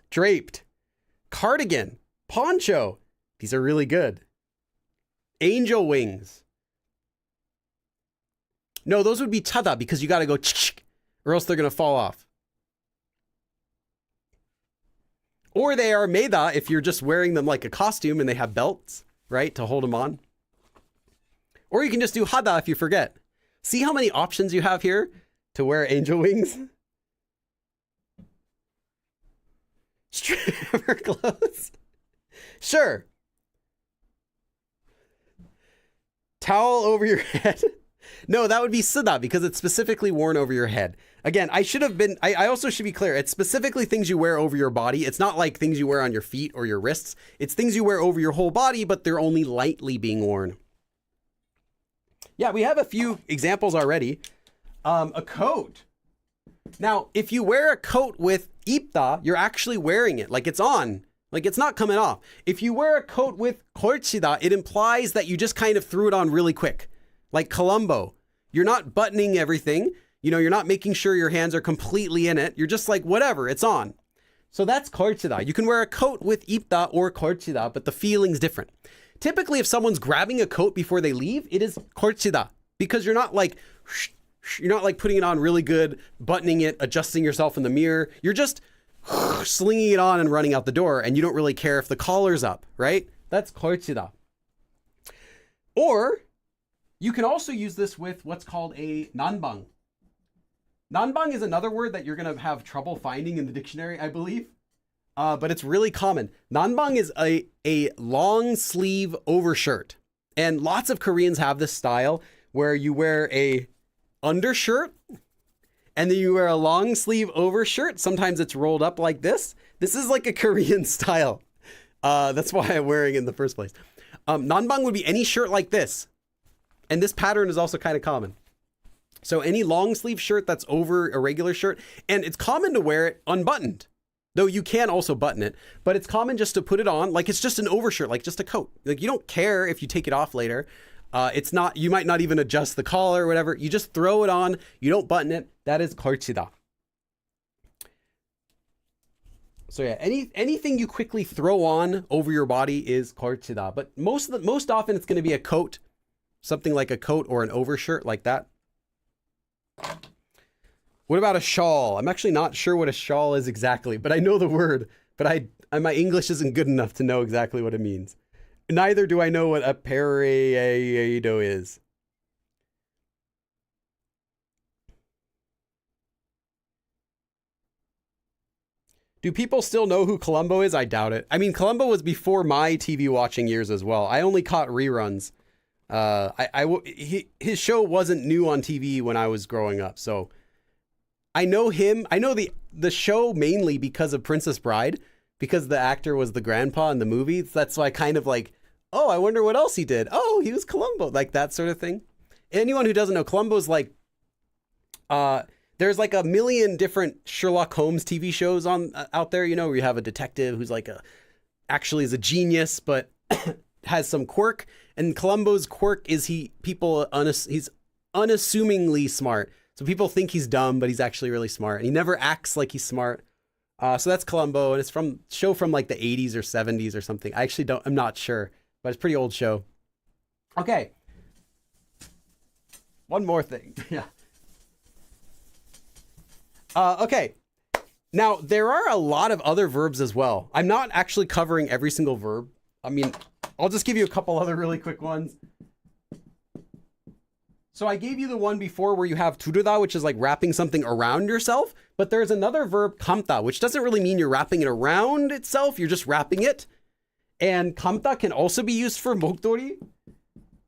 Draped, cardigan, poncho. These are really good. Angel wings. No, those would be chada because you got to go or else they're going to fall off. Or they are meida if you're just wearing them like a costume and they have belts, right, to hold them on. Or you can just do hada if you forget. See how many options you have here to wear angel wings? Stripper clothes. Sure. Towel over your head. No, that would be sida because it's specifically worn over your head. Again, I also should be clear. It's specifically things you wear over your body. It's not like things you wear on your feet or your wrists. It's things you wear over your whole body, but they're only lightly being worn. Yeah, we have a few examples already. A coat. Now, if you wear a coat with Ipda, you're actually wearing it. Like it's on. Like it's not coming off. If you wear a coat with korchida, it implies that you just kind of threw it on really quick. Like Columbo. You're not buttoning everything. You know, you're not making sure your hands are completely in it. You're just like, whatever, it's on. So that's korchida. You can wear a coat with Ipda or korchida, but the feeling's different. Typically, if someone's grabbing a coat before they leave, it is korchida because you're not like putting it on really good, buttoning it, adjusting yourself in the mirror. You're just slinging it on and running out the door, and you don't really care if the collar's up, right? That's korchida. Or you can also use this with what's called a nanbang. Nanbang is another word that you're going to have trouble finding in the dictionary, I believe. But it's really common. Nanbang is a long sleeve overshirt. And lots of Koreans have this style where you wear a undershirt and then you wear a long sleeve overshirt. Sometimes it's rolled up like this. This is like a Korean style. That's why I'm wearing it in the first place. Nanbang would be any shirt like this. And this pattern is also kind of common. So any long sleeve shirt that's over a regular shirt, and it's common to wear it unbuttoned. Though you can also button it, but it's common just to put it on like it's just an overshirt, like just a coat. Like you don't care if you take it off later. It's not, you might not even adjust the collar or whatever. You just throw it on. You don't button it. That is korchida. So yeah, anything you quickly throw on over your body is korchida. But most often it's going to be a coat, something like a coat or an overshirt like that. What about a shawl? I'm actually not sure what a shawl is exactly, but I know the word, but my English isn't good enough to know exactly what it means. Neither do I know what a pereido is. Do people still know who Columbo is? I doubt it. I mean, Columbo was before my TV watching years as well. I only caught reruns. His show wasn't new on TV when I was growing up, so I know him. I know the show mainly because of Princess Bride, because the actor was the grandpa in the movie. That's why I kind of like, oh, I wonder what else he did. Oh, he was Columbo, like that sort of thing. Anyone who doesn't know, Columbo's like, there's like a million different Sherlock Holmes TV shows on out there, you know, where you have a detective who's like actually is a genius, but has some quirk. And Columbo's quirk is he's unassumingly smart. So people think he's dumb, but he's actually really smart. And he never acts like he's smart. So that's Columbo, and it's from show from like the 80s or 70s or something. I'm not sure, but it's a pretty old show. Okay. One more thing. Yeah. Okay. Now, there are a lot of other verbs as well. I'm not actually covering every single verb. I mean, I'll just give you a couple other really quick ones. So I gave you the one before where you have turuda, which is like wrapping something around yourself. But there's another verb, kamta, which doesn't really mean you're wrapping it around itself. You're just wrapping it. And kamta can also be used for 목도리.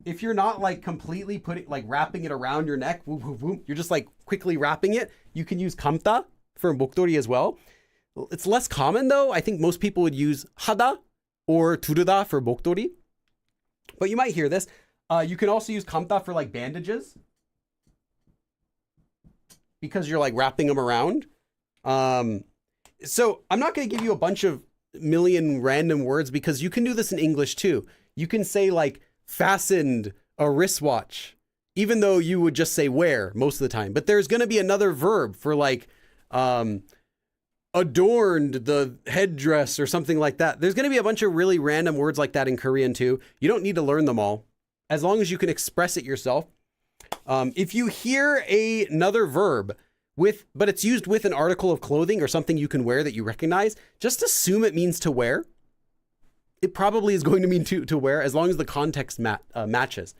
If you're not like completely wrapping it around your neck, you're just like quickly wrapping it. You can use kamta for 목도리 as well. It's less common though. I think most people would use hada or turuda for 목도리. But you might hear this. You can also use kamta for like bandages, because you're like wrapping them around. So I'm not going to give you a bunch of million random words, because you can do this in English too. You can say like fastened a wristwatch, even though you would just say wear most of the time. But there's going to be another verb for like adorned the headdress or something like that. There's going to be a bunch of really random words like that in Korean too. You don't need to learn them all, as long as you can express it yourself. If you hear another verb but it's used with an article of clothing or something you can wear that you recognize, just assume it means to wear. It probably is going to mean to wear, as long as the context matches.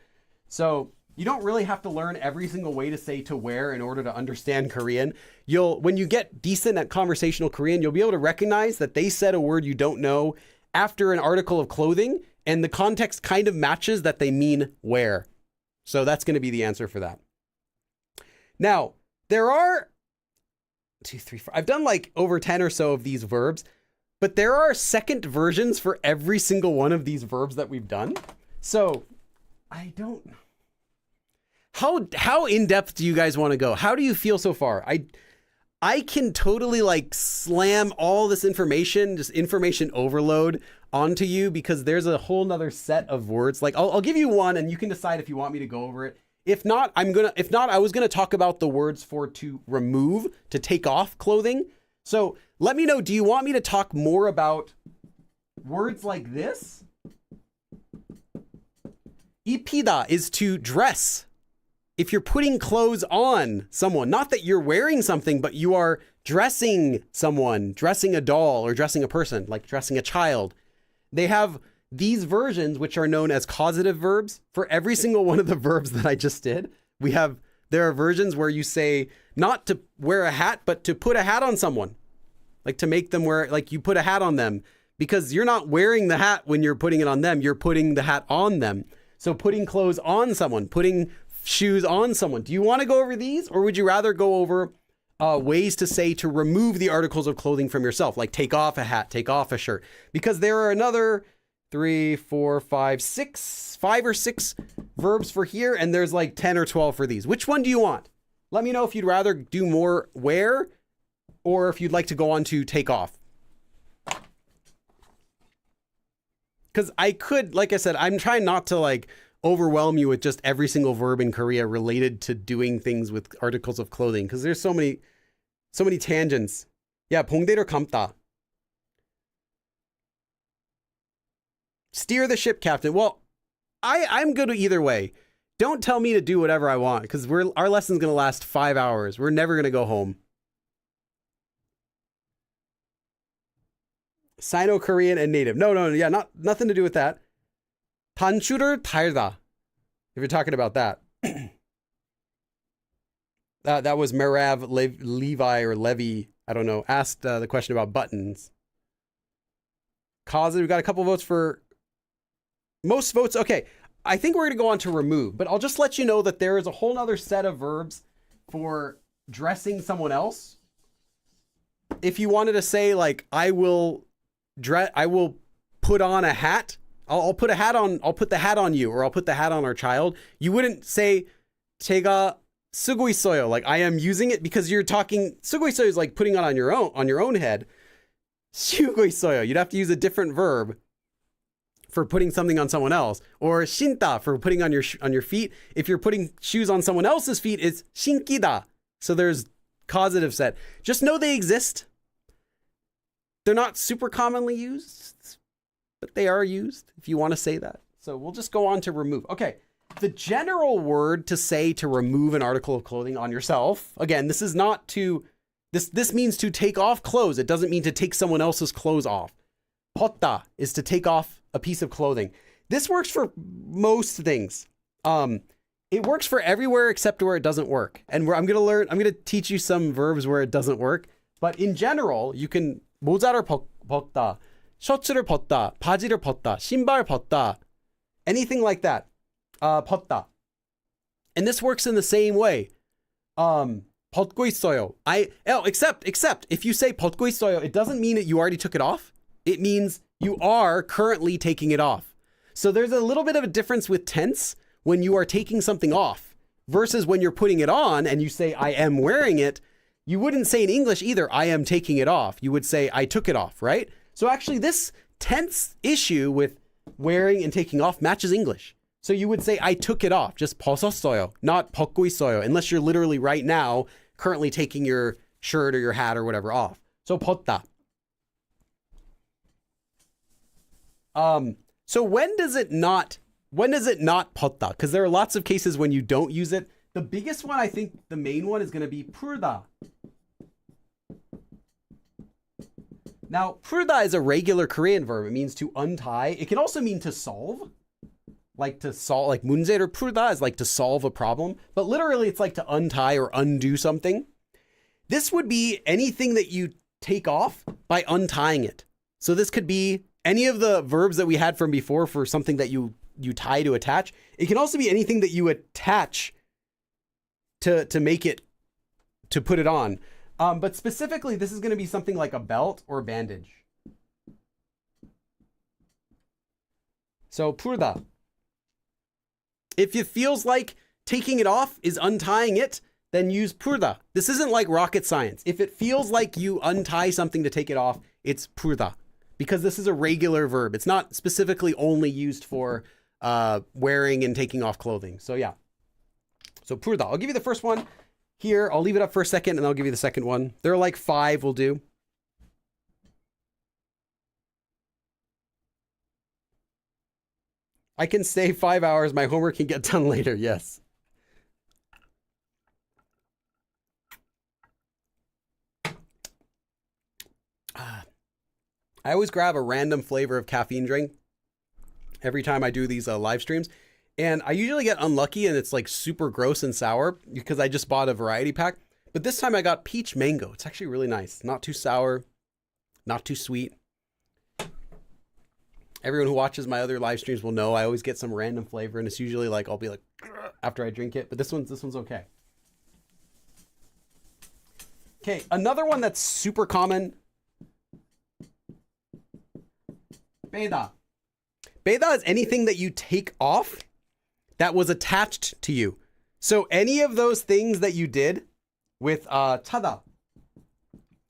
So you don't really have to learn every single way to say to wear in order to understand Korean. When you get decent at conversational Korean, you'll be able to recognize that they said a word you don't know after an article of clothing, and the context kind of matches that they mean wear. So that's going to be the answer for that. Now, there are 2, 3, 4. I've done like over 10 or so of these verbs, but there are second versions for every single one of these verbs that we've done. So how in-depth do you guys want to go? How do you feel so far? I can totally like slam all this information, just information overload onto you, because there's a whole nother set of words. Like I'll give you one and you can decide if you want me to go over it. If not, I was gonna talk about the words for to remove, to take off clothing. So let me know, do you want me to talk more about words like this? Ipda is to dress. If you're putting clothes on someone, not that you're wearing something, but you are dressing someone, dressing a doll or dressing a person, like dressing a child. They have these versions, which are known as causative verbs. For every single one of the verbs that I just did, there are versions where you say not to wear a hat, but to put a hat on someone, like to make them wear, like you put a hat on them, because you're not wearing the hat when you're putting it on them, you're putting the hat on them. So putting clothes on someone, putting shoes on someone. Do you want to go over these, or would you rather go over ways to say to remove the articles of clothing from yourself, like take off a hat, take off a shirt? Because there are another 3, 4, 5, 6, 5 or 6 verbs for here, and there's like 10 or 12 for these. Which one do you want? Let me know if you'd rather do more wear, or if you'd like to go on to take off. Because I could, like I said, I'm trying not to like overwhelm you with just every single verb in Korea related to doing things with articles of clothing, because there's so many tangents. Yeah, 봉대를 감다. Steer the ship, Captain. Well, I'm good either way. Don't tell me to do whatever I want, because our lesson's going to last 5 hours. We're never going to go home. Sino-Korean and native. No, yeah, nothing to do with that. 단추를 달다. If you're talking about that. That was Merav Levi or Levy. I don't know, asked the question about buttons. Cause, we got a couple votes for most votes. Okay, I think we're going to go on to remove, but I'll just let you know that there is a whole other set of verbs for dressing someone else. If you wanted to say like, I will put on a hat. I'll put a hat on, I'll put the hat on you, or I'll put the hat on our child. You wouldn't say 제가 쓰고 있어요, like I am using it, because you're talking, 쓰고 있어요 is like putting it on your own head. 쓰고 있어요, you'd have to use a different verb for putting something on someone else, or 신다 for putting on your feet. If you're putting shoes on someone else's feet, it's 신기다. So there's causative set. Just know they exist. They're not super commonly used, but they are used if you want to say that. So we'll just go on to remove. Okay. The general word to say to remove an article of clothing on yourself. Again, this is not to, this means to take off clothes. It doesn't mean to take someone else's clothes off. 벗다 is to take off a piece of clothing. This works for most things. It works for everywhere except where it doesn't work. And I'm going to teach you some verbs where it doesn't work. But in general, you can 모자를 벗다, 셔츠를 벗다, 바지를 벗다, 신발 벗다, anything like that. 벗다. And this works in the same way. 벗고 있어요. Except if you say 벗고 있어요, it doesn't mean that you already took it off. It means you are currently taking it off. So there's a little bit of a difference with tense when you are taking something off versus when you're putting it on and you say, I am wearing it. You wouldn't say in English either, I am taking it off. You would say, I took it off, right? So actually this tense issue with wearing and taking off matches English. So you would say, I took it off, just 벗었어요, not 벗고 있어요, unless you're literally right now currently taking your shirt or your hat or whatever off. So 벗다. So when does it not 벗다? Because there are lots of cases when you don't use it. The biggest one, I think the main one is going to be 풀다. Now, 풀다 is a regular Korean verb. It means to untie. It can also mean to solve. Like 문제를 풀다 is like to solve a problem, but literally it's like to untie or undo something. This would be anything that you take off by untying it. So this could be any of the verbs that we had from before for something that you tie to attach. It can also be anything that you attach to make it, to put it on. But specifically, this is going to be something like a belt or a bandage. So 풀다. If it feels like taking it off is untying it, then use 풀다. This isn't like rocket science. If it feels like you untie something to take it off, it's 풀다. Because this is a regular verb. It's not specifically only used for wearing and taking off clothing. So yeah. So 풀다. I'll give you the first one here. I'll leave it up for a second and I'll give you the second one. There are like 5 will do. I can stay 5 hours. My homework can get done later. Yes. I always grab a random flavor of caffeine drink every time I do these live streams. And I usually get unlucky and it's like super gross and sour because I just bought a variety pack. But this time I got peach mango. It's actually really nice. Not too sour, not too sweet. Everyone who watches my other live streams will know I always get some random flavor and it's usually like, I'll be like, after I drink it, but this one's okay. Okay, another one that's super common. Beda. Beda is anything that you take off that was attached to you. So any of those things that you did with tada.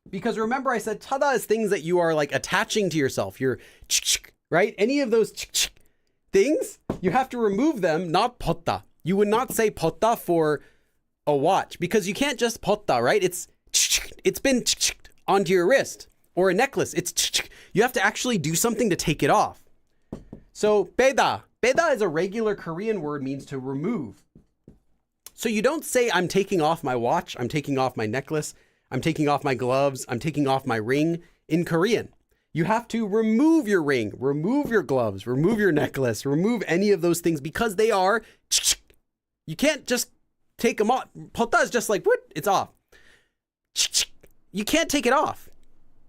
Because remember I said tada is things that you are like attaching to yourself. You're right? Any of those things, you have to remove them, not 벗다. You would not say 벗다 for a watch because you can't just 벗다, right? It's been onto your wrist, or a necklace. You have to actually do something to take it off. So beda. Beda is a regular Korean word, means to remove. So you don't say I'm taking off my watch, I'm taking off my necklace, I'm taking off my gloves, I'm taking off my ring in Korean. You have to remove your ring, remove your gloves, remove your necklace, remove any of those things because they are, you can't just take them off. 벗다 is just like, what? It's off. you can't take it off.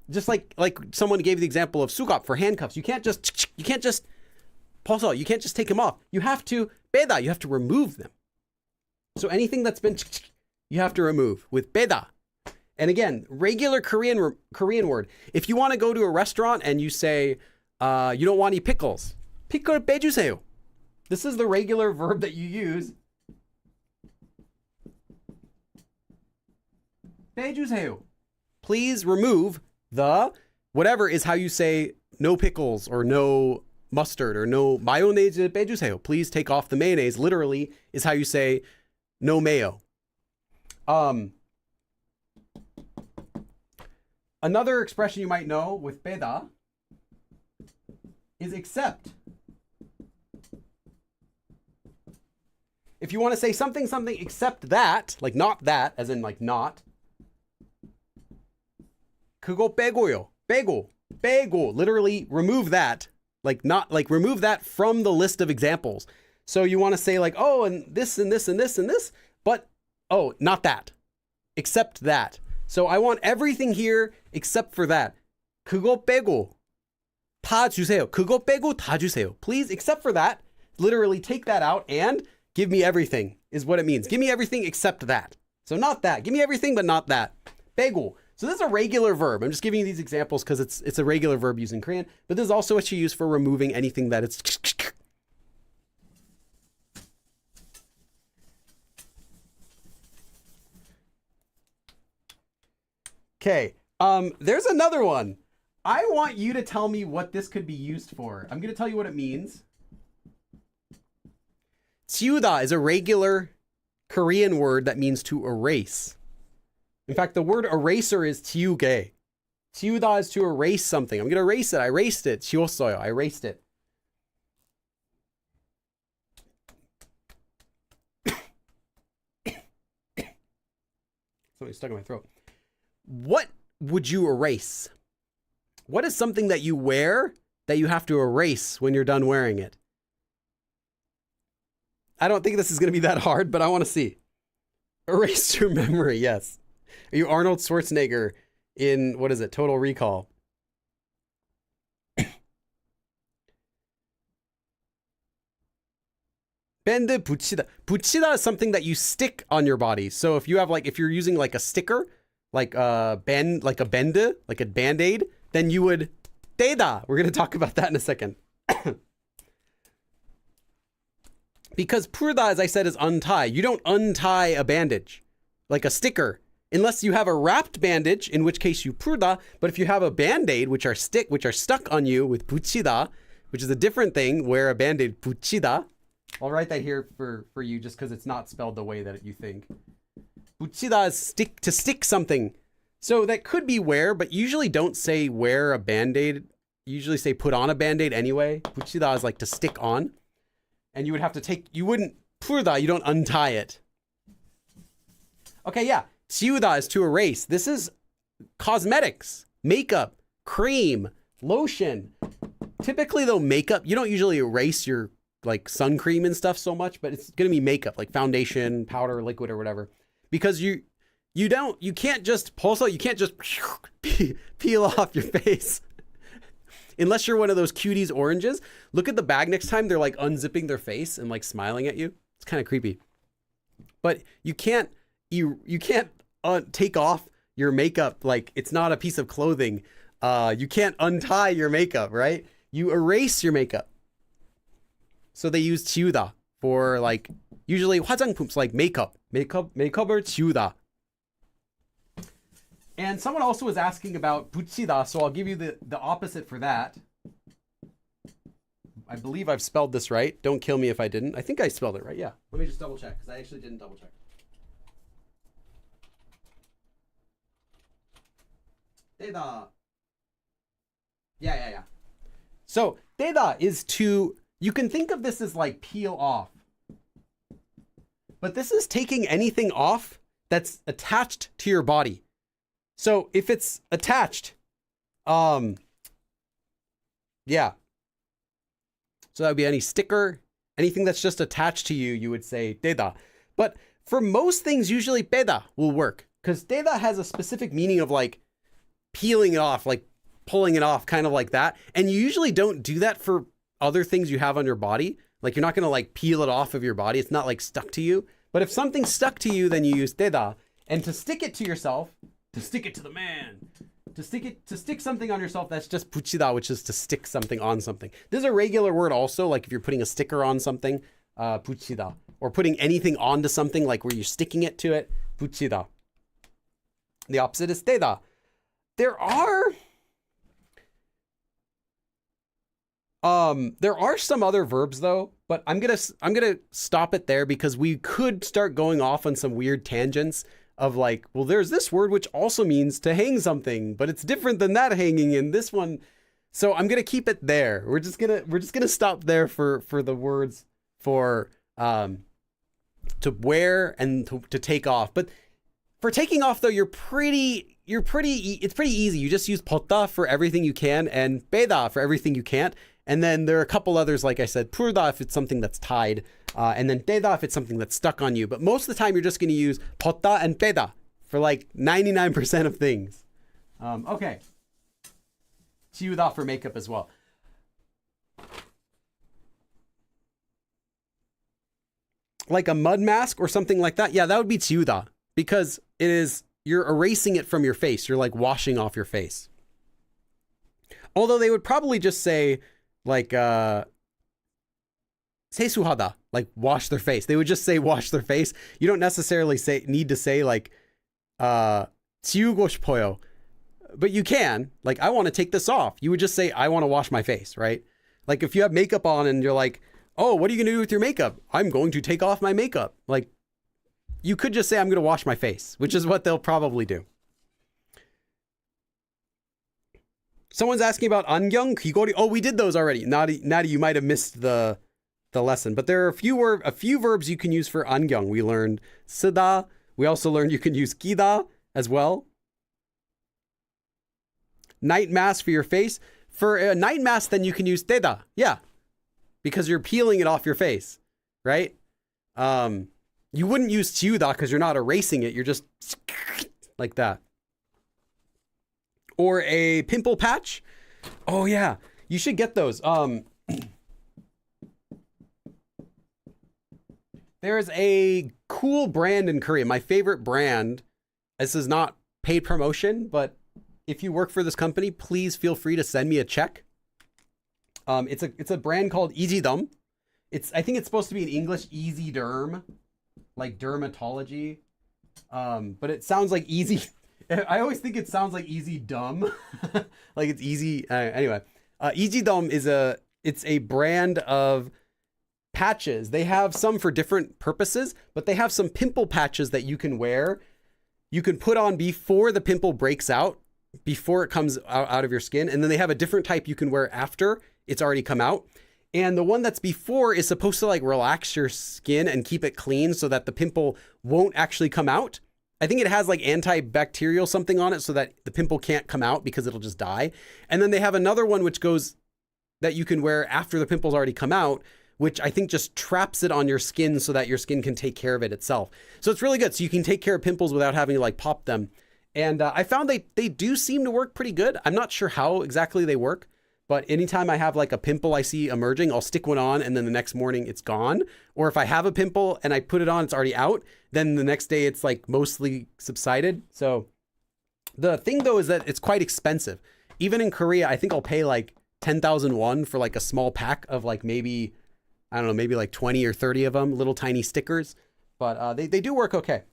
Just like someone gave the example of sukap for handcuffs. You can't just poso, you can't just take them off. You have to beda, you have to remove them. So anything that's been you have to remove with beda. And again, regular Korean word. If you want to go to a restaurant and you say you don't want any pickles, pickle 빼주세요. This is the regular verb that you use. 빼주세요. Please remove the whatever is how you say no pickles or no mustard or no mayonnaise 빼주세요. Please take off the mayonnaise. Literally is how you say no mayo. Another expression you might know with beda is except. If you want to say something except that, like not that, as in like not. 그거 빼고요. 빼고. Literally remove that. Like not like remove that from the list of examples. So you want to say like, oh, and this and this and this and this, but oh, not that. Except that. So I want everything here except for that. 그거 빼고 다 주세요. 그거 빼고 다 주세요. Please, except for that, literally take that out and give me everything is what it means. Give me everything except that. So not that. Give me everything, but not that. 빼고. So this is a regular verb. I'm just giving you these examples because it's a regular verb used in Korean, but this is also what you use for removing anything that it's. Okay. There's another one. I want you to tell me what this could be used for. I'm going to tell you what it means. 지우다 is a regular Korean word that means to erase. In fact, the word eraser is 지우개. 지우다 is to erase something. I'm going to erase it. I erased it. 지웠어요. I erased it. Something stuck in my throat. What would you erase? What is something that you wear that you have to erase when you're done wearing it? I don't think this is going to be that hard, but I want to see. Erase your memory, yes. Are you Arnold Schwarzenegger in, what is it, Total Recall? 밴드 붙이다. 붙이다 is something that you stick on your body. So if you have if you're using like a sticker, like a Band-Aid, then you would 떼다. We're going to talk about that in a second. Because 풀다, as I said, is untie. You don't untie a bandage, like a sticker, unless you have a wrapped bandage, in which case you 풀다. But if you have a Band-Aid, which are stuck on you with 붙이다, which is a different thing, wear a Band-Aid 붙이다. I'll write that here for you just because it's not spelled the way that you think. 붙이다 is to stick something. So that could be wear, but usually don't say wear a Band-Aid. Usually say put on a Band-Aid anyway. 붙이다 is like to stick on. And you would have to you wouldn't 풀다, you don't untie it. Okay, yeah. 지우다 is to erase. This is cosmetics, makeup, cream, lotion. Typically though, makeup, you don't usually erase your like sun cream and stuff so much, but it's going to be makeup, like foundation, powder, liquid, or whatever. Because you can't just peel off your face. Unless you're one of those cuties oranges. Look at the bag next time. They're like unzipping their face and like smiling at you. It's kind of creepy. But you can't take off your makeup like it's not a piece of clothing. You can't untie your makeup, right? You erase your makeup. So they use 지우다 for like usually 화장품's like makeup. Makeup을 지우다. And someone also was asking about 붙이다, so I'll give you the opposite for that. I believe I've spelled this right. Don't kill me if I didn't. I think I spelled it right. Yeah. Let me just double check because I actually didn't double check. 떼다. Yeah. So 떼다 is to, you can think of this as like peel off. But this is taking anything off that's attached to your body. So if it's attached, yeah. So that would be any sticker, anything that's just attached to you, you would say 떼다. But for most things, usually 빼다 will work. because teda has a specific meaning of like peeling it off, like pulling it off, kind of like that. And you usually don't do that for other things you have on your body. Like you're not going to like peel it off of your body. It's not like stuck to you. But if something's stuck to you, then you use teda. And to stick it to yourself, to stick it to the man, to stick something on yourself, that's just puchida, which is to stick something on something. This is a regular word also, like if you're putting a sticker on something, puchida. Or putting anything onto something, like where you're sticking it to it, puchida. The opposite is teda. There are some other verbs though, but I'm gonna stop it there because we could start going off on some weird tangents of like, well, there's this word which also means to hang something, but it's different than that hanging in this one. So I'm gonna keep it there. We're just gonna stop there for the words for to wear and to take off. But for taking off though, it's pretty easy. You just use potta for everything you can and peda for everything you can't. And then there are a couple others, like I said, purda if it's something that's tied, and then teda if it's something that's stuck on you. But most of the time, you're just going to use potta and peda for like 99% of things. Okay. Chiuda for makeup as well. Like a mud mask or something like that. Yeah, that would be chiuda because you're erasing it from your face. You're like washing off your face. Although they would probably just say like seisuhada, like wash their face. They would just say wash their face. You don't necessarily need to say like chiugo 싶어요. But you can, like, I want to take this off. You would just say I want to wash my face, right? Like if you have makeup on and you're like, oh, what are you going to do with your makeup? I'm going to take off my makeup. Like you could just say I'm going to wash my face, which is what they'll probably do. Someone's asking about 안경, 귀걸이. Oh, we did those already. Nadi, you might have missed the lesson. But there are a few verbs you can use for 안경. We learned 쓰다. We also learned you can use 끼다 as well. Night mask for your face. For a night mask, then you can use teda. Yeah. Because you're peeling it off your face, right? You wouldn't use chiuda because you're not erasing it. You're just like that. Or a pimple patch. Oh yeah, you should get those. There's a cool brand in Korea. My favorite brand. This is not paid promotion, but if you work for this company, please feel free to send me a check. It's a brand called Easydom. I think it's supposed to be in English Easy Derm, like dermatology. But it sounds like easy. I always think it sounds like easy dumb, like it's easy. Anyway, Easy Dome it's a brand of patches. They have some for different purposes, but they have some pimple patches that you can wear. You can put on before the pimple breaks out, before it comes out of your skin. And then they have a different type you can wear after it's already come out. And the one that's before is supposed to like relax your skin and keep it clean so that the pimple won't actually come out. I think it has like antibacterial something on it so that the pimple can't come out because it'll just die. And then they have another one which goes that you can wear after the pimple's already come out, which I think just traps it on your skin so that your skin can take care of it itself. So it's really good. So you can take care of pimples without having to like pop them. And I found they do seem to work pretty good. I'm not sure how exactly they work, but anytime I have like a pimple I see emerging, I'll stick one on and then the next morning it's gone. Or if I have a pimple and I put it on, it's already out, then the next day it's like mostly subsided. So the thing though is that it's quite expensive. Even in Korea, I think I'll pay like 10,000 won for like a small pack of like maybe, I don't know, maybe like 20 or 30 of them, little tiny stickers. But they do work okay.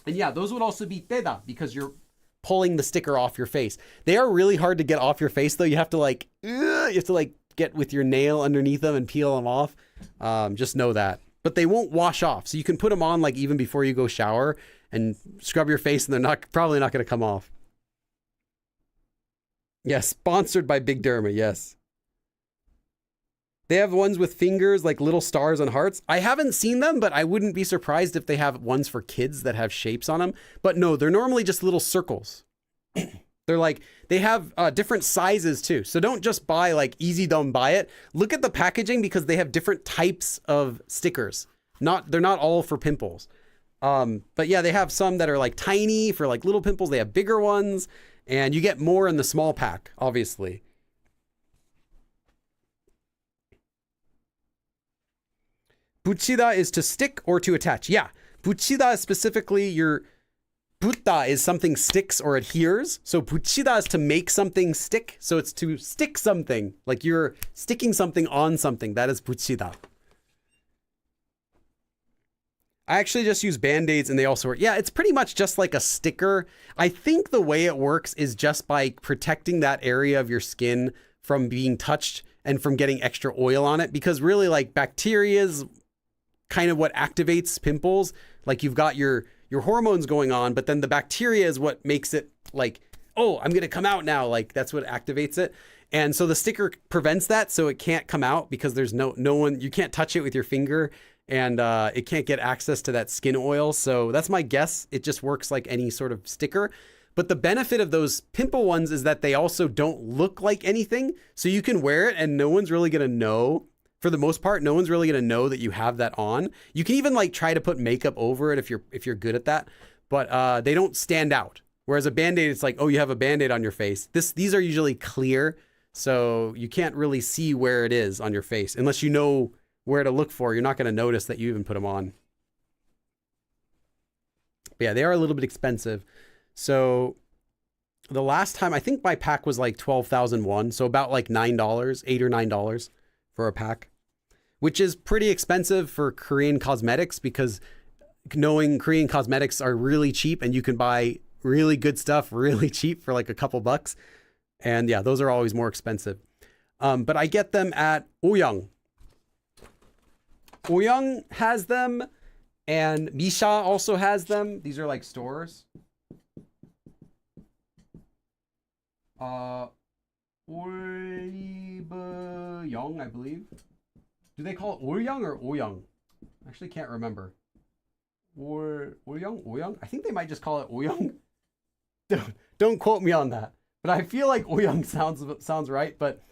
And yeah, those would also be teda because you're pulling the sticker off your face. They are really hard to get off your face though. You have to like get with your nail underneath them and peel them off. Just know that. But they won't wash off. So you can put them on like even before you go shower and scrub your face and they're probably not going to come off. Yes, sponsored by Big Derma, yes. They have ones with fingers like little stars and hearts. I haven't seen them, but I wouldn't be surprised if they have ones for kids that have shapes on them. But no, they're normally just little circles. They're like, they have different sizes too. So don't just buy like Easy Dome, buy it. Look at the packaging because they have different types of stickers. They're not all for pimples. But yeah, they have some that are like tiny for like little pimples. They have bigger ones, and you get more in the small pack, obviously. Buchida is to stick or to attach. Yeah, buchida is specifically your butta is something sticks or adheres. So buchida is to make something stick. So it's to stick something, like you're sticking something on something. That is buchida. I actually just use Band-Aids and they also work. Yeah, it's pretty much just like a sticker. I think the way it works is just by protecting that area of your skin from being touched and from getting extra oil on it, because really like bacteria is kind of what activates pimples. Like you've got your hormones going on, but then the bacteria is what makes it like, oh, I'm going to come out now. Like that's what activates it. And so the sticker prevents that. So it can't come out because there's no one, you can't touch it with your finger, and it can't get access to that skin oil. So that's my guess. It just works like any sort of sticker. But the benefit of those pimple ones is that they also don't look like anything. So you can wear it and no one's really going to know. For the most part, no one's really going to know that you have that on. You can even like try to put makeup over it if you're good at that, but they don't stand out. Whereas a Band-Aid, it's like, oh, you have a Band-Aid on your face. These are usually clear, so you can't really see where it is on your face unless you know where to look for. You're not going to notice that you even put them on. But yeah, they are a little bit expensive. So the last time, I think my pack was like 12,001, so about like $9, $8 or $9 for a pack, which is pretty expensive for Korean cosmetics, because knowing Korean cosmetics are really cheap and you can buy really good stuff really cheap for like a couple bucks. And yeah, those are always more expensive. But I get them at Oyoung. Oyoung has them, and Misha also has them. These are like stores. Oyoung, I believe. Do they call it Oyoung or Oyoung? I actually can't remember. Oyoung? I think they might just call it Oyoung. Don't quote me on that. But I feel like Oyoung sounds right. But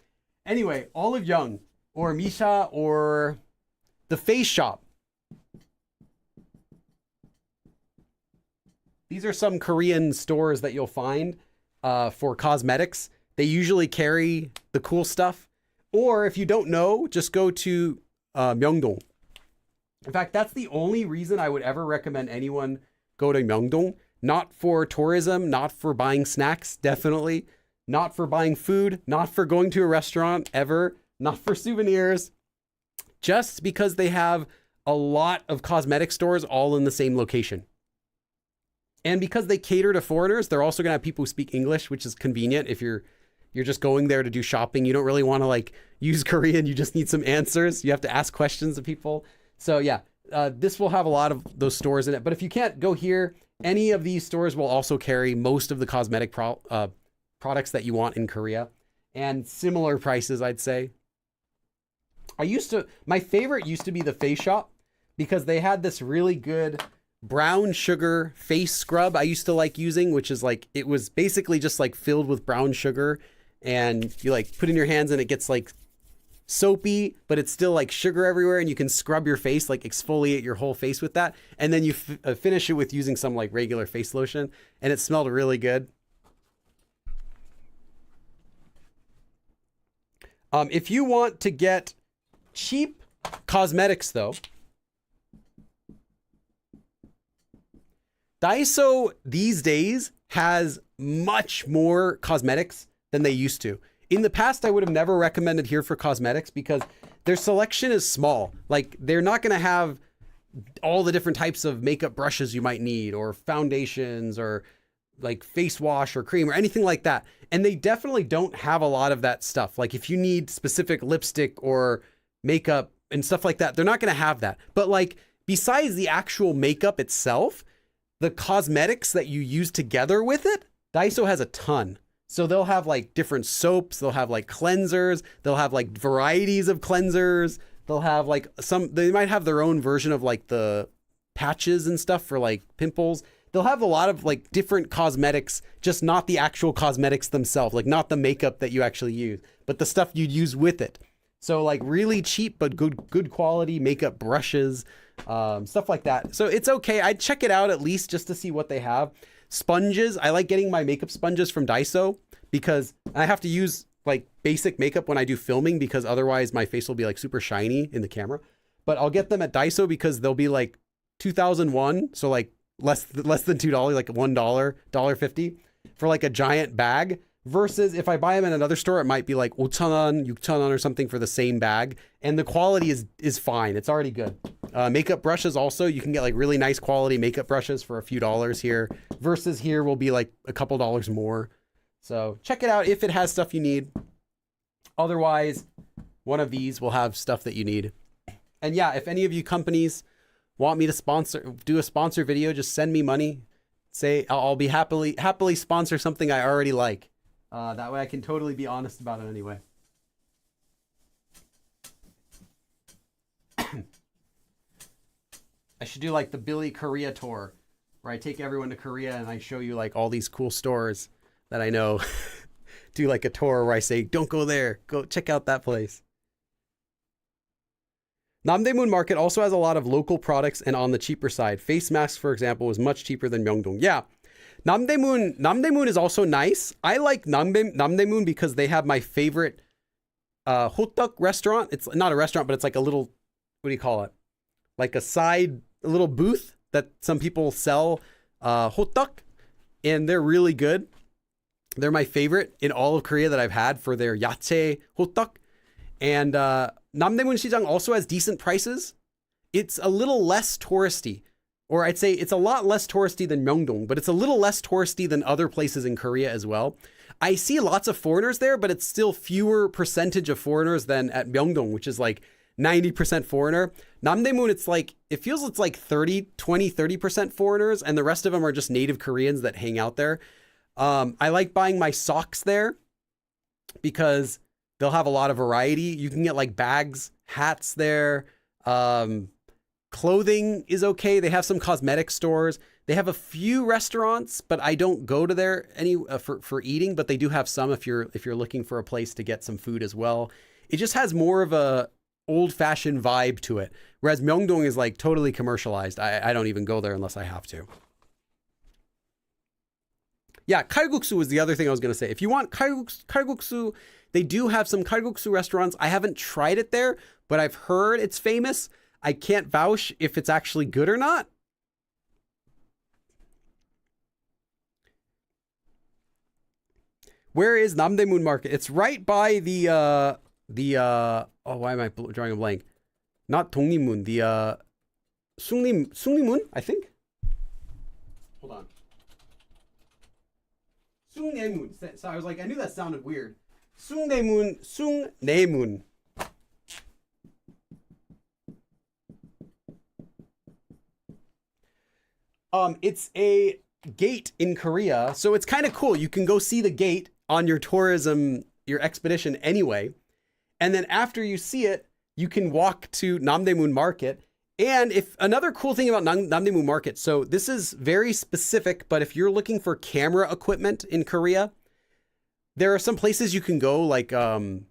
anyway, Olive Young or Misha or The Face Shop. These are some Korean stores that you'll find for cosmetics. They usually carry the cool stuff. Or if you don't know, just go to Myeongdong. In fact, that's the only reason I would ever recommend anyone go to Myeongdong. Not for tourism, not for buying snacks, definitely. Not for buying food, not for going to a restaurant ever, not for souvenirs. Just because they have a lot of cosmetic stores all in the same location. And because they cater to foreigners, they're also going to have people who speak English, which is convenient if you're just going there to do shopping. You don't really want to like use Korean. You just need some answers. You have to ask questions of people. So yeah, this will have a lot of those stores in it. But if you can't go here, any of these stores will also carry most of the cosmetic products that you want in Korea, and similar prices, I'd say. My favorite used to be The Face Shop, because they had this really good brown sugar face scrub I used to like using, which is like, it was basically just like filled with brown sugar, and you like put in your hands and it gets like soapy, but it's still like sugar everywhere, and you can scrub your face, like exfoliate your whole face with that, and then you finish it with using some like regular face lotion, and it smelled really good. If you want to get cheap cosmetics though, Daiso these days has much more cosmetics than they used to. In the past, I would have never recommended here for cosmetics because their selection is small. Like, they're not going to have all the different types of makeup brushes you might need, or foundations, or like face wash or cream or anything like that. And they definitely don't have a lot of that stuff. Like, if you need specific lipstick or makeup and stuff like that, they're not going to have that. But like, besides the actual makeup itself, the cosmetics that you use together with it, Daiso has a ton. So they'll have like different soaps, they'll have like cleansers, they'll have like varieties of cleansers, they'll have like they might have their own version of like the patches and stuff for like pimples. They'll have a lot of like different cosmetics, just not the actual cosmetics themselves, like not the makeup that you actually use, but the stuff you'd use with it. So like really cheap but good quality makeup brushes, stuff like that. So it's okay. I'd check it out at least just to see what they have. Sponges. I like getting my makeup sponges from Daiso because I have to use like basic makeup when I do filming because otherwise my face will be like super shiny in the camera. But I'll get them at Daiso because they'll be like 2001, so like less than $2, like $1, $1.50 for like a giant bag. Versus if I buy them in another store, it might be like 5,000원, 6,000원 or something for the same bag. And the quality is fine. It's already good. Makeup brushes also, you can get like really nice quality makeup brushes for a few dollars here. Versus here will be like a couple dollars more. So check it out if it has stuff you need. Otherwise, one of these will have stuff that you need. And yeah, if any of you companies want me to do a sponsor video, just send me money. Say I'll be happily sponsor something I already like. That way I can totally be honest about it anyway. I should do like the Billy Korea tour where I take everyone to Korea and I show you like all these cool stores that I know. Do like a tour where I say, don't go there. Go check out that place. Namdaemun Market also has a lot of local products and on the cheaper side. Face masks, for example, was much cheaper than Myeongdong. Yeah. Namdaemun is also nice. I like Namdaemun because they have my favorite hotteok restaurant. It's not a restaurant, but it's like a little, what do you call it? Like a little booth that some people sell hotteok, and they're really good. They're my favorite in all of Korea that I've had for their yachae hotteok. And Namdaemun Sijang also has decent prices. It's a little less touristy. Or I'd say it's a lot less touristy than Myeongdong, but it's a little less touristy than other places in Korea as well. I see lots of foreigners there, but it's still fewer percentage of foreigners than at Myeongdong, which is like 90% foreigner. Namdaemun, it feels it's like 30% foreigners, and the rest of them are just native Koreans that hang out there. I like buying my socks there because they'll have a lot of variety. You can get like bags, hats there. Clothing is okay. They have some cosmetic stores. They have a few restaurants, but I don't go to there for eating, but they do have some if you're looking for a place to get some food as well. It just has more of a old-fashioned vibe to it. Whereas Myeongdong is like totally commercialized. I don't even go there unless I have to. Yeah, kalguksu was the other thing I was going to say. If you want kalguksu, they do have some kalguksu restaurants. I haven't tried it there, but I've heard it's famous. I can't vouch if it's actually good or not. Where is Namdaemun Market? It's right by the why am I drawing a blank? Not Dongnimun, the Sungnimun, I think. Hold on. Sungnemun. So I was like, I knew that sounded weird. Sungnemun. It's a gate in Korea, so it's kind of cool. You can go see the gate on your your expedition anyway. And then after you see it, you can walk to Namdaemun Market. And if another cool thing about Namdaemun Market, so this is very specific, but if you're looking for camera equipment in Korea, there are some places you can go, like Yongsan.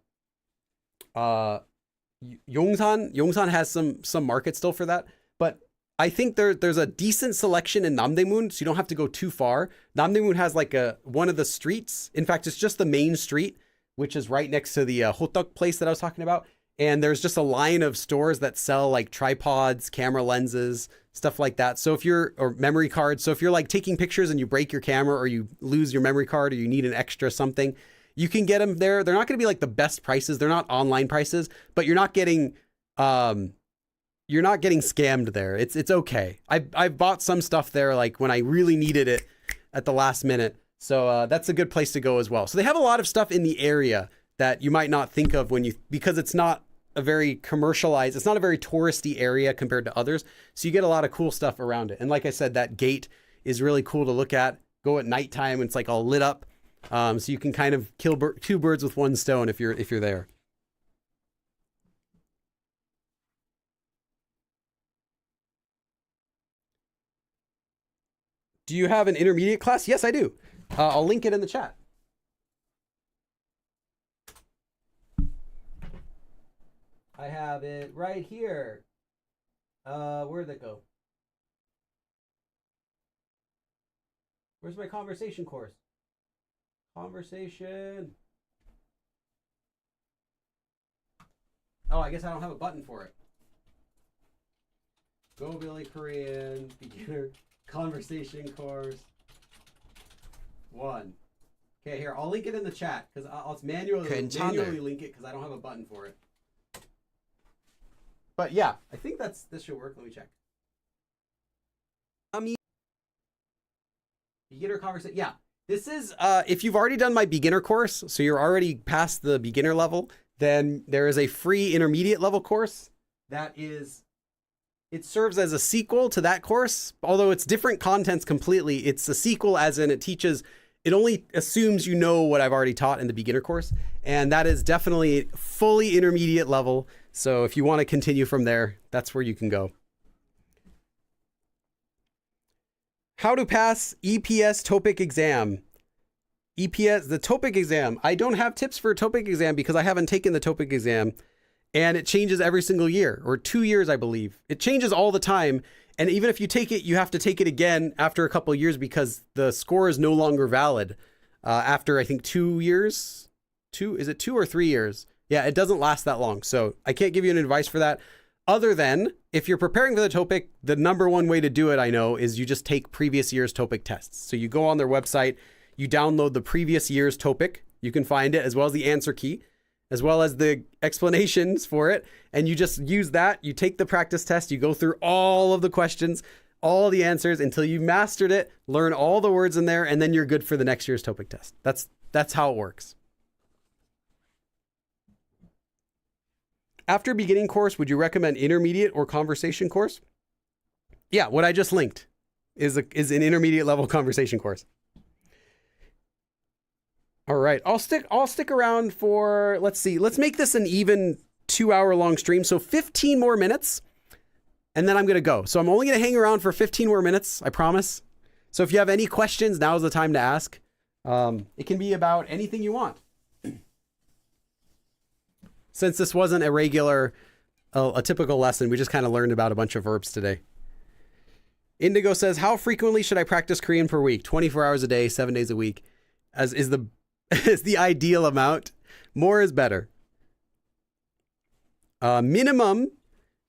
Yongsan has some market still for that, but I think there's a decent selection in Namdaemun, so you don't have to go too far. Namdaemun has like one of the streets. In fact, it's just the main street, which is right next to the hotteok place that I was talking about. And there's just a line of stores that sell like tripods, camera lenses, stuff like that. So or memory cards. So if you're like taking pictures and you break your camera or you lose your memory card or you need an extra something, you can get them there. They're not going to be like the best prices. They're not online prices, but you're not getting scammed there. It's okay. I've bought some stuff there like when I really needed it at the last minute. So that's a good place to go as well. So they have a lot of stuff in the area that you might not think of because it's not a very commercialized, it's not a very touristy area compared to others. So you get a lot of cool stuff around it. And like I said, that gate is really cool to look at. Go at nighttime when it's like all lit up. So you can kind of kill two birds with one stone if you're there. Do you have an intermediate class? Yes, I do. I'll link it in the chat. I have it right here. Where'd that go? Where's my conversation course? Conversation. Oh, I guess I don't have a button for it. Go Billy Korean beginner conversation course 1. Okay, here, I'll link it in the chat because I'll manually link it because I don't have a button for it. But yeah, I think this should work. Let me check. Beginner conversation. Yeah, this is if you've already done my beginner course, so you're already past the beginner level, then there is a free intermediate level course that is. It serves as a sequel to that course, although it's different contents completely. It's a sequel as in it only assumes you know what I've already taught in the beginner course. And that is definitely fully intermediate level. So if you want to continue from there, that's where you can go. How to pass EPS TOPIK exam. EPS, the TOPIK exam. I don't have tips for a TOPIK exam because I haven't taken the TOPIK exam. And it changes every single year, or 2 years, I believe. It changes all the time. And even if you take it, you have to take it again after a couple of years because the score is no longer valid after, I think, 2 years. Is it 2 or 3 years? Yeah, it doesn't last that long. So I can't give you an advice for that. Other than if you're preparing for the TOPIK, the number one way to do it, I know, is you just take previous year's TOPIK tests. So you go on their website, you download the previous year's TOPIK. You can find it as well as the answer key, as well as the explanations for it. And you just use that. You take the practice test. You go through all of the questions, all the answers until you've mastered it, learn all the words in there, and then you're good for the next year's TOPIK test. That's how it works. After beginning course, would you recommend intermediate or conversation course? Yeah, what I just linked is an intermediate level conversation course. All right, I'll stick around for, let's see, let's make this an even 2-hour long stream. So 15 more minutes and then I'm going to go. So I'm only going to hang around for 15 more minutes, I promise. So if you have any questions, now's the time to ask. It can be about anything you want. Since this wasn't a typical lesson, we just kind of learned about a bunch of verbs today. Indigo says, how frequently should I practice Korean per week? 24 hours a day, 7 days a week, as is the ideal amount. More is better. Minimum,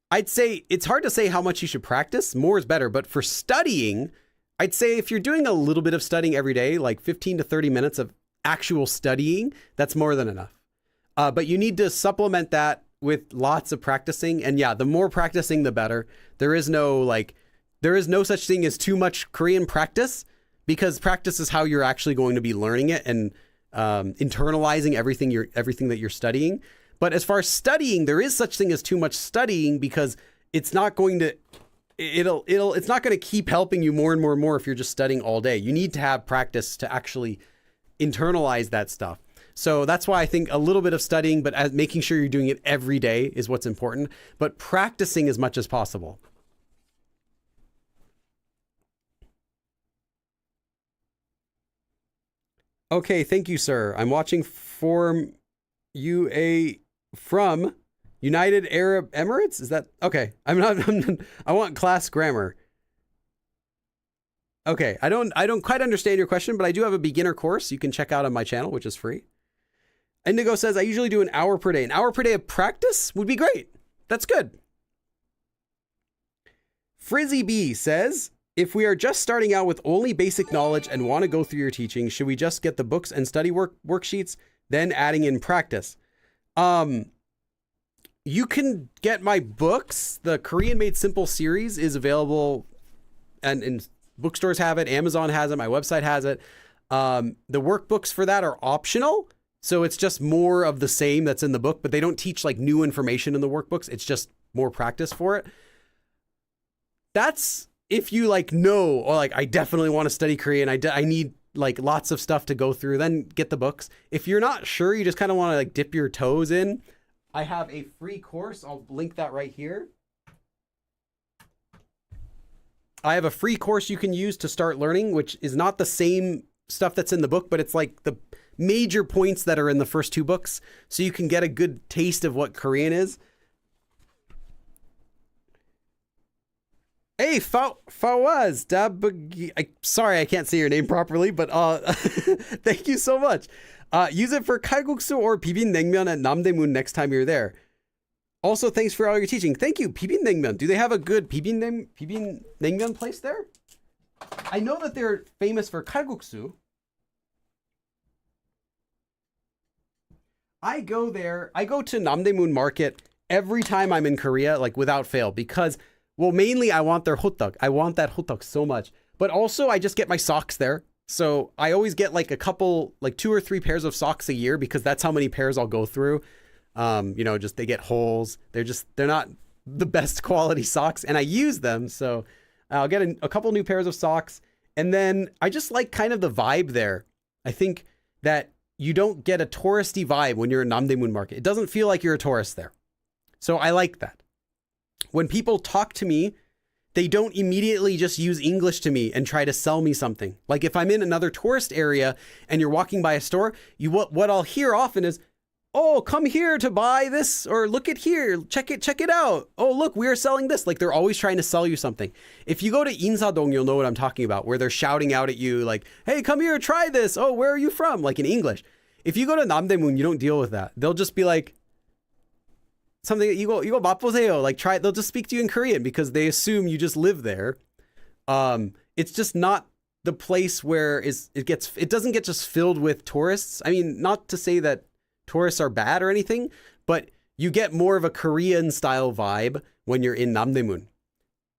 I'd say it's hard to say how much you should practice. More is better. But for studying, I'd say if you're doing a little bit of studying every day, like 15 to 30 minutes of actual studying, that's more than enough. But you need to supplement that with lots of practicing. And yeah, the more practicing, the better. There is no such thing as too much Korean practice, because practice is how you're actually going to be learning it and internalizing everything that you're studying. But as far as studying, there is such thing as too much studying, because it's not going to keep helping you more and more and more if you're just studying all day. You need to have practice to actually internalize that stuff. So that's why I think a little bit of studying, but making sure you're doing it every day is what's important, but practicing as much as possible. Okay, thank you, sir. I'm watching from United Arab Emirates. Is that okay? I want class grammar. Okay, I don't quite understand your question, but I do have a beginner course you can check out on my channel, which is free. Indigo says, I usually do an hour per day. An hour per day of practice would be great. That's good. Frizzy B says, if we are just starting out with only basic knowledge and want to go through your teaching, should we just get the books and study worksheets, then adding in practice? You can get my books. The Korean Made Simple series is available, and bookstores have it. Amazon has it. My website has it. The workbooks for that are optional. So it's just more of the same that's in the book, but they don't teach like new information in the workbooks. It's just more practice for it. That's if you know, or I definitely want to study Korean. I need lots of stuff to go through, then get the books. If you're not sure, you just kind of want to dip your toes in, I have a free course. I'll link that right here. I have a free course you can use to start learning, which is not the same stuff that's in the book, but it's the major points that are in the first 2 books. So you can get a good taste of what Korean is. Hey, Fawaz, sorry, I can't say your name properly, but thank you so much. Use it for kalguksu or bibinnnaengmyeon at Namdaemun next time you're there. Also, thanks for all your teaching. Thank you, bibinnnaengmyeon. Do they have a good bibinnnaengmyeon place there? I know that they're famous for kalguksu. I go to Namdaemun Market every time I'm in Korea, like without fail, because, well, mainly I want their hotteok. I want that hotteok so much. But also I just get my socks there. So I always get like a couple, like 2 or 3 pairs of socks a year because that's how many pairs I'll go through. Just they get holes. They're not the best quality socks and I use them. So I'll get a couple new pairs of socks. And then I just like kind of the vibe there. I think that you don't get a touristy vibe when you're in Namdaemun Market. It doesn't feel like you're a tourist there. So I like that. When people talk to me, they don't immediately just use English to me and try to sell me something. Like if I'm in another tourist area and you're walking by a store, what I'll hear often is, oh, come here to buy this, or look at here, check it out. Oh, look, we are selling this. Like they're always trying to sell you something. If you go to Insadong, you'll know what I'm talking about, where they're shouting out at you like, hey, come here, try this. Oh, where are you from? Like in English. If you go to Namdaemun, you don't deal with that. They'll just be like, something, 이거 맛보세요. Like they'll just speak to you in Korean because they assume you just live there. It's just not the place where it doesn't get just filled with tourists. I mean, not to say that tourists are bad or anything, but you get more of a Korean style vibe when you're in Namdaemun.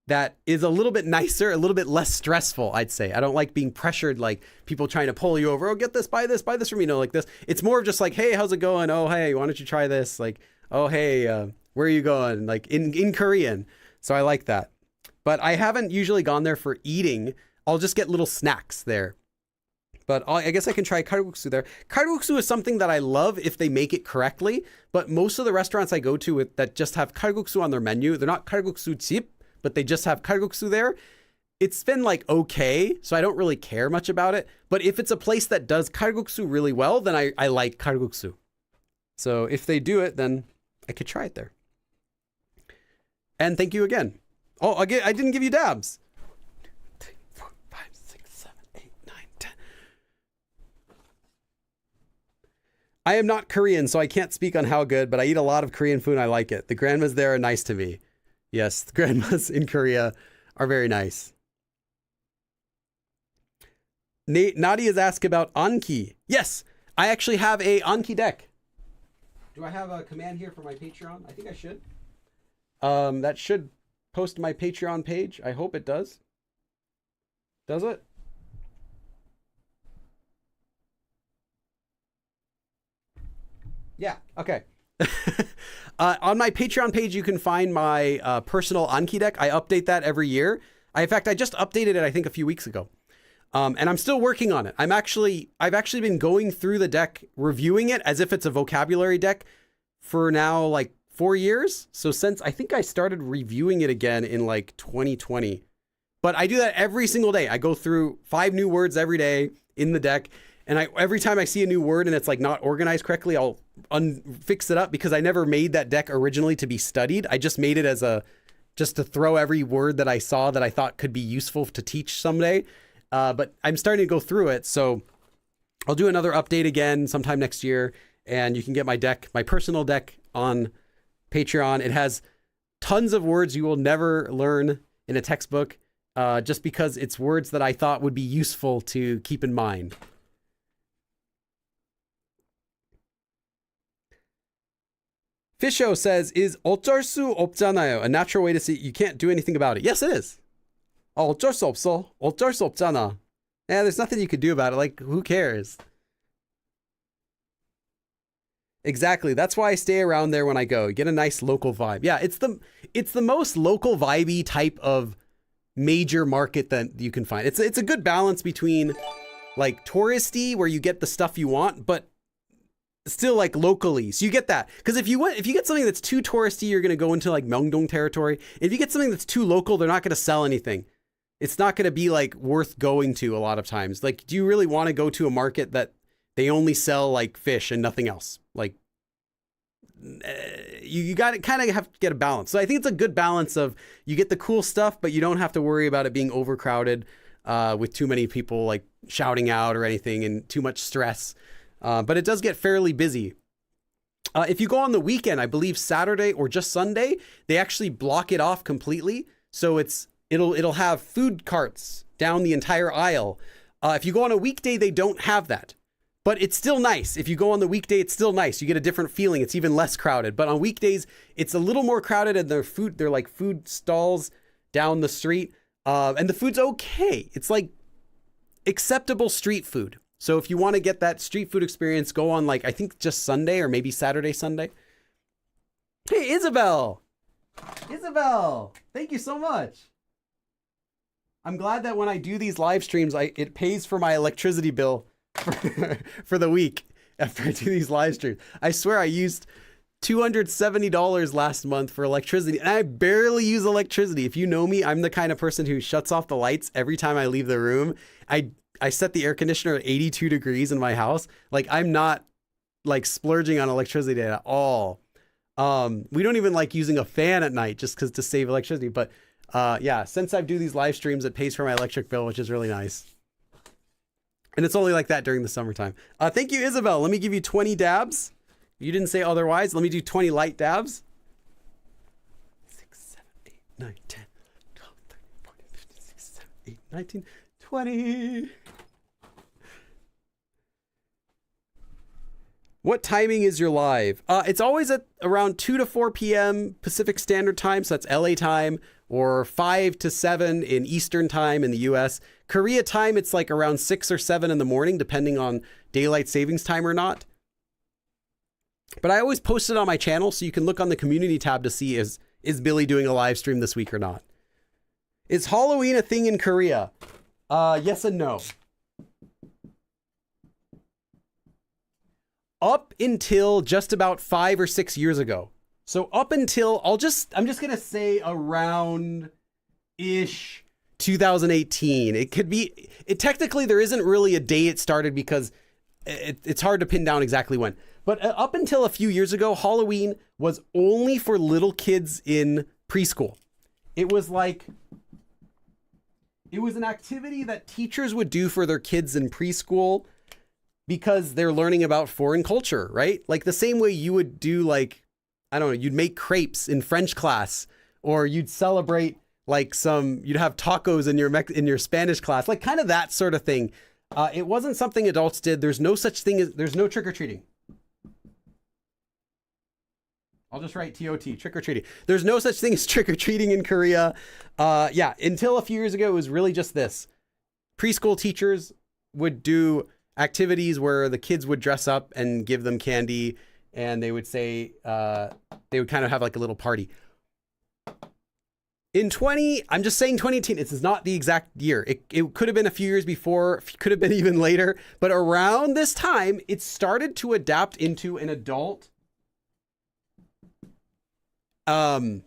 That is a little bit nicer, a little bit less stressful, I'd say. I don't like being pressured, like people trying to pull you over. Oh, get this, buy this from me. Like this. It's more of just like, hey, how's it going? Oh, hey, why don't you try this? Like, oh, hey, where are you going? Like in Korean. So I like that. But I haven't usually gone there for eating. I'll just get little snacks there. But I guess I can try kalguksu there. Kalguksu is something that I love if they make it correctly. But most of the restaurants I go to that just have kalguksu on their menu, they're not kalguksu jip, but they just have kalguksu there. It's been like okay, so I don't really care much about it. But if it's a place that does kalguksu really well, then I like kalguksu. So if they do it, then I could try it there. And thank you again. Oh, I didn't give you dabs. 2, 3, 4, 5, 6, 7, 8, 9, 10. I am not Korean, so I can't speak on how good, but I eat a lot of Korean food and I like it. The grandmas there are nice to me. Yes, the grandmas in Korea are very nice. Nadia's asked about Anki. Yes, I actually have a Anki deck. Do I have a command here for my Patreon? I think I should. That should post to my Patreon page. I hope it does. Does it? Yeah, okay. On my Patreon page, you can find my personal Anki deck. I update that every year. In fact, I just updated it, I think, a few weeks ago. And I'm still working on it. I've actually been going through the deck, reviewing it as if it's a vocabulary deck for now like 4 years. So since I think I started reviewing it again in like 2020, but I do that every single day. I go through 5 new words every day in the deck. And every time I see a new word and it's like not organized correctly, I'll fix it up because I never made that deck originally to be studied. I just made it as just to throw every word that I saw that I thought could be useful to teach someday. But I'm starting to go through it. So I'll do another update again sometime next year. And you can get my deck, my personal deck on Patreon. It has tons of words you will never learn in a textbook just because it's words that I thought would be useful to keep in mind. Fisho says, is 어쩔 수 없잖아요 a natural way to say you can't do anything about it? Yes, it is. 어쩔 수 없어. 어쩔 수 없잖아. Yeah, there's nothing you could do about it. Like, who cares? Exactly. That's why I stay around there when I go. Get a nice local vibe. Yeah, it's the most local vibey type of major market that you can find. It's a good balance between like touristy where you get the stuff you want, but still like locally. So you get that. Because if you get something that's too touristy, you're going to go into like Myeongdong territory. If you get something that's too local, they're not going to sell anything. It's not going to be like worth going to a lot of times. Like, do you really want to go to a market that they only sell like fish and nothing else? Like, you got to kind of have to get a balance. So I think it's a good balance of you get the cool stuff, but you don't have to worry about it being overcrowded with too many people like shouting out or anything and too much stress. But it does get fairly busy. If you go on the weekend, I believe Saturday or just Sunday, they actually block it off completely. So it'll have food carts down the entire aisle. If you go on a weekday, they don't have that. But it's still nice. If you go on the weekday, it's still nice. You get a different feeling. It's even less crowded. But on weekdays, it's a little more crowded, and they're like food stalls down the street. And the food's okay. It's like acceptable street food. So if you want to get that street food experience, go on like, I think just Sunday or maybe Saturday, Sunday. Hey, Isabel. Isabel, thank you so much. I'm glad that when I do these live streams, it pays for my electricity bill for the week after I do these live streams. I swear I used $270 last month for electricity, and I barely use electricity. If you know me, I'm the kind of person who shuts off the lights every time I leave the room. I set the air conditioner at 82 degrees in my house. Like, I'm not like splurging on electricity at all. We don't even like using a fan at night just to save electricity. But yeah, since I do these live streams, it pays for my electric bill, which is really nice. And it's only like that during the summertime. Thank you, Isabel. Let me give you 20 dabs. You didn't say otherwise. Let me do 20 light dabs. 6, 7, 8, 9, 10, 12, 13, 14, 15, 16, 17, 18, 19, 20. What timing is your live? It's always at around 2 to 4 p.m. Pacific Standard Time. So that's LA time, or 5 to 7 in Eastern time in the US. Korea time, it's like around 6 or 7 in the morning, depending on daylight savings time or not. But I always post it on my channel, so you can look on the community tab to see is Billy doing a live stream this week or not. Is Halloween a thing in Korea? Yes and no. Up until just about 5 or 6 years ago. So up until, I'm just going to say around ish 2018. It could be, technically there isn't really a day it started because it's hard to pin down exactly when. But up until a few years ago, Halloween was only for little kids in preschool. It was an activity that teachers would do for their kids in preschool because they're learning about foreign culture, right? Like the same way you would do, like, I don't know, you'd make crepes in French class, or you'd celebrate like you'd have tacos in your Spanish class, like kind of that sort of thing. It wasn't something adults did. There's no such thing as, there's no trick-or-treating. I'll just write TOT, trick-or-treating. There's no such thing as trick-or-treating in Korea. Yeah, until a few years ago, it was really just this. Preschool teachers would do activities where the kids would dress up and give them candy, and they would say, they would kind of have like a little party. I'm just saying 2018, this is not the exact year. It could have been a few years before, could have been even later, but around this time, it started to adapt into an adult, I'll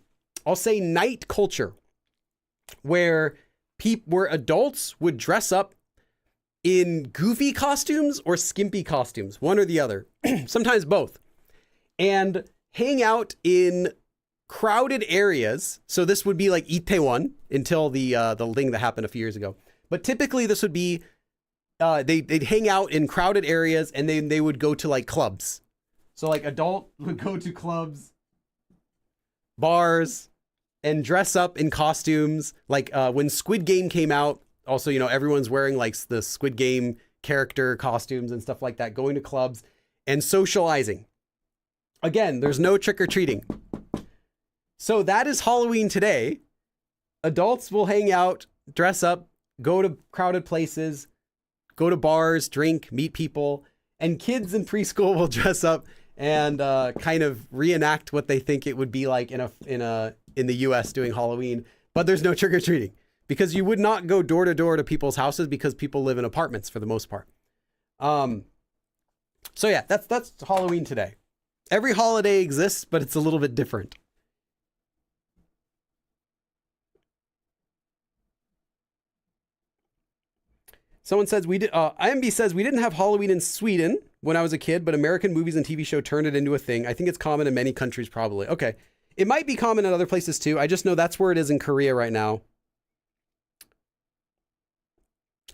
say night culture, where adults would dress up in goofy costumes or skimpy costumes, one or the other, sometimes both, and hang out in crowded areas. So this would be like Itaewon until the thing that happened a few years ago. But typically this would be, they'd hang out in crowded areas, and then they would go to like clubs. So like adult would go to clubs, bars, and dress up in costumes. Like when Squid Game came out, also, you know, everyone's wearing like the Squid Game character costumes and stuff like that, going to clubs and socializing. Again, there's no trick-or-treating. So that is Halloween today. Adults will hang out, dress up, go to crowded places, go to bars, drink, meet people, and kids in preschool will dress up and kind of reenact what they think it would be like in the US doing Halloween. But there's no trick-or-treating, because you would not go door to door to people's houses, because people live in apartments for the most part. So yeah, that's Halloween today. Every holiday exists, but it's a little bit different. Someone says IMB says we didn't have Halloween in Sweden when I was a kid, but American movies and TV show turned it into a thing. I think it's common in many countries, probably. Okay. It might be common in other places too. I just know that's where it is in Korea right now.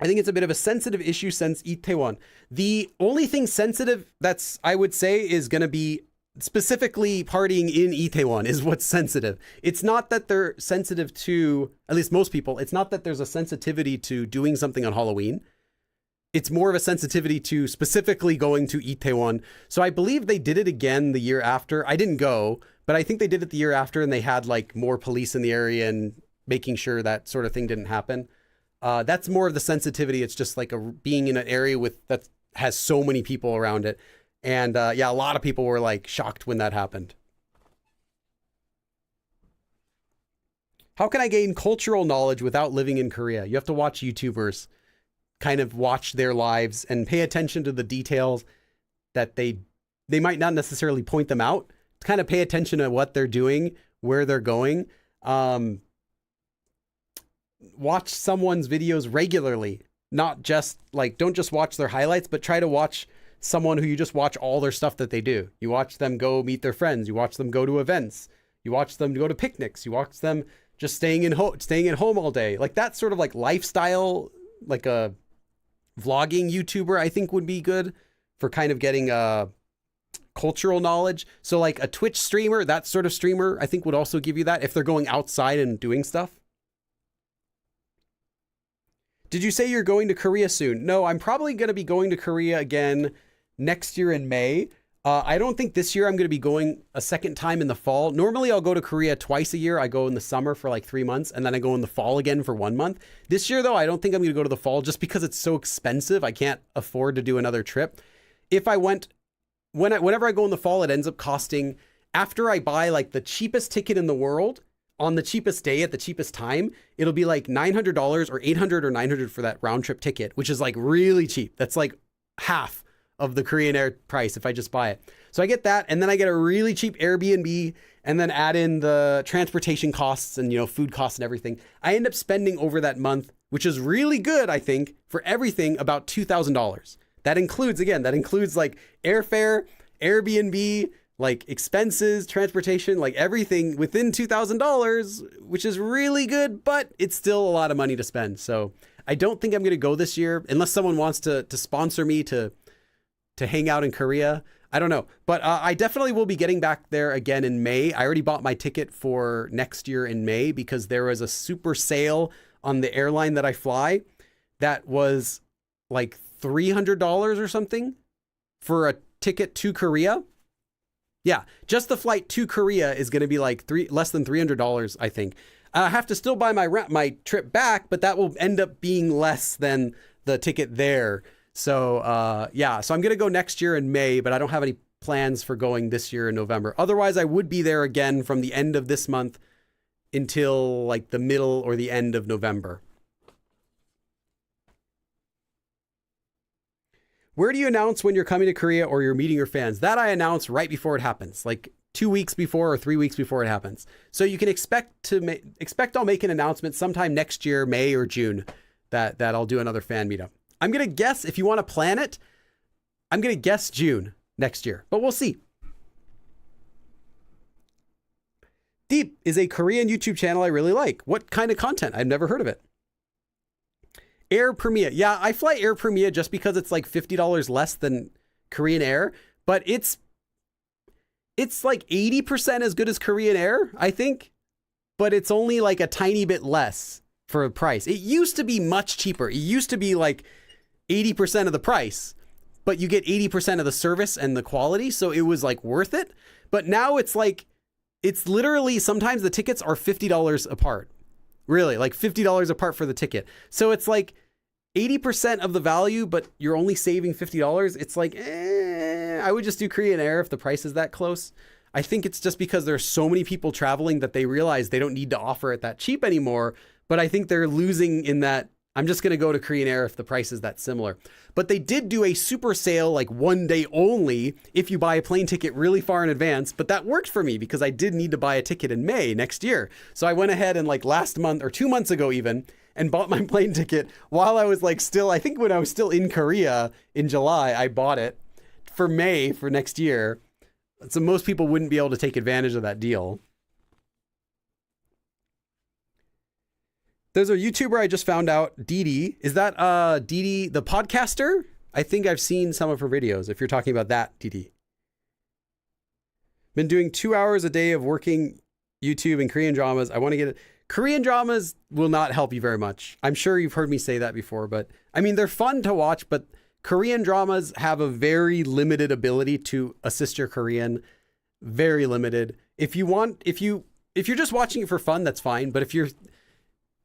I think it's a bit of a sensitive issue since Itaewon. The only thing sensitive that's, I would say, is going to be specifically partying in Itaewon is what's sensitive. It's not that they're sensitive to, at least most people, it's not that there's a sensitivity to doing something on Halloween. It's more of a sensitivity to specifically going to Itaewon. So I believe they did it again the year after. I didn't go, but I think they did it the year after, and they had like more police in the area and making sure that sort of thing didn't happen. That's more of the sensitivity. It's just like being in an area that has so many people around it. And yeah, a lot of people were like shocked when that happened. How can I gain cultural knowledge without living in Korea? You have to watch YouTubers, kind of watch their lives and pay attention to the details that they might not necessarily point them out. Kind of pay attention to what they're doing, where they're going. Watch someone's videos regularly, not just like, don't just watch their highlights, but try to watch someone who you just watch all their stuff that they do. You watch them go meet their friends. You watch them go to events. You watch them go to picnics. You watch them just staying at home all day. Like that sort of like lifestyle, like a vlogging YouTuber, I think would be good for kind of getting cultural knowledge. So like a Twitch streamer, that sort of streamer, I think would also give you that if they're going outside and doing stuff. Did you say you're going to Korea soon? No, I'm probably going to be going to Korea again next year in May. I don't think this year I'm going to be going a second time in the fall. Normally I'll go to Korea twice a year. I go in the summer for like 3 months and then I go in the fall again for 1 month. This year though, I don't think I'm going to go to the fall just because it's so expensive. I can't afford to do another trip. If I went, whenever I go in the fall, it ends up costing, after I buy like the cheapest ticket in the world, on the cheapest day at the cheapest time, it'll be like $900 or $800 or $900 for that round trip ticket, which is like really cheap. That's like half of the Korean Air price if I just buy it. So I get that, and then I get a really cheap Airbnb, and then add in the transportation costs and, you know, food costs and everything. I end up spending over that month, which is really good, I think, for everything, about $2,000. That includes like airfare, Airbnb, like expenses, transportation, like everything within $2,000, which is really good, but it's still a lot of money to spend. So I don't think I'm going to go this year unless someone wants to sponsor me to hang out in Korea. I don't know, but I definitely will be getting back there again in May. I already bought my ticket for next year in May because there was a super sale on the airline that I fly that was like $300 or something for a ticket to Korea. Yeah, just the flight to Korea is going to be like less than $300, I think. I have to still buy my trip back, but that will end up being less than the ticket there. So yeah, so I'm going to go next year in May, but I don't have any plans for going this year in November. Otherwise, I would be there again from the end of this month until like the middle or the end of November. Where do you announce when you're coming to Korea or you're meeting your fans? That I announce right before it happens, like 2 weeks before or 3 weeks before it happens. So you can expect I'll make an announcement sometime next year, May or June, that I'll do another fan meetup. I'm going to guess, if you want to plan it, I'm going to guess June next year, but we'll see. Deep is a Korean YouTube channel I really like. What kind of content? I've never heard of it. Air Premiere. Yeah, I fly Air Premiere just because it's like $50 less than Korean Air, but it's like 80% as good as Korean Air, I think, but it's only like a tiny bit less for a price. It used to be much cheaper. It used to be like 80% of the price, but you get 80% of the service and the quality, so it was like worth it. But now it's like, it's literally, sometimes the tickets are $50 apart. Really, like $50 apart for the ticket. So it's like 80% of the value, but you're only saving $50. It's like, I would just do Korean Air if the price is that close. I think it's just because there's so many people traveling that they realize they don't need to offer it that cheap anymore. But I think they're losing in that I'm just going to go to Korean Air if the price is that similar. But they did do a super sale, like 1 day only, if you buy a plane ticket really far in advance. But that worked for me because I did need to buy a ticket in May next year. So I went ahead and like last month or 2 months ago even, and bought my plane ticket while I was like still, I think when I was still in Korea in July, I bought it for May for next year. So most people wouldn't be able to take advantage of that deal. There's a YouTuber I just found out, Dee. Is that Dee the podcaster? I think I've seen some of her videos, if you're talking about that, Dee. Been doing 2 hours a day of working YouTube and Korean dramas. I want to get it. Korean dramas will not help you very much. I'm sure you've heard me say that before, but I mean, they're fun to watch, but Korean dramas have a very limited ability to assist your Korean. Very limited. If you're just watching it for fun, that's fine. But if you're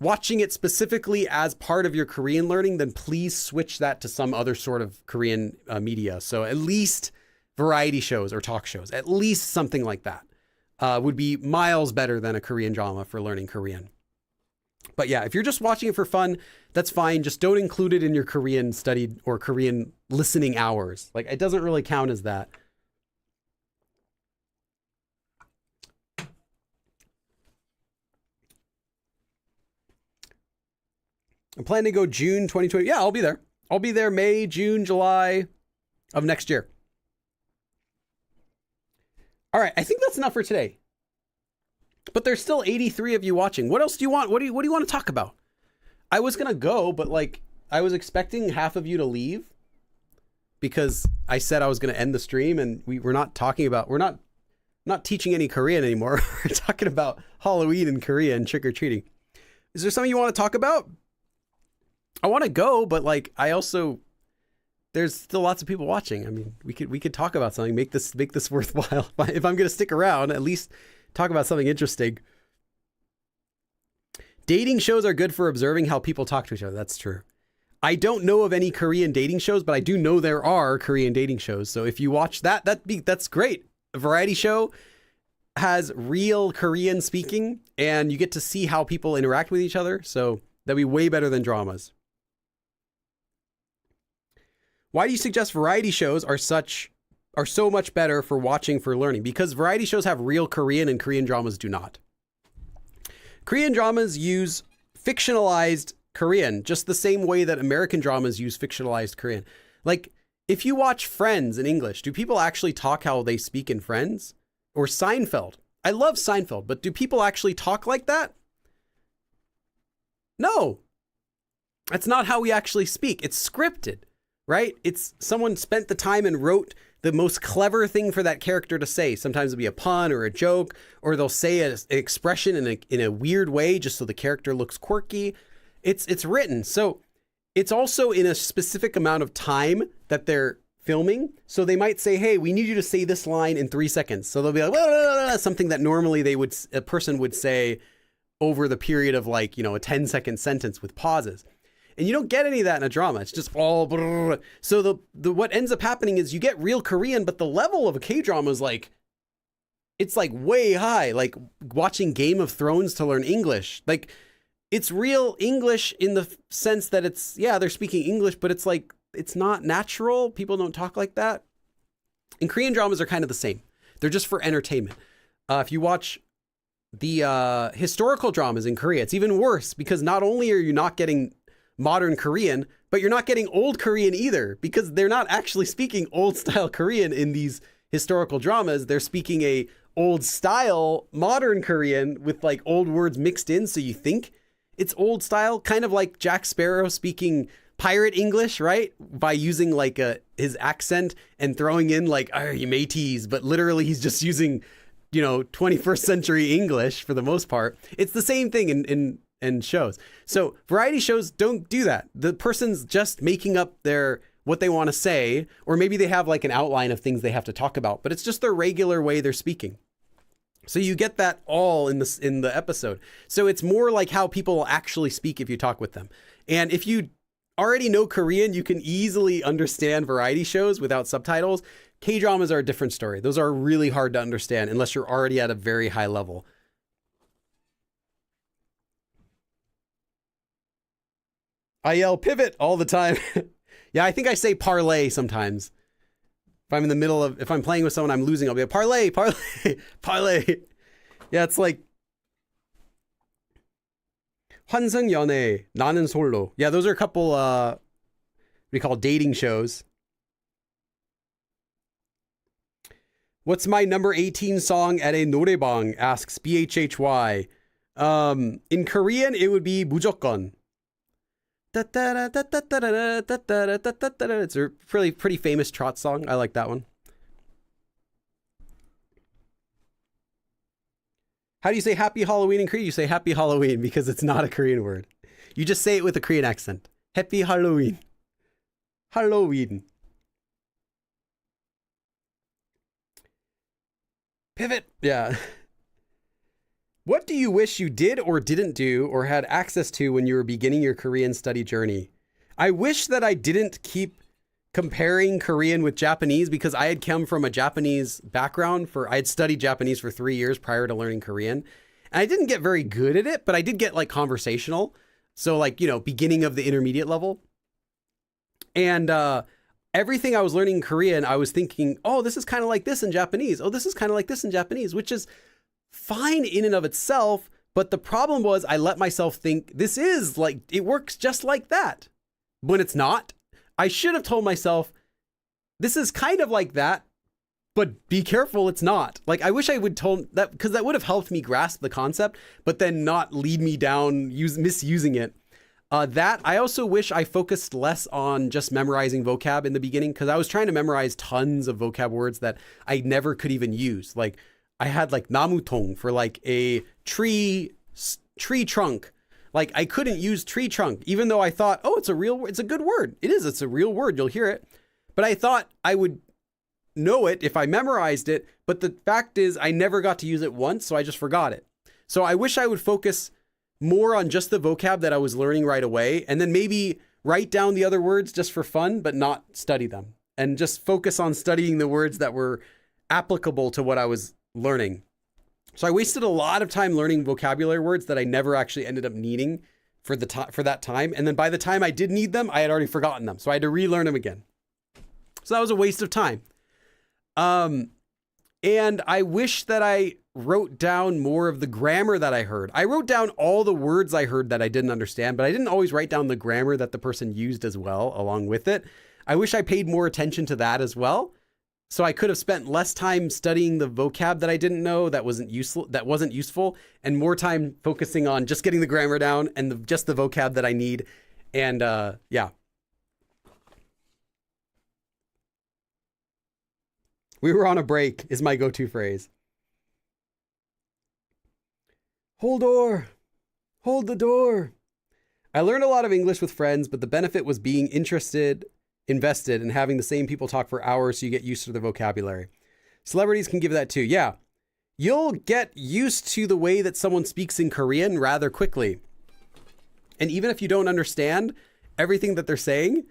watching it specifically as part of your Korean learning, then please switch that to some other sort of Korean media. So at least variety shows or talk shows, at least something like that would be miles better than a Korean drama for learning Korean. But yeah, if you're just watching it for fun, that's fine. Just don't include it in your Korean studied or Korean listening hours. Like, it doesn't really count as that. I'm planning to go June 2020. Yeah, I'll be there. I'll be there May, June, July of next year. All right, I think that's enough for today. But there's still 83 of you watching. What else do you want? What do you want to talk about? I was going to go, but like I was expecting half of you to leave because I said I was going to end the stream, and we're not teaching any Korean anymore. We're talking about Halloween in Korea and trick-or-treating. Is there something you want to talk about? I want to go, but like there's still lots of people watching. I mean, we could talk about something, make this worthwhile. If I'm going to stick around, at least talk about something interesting. Dating shows are good for observing how people talk to each other. That's true. I don't know of any Korean dating shows, but I do know there are Korean dating shows. So if you watch that's great. A variety show has real Korean speaking, and you get to see how people interact with each other. So that'd be way better than dramas. Why do you suggest variety shows are so much better for watching for learning? Because variety shows have real Korean and Korean dramas do not. Korean dramas use fictionalized Korean just the same way that American dramas use fictionalized Korean. Like, if you watch Friends in English, do people actually talk how they speak in Friends? Or Seinfeld? I love Seinfeld, but do people actually talk like that? No. That's not how we actually speak. It's scripted. Right? It's someone spent the time and wrote the most clever thing for that character to say. Sometimes it'll be a pun or a joke, or they'll say an expression in a weird way just so the character looks quirky. It's written. So it's also in a specific amount of time that they're filming. So they might say, hey, we need you to say this line in 3 seconds. So they'll be like, blah, blah, blah, something that normally a person would say over the period of like, a 10-second sentence with pauses. And you don't get any of that in a drama. It's just all blah, blah, blah. So the what ends up happening is you get real Korean, but the level of a K-drama is like, it's like way high. Like watching Game of Thrones to learn English. Like, it's real English in the sense that they're speaking English, but it's like, it's not natural. People don't talk like that. And Korean dramas are kind of the same. They're just for entertainment. If you watch the historical dramas in Korea, it's even worse because not only are you not getting modern Korean, but you're not getting old Korean either, because they're not actually speaking old style Korean in these historical dramas. They're speaking a old style modern Korean with like old words mixed in. So you think it's old style, kind of like Jack Sparrow speaking pirate English, right? By using like his accent and throwing in like, "Oh, you mateys," but literally he's just using, 21st century English for the most part. It's the same thing in shows. So variety shows don't do that. The person's just making up what they want to say, or maybe they have like an outline of things they have to talk about, but it's just their regular way they're speaking. So you get that all in the episode. So it's more like how people actually speak if you talk with them. And if you already know Korean, you can easily understand variety shows without subtitles. K-dramas are a different story. Those are really hard to understand unless you're already at a very high level. I yell pivot all the time. Yeah, I think I say parlay sometimes. If I'm playing with someone I'm losing, I'll be like, parlay, parlay, parlay. Yeah, it's like 환승 연애, 나는 솔로. Yeah, those are a couple we call dating shows. What's my number 18 song at a 노래방? Asks BHHY. In Korean, it would be 무조건. It's a pretty famous trot song. I like that one. How do you say Happy Halloween in Korean? You say Happy Halloween because it's not a Korean word. You just say it with a Korean accent. Happy Halloween. Halloween. Pivot. Yeah. What do you wish you did or didn't do or had access to when you were beginning your Korean study journey? I wish that I didn't keep comparing Korean with Japanese because I had come from a Japanese background. I had studied Japanese for 3 years prior to learning Korean. And I didn't get very good at it, but I did get like conversational. So like, beginning of the intermediate level. And everything I was learning in Korean, I was thinking, oh, this is kind of like this in Japanese. Oh, this is kind of like this in Japanese, which is fine in and of itself. But the problem was I let myself think this is like, it works just like that. When it's not, I should have told myself, this is kind of like that, but be careful, it's not. Like, I wish I would told that because that would have helped me grasp the concept, but then not lead me down misusing it. That I also wish I focused less on just memorizing vocab in the beginning because I was trying to memorize tons of vocab words that I never could even use. Like I had like namutong for like a tree trunk. Like I couldn't use tree trunk, even though I thought, oh, it's a good word. It is, it's a real word. You'll hear it. But I thought I would know it if I memorized it. But the fact is I never got to use it once. So I just forgot it. So I wish I would focus more on just the vocab that I was learning right away. And then maybe write down the other words just for fun, but not study them and just focus on studying the words that were applicable to what I was learning. So I wasted a lot of time learning vocabulary words that I never actually ended up needing for that time. And then by the time I did need them, I had already forgotten them. So I had to relearn them again. So that was a waste of time. And I wish that I wrote down more of the grammar that I heard. I wrote down all the words I heard that I didn't understand, but I didn't always write down the grammar that the person used as well along with it. I wish I paid more attention to that as well. So I could have spent less time studying the vocab that I didn't know that wasn't useful, and more time focusing on just getting the grammar down and just the vocab that I need. And yeah. We were on a break is my go-to phrase. Hold the door. I learned a lot of English with friends, but the benefit was being invested, and having the same people talk for hours so you get used to their vocabulary. Celebrities can give that too. Yeah, you'll get used to the way that someone speaks in Korean rather quickly. And even if you don't understand everything that they're saying,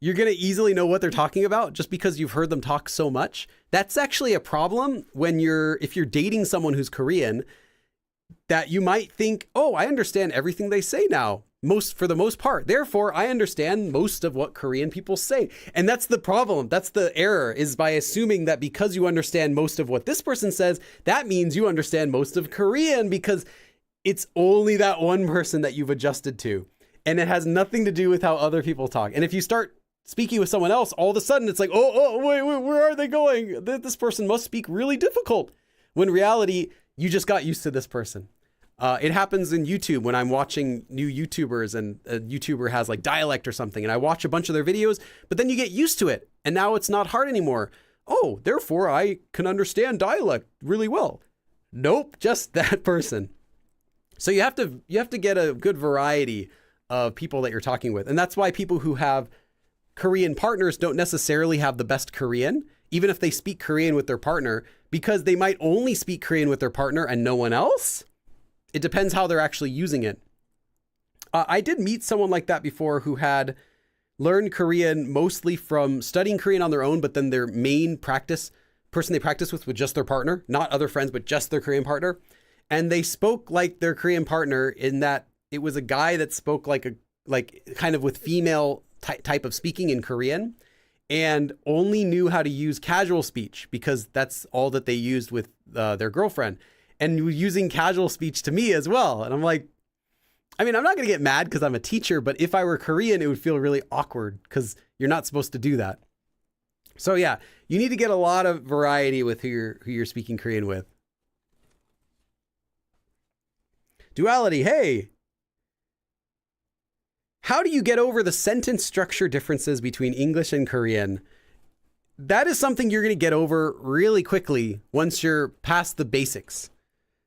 you're going to easily know what they're talking about just because you've heard them talk so much. That's actually a problem if you're dating someone who's Korean, that you might think, oh, I understand everything they say now. For the most part. Therefore, I understand most of what Korean people say. And that's the problem. That's the error, is by assuming that because you understand most of what this person says, that means you understand most of Korean because it's only that one person that you've adjusted to. And it has nothing to do with how other people talk. And if you start speaking with someone else, all of a sudden it's like, oh, wait, where are they going? This person must speak really difficult. When in reality, you just got used to this person. It happens in YouTube when I'm watching new YouTubers and a YouTuber has like dialect or something and I watch a bunch of their videos, but then you get used to it and now it's not hard anymore. Oh, therefore I can understand dialect really well. Nope, just that person. So you have to get a good variety of people that you're talking with. And that's why people who have Korean partners don't necessarily have the best Korean, even if they speak Korean with their partner, because they might only speak Korean with their partner and no one else. It depends how they're actually using it. I did meet someone like that before who had learned Korean mostly from studying Korean on their own, but then their main person they practice with was just their partner, not other friends, but just their Korean partner. And they spoke like their Korean partner in that it was a guy that spoke like kind of with female type of speaking in Korean and only knew how to use casual speech because that's all that they used with their girlfriend. And using casual speech to me as well. And I'm like, I mean, I'm not going to get mad because I'm a teacher, but if I were Korean, it would feel really awkward because you're not supposed to do that. So yeah, you need to get a lot of variety with who you're speaking Korean with. Duality, hey. How do you get over the sentence structure differences between English and Korean? That is something you're going to get over really quickly once you're past the basics.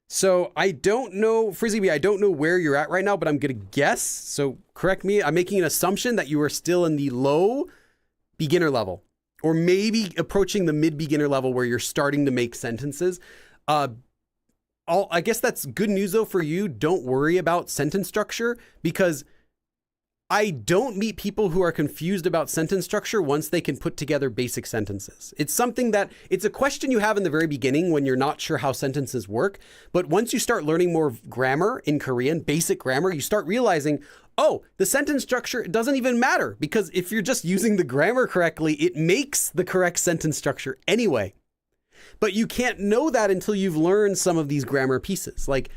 So I don't know, Frizzy, I don't know where you're at right now, but I'm going to guess. So correct me. I'm making an assumption that you are still in the low beginner level, or maybe approaching the mid beginner level where you're starting to make sentences. I guess that's good news though for you. Don't worry about sentence structure, because I don't meet people who are confused about sentence structure once they can put together basic sentences. It's a question you have in the very beginning when you're not sure how sentences work. But once you start learning more grammar in Korean, basic grammar, you start realizing, oh, the sentence structure doesn't even matter, because if you're just using the grammar correctly, it makes the correct sentence structure anyway. But you can't know that until you've learned some of these grammar pieces. Like,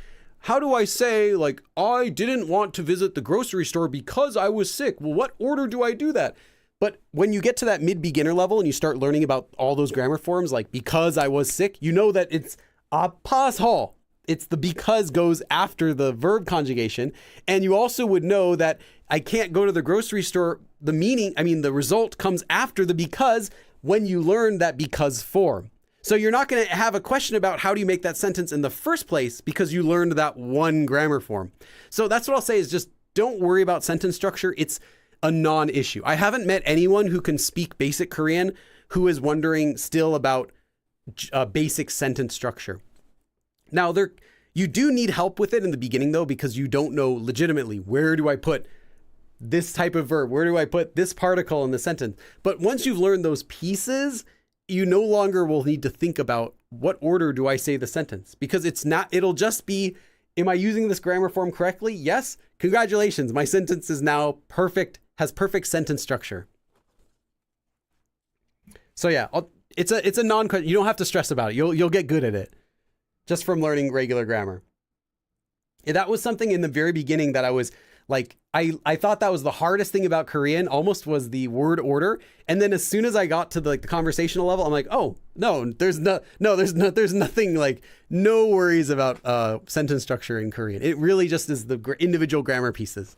how do I say, like, I didn't want to visit the grocery store because I was sick? Well, what order do I do that? But when you get to that mid-beginner level and you start learning about all those grammar forms, like because I was sick, you know that it's 아파서. It's the because goes after the verb conjugation. And you also would know that I can't go to the grocery store. The result comes after the because when you learn that because form. So you're not going to have a question about how do you make that sentence in the first place because you learned that one grammar form. So that's what I'll say is just don't worry about sentence structure. It's a non-issue. I haven't met anyone who can speak basic Korean who is wondering still about basic sentence structure. Now, you do need help with it in the beginning though, because you don't know legitimately, where do I put this type of verb? Where do I put this particle in the sentence? But once you've learned those pieces, you no longer will need to think about what order do I say the sentence, because it'll just be, am I using this grammar form correctly? Yes. Congratulations. My sentence is now perfect, has perfect sentence structure. So yeah, it's a non-question. You don't have to stress about it. You'll get good at it just from learning regular grammar. And that was something in the very beginning that I was like, I thought that was the hardest thing about Korean, almost, was the word order. And then as soon as I got to the conversational level, I'm like, oh no, there's nothing, like, no worries about sentence structure in Korean. It really just is the individual grammar pieces.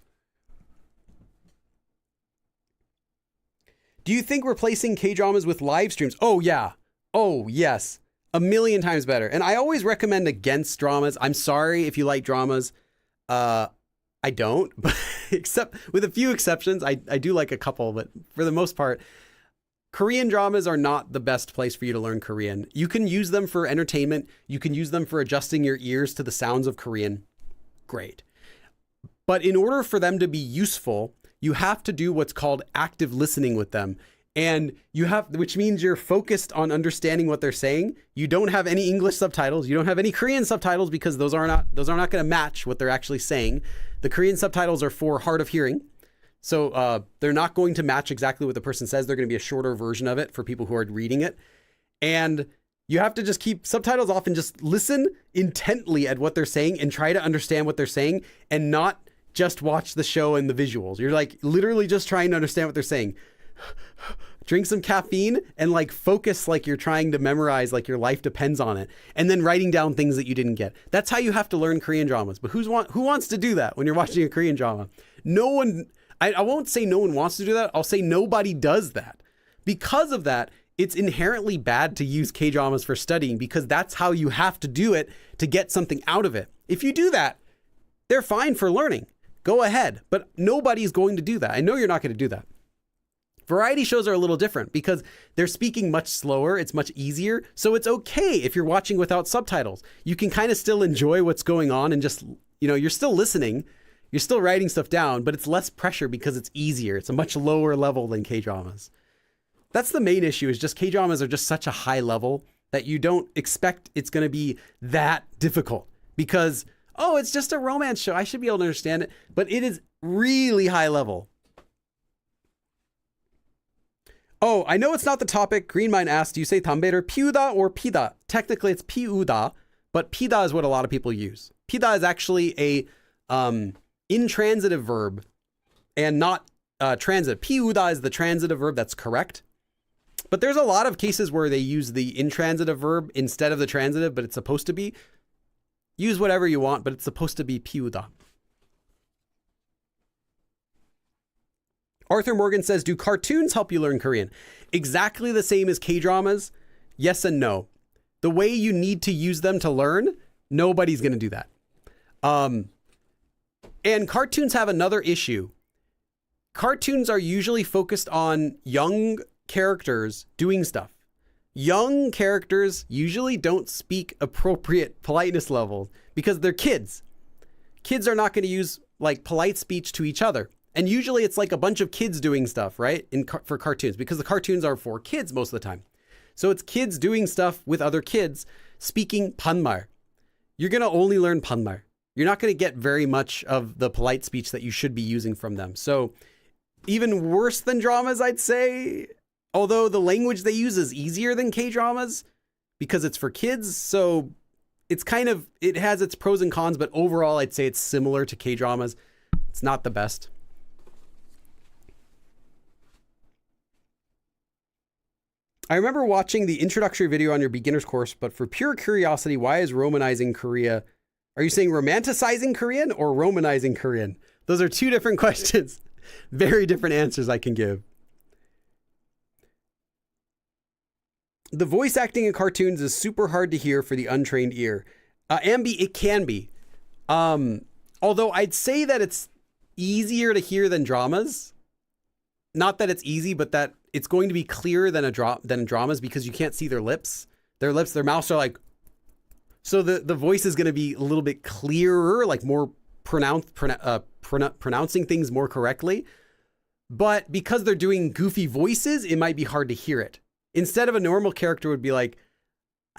Do you think replacing K-dramas with live streams? Oh yeah. Oh yes. 1,000,000 times better. And I always recommend against dramas. I'm sorry if you like dramas. I don't, but except with a few exceptions. I do like a couple, but for the most part, Korean dramas are not the best place for you to learn Korean. You can use them for entertainment. You can use them for adjusting your ears to the sounds of Korean. Great. But in order for them to be useful, you have to do what's called active listening with them. And which means you're focused on understanding what they're saying. You don't have any English subtitles. You don't have any Korean subtitles, because those are not going to match what they're actually saying. The Korean subtitles are for hard of hearing. So they're not going to match exactly what the person says. They're going to be a shorter version of it for people who are reading it. And you have to just keep subtitles off and just listen intently at what they're saying and try to understand what they're saying, and not just watch the show and the visuals. You're like literally just trying to understand what they're saying. Drink some caffeine and like focus like you're trying to memorize, like your life depends on it, and then writing down things that you didn't get. That's how you have to learn Korean dramas. But who wants to do that when you're watching a Korean drama? No one. I won't say no one wants to do that. I'll say nobody does that. Because of that, it's inherently bad to use K-dramas for studying, because that's how you have to do it to get something out of it. If you do that, they're fine for learning. Go ahead. But nobody's going to do that. I know you're not going to do that. Variety shows are a little different because they're speaking much slower. It's much easier. So it's okay if you're watching without subtitles. You can kind of still enjoy what's going on and just, you're still listening. You're still writing stuff down, but it's less pressure because it's easier. It's a much lower level than K-dramas. That's the main issue, is just K-dramas are just such a high level that you don't expect it's going to be that difficult, because, oh, it's just a romance show. I should be able to understand it, but it is really high level. Oh, I know it's not the topic. Greenmine asked, do you say 담배를 피우다 or 피다? Technically, it's 피우다, but 피다 is what a lot of people use. 피다 is actually a intransitive verb and not transitive. Piuda is the transitive verb. That's correct. But there's a lot of cases where they use the intransitive verb instead of the transitive, but it's supposed to be. Use whatever you want, but it's supposed to be piuda. Arthur Morgan says, do cartoons help you learn Korean? Exactly the same as K-dramas. Yes and no. The way you need to use them to learn, nobody's going to do that. And cartoons have another issue. Cartoons are usually focused on young characters doing stuff. Young characters usually don't speak appropriate politeness levels because they're kids. Kids are not going to use like polite speech to each other. And usually it's like a bunch of kids doing stuff, right? For cartoons, because the cartoons are for kids most of the time. So it's kids doing stuff with other kids speaking 반말. You're going to only learn 반말. You're not going to get very much of the polite speech that you should be using from them. So even worse than dramas, I'd say, although the language they use is easier than K-dramas because it's for kids. So it's kind of, it has its pros and cons, but overall I'd say it's similar to K-dramas. It's not the best. I remember watching the introductory video on your beginner's course, but for pure curiosity, why is romanizing Korea? Are you saying romanticizing Korean or romanizing Korean? Those are two different questions. Very different answers I can give. The voice acting in cartoons is super hard to hear for the untrained ear. Ambi, it can be. Although I'd say that it's easier to hear than dramas. Not that it's easy, but that it's going to be clearer than in dramas because you can't see their lips. Their mouths are like, so the voice is going to be a little bit clearer, like more pronouncing things more correctly. But because they're doing goofy voices, it might be hard to hear it. Instead of a normal character would be like,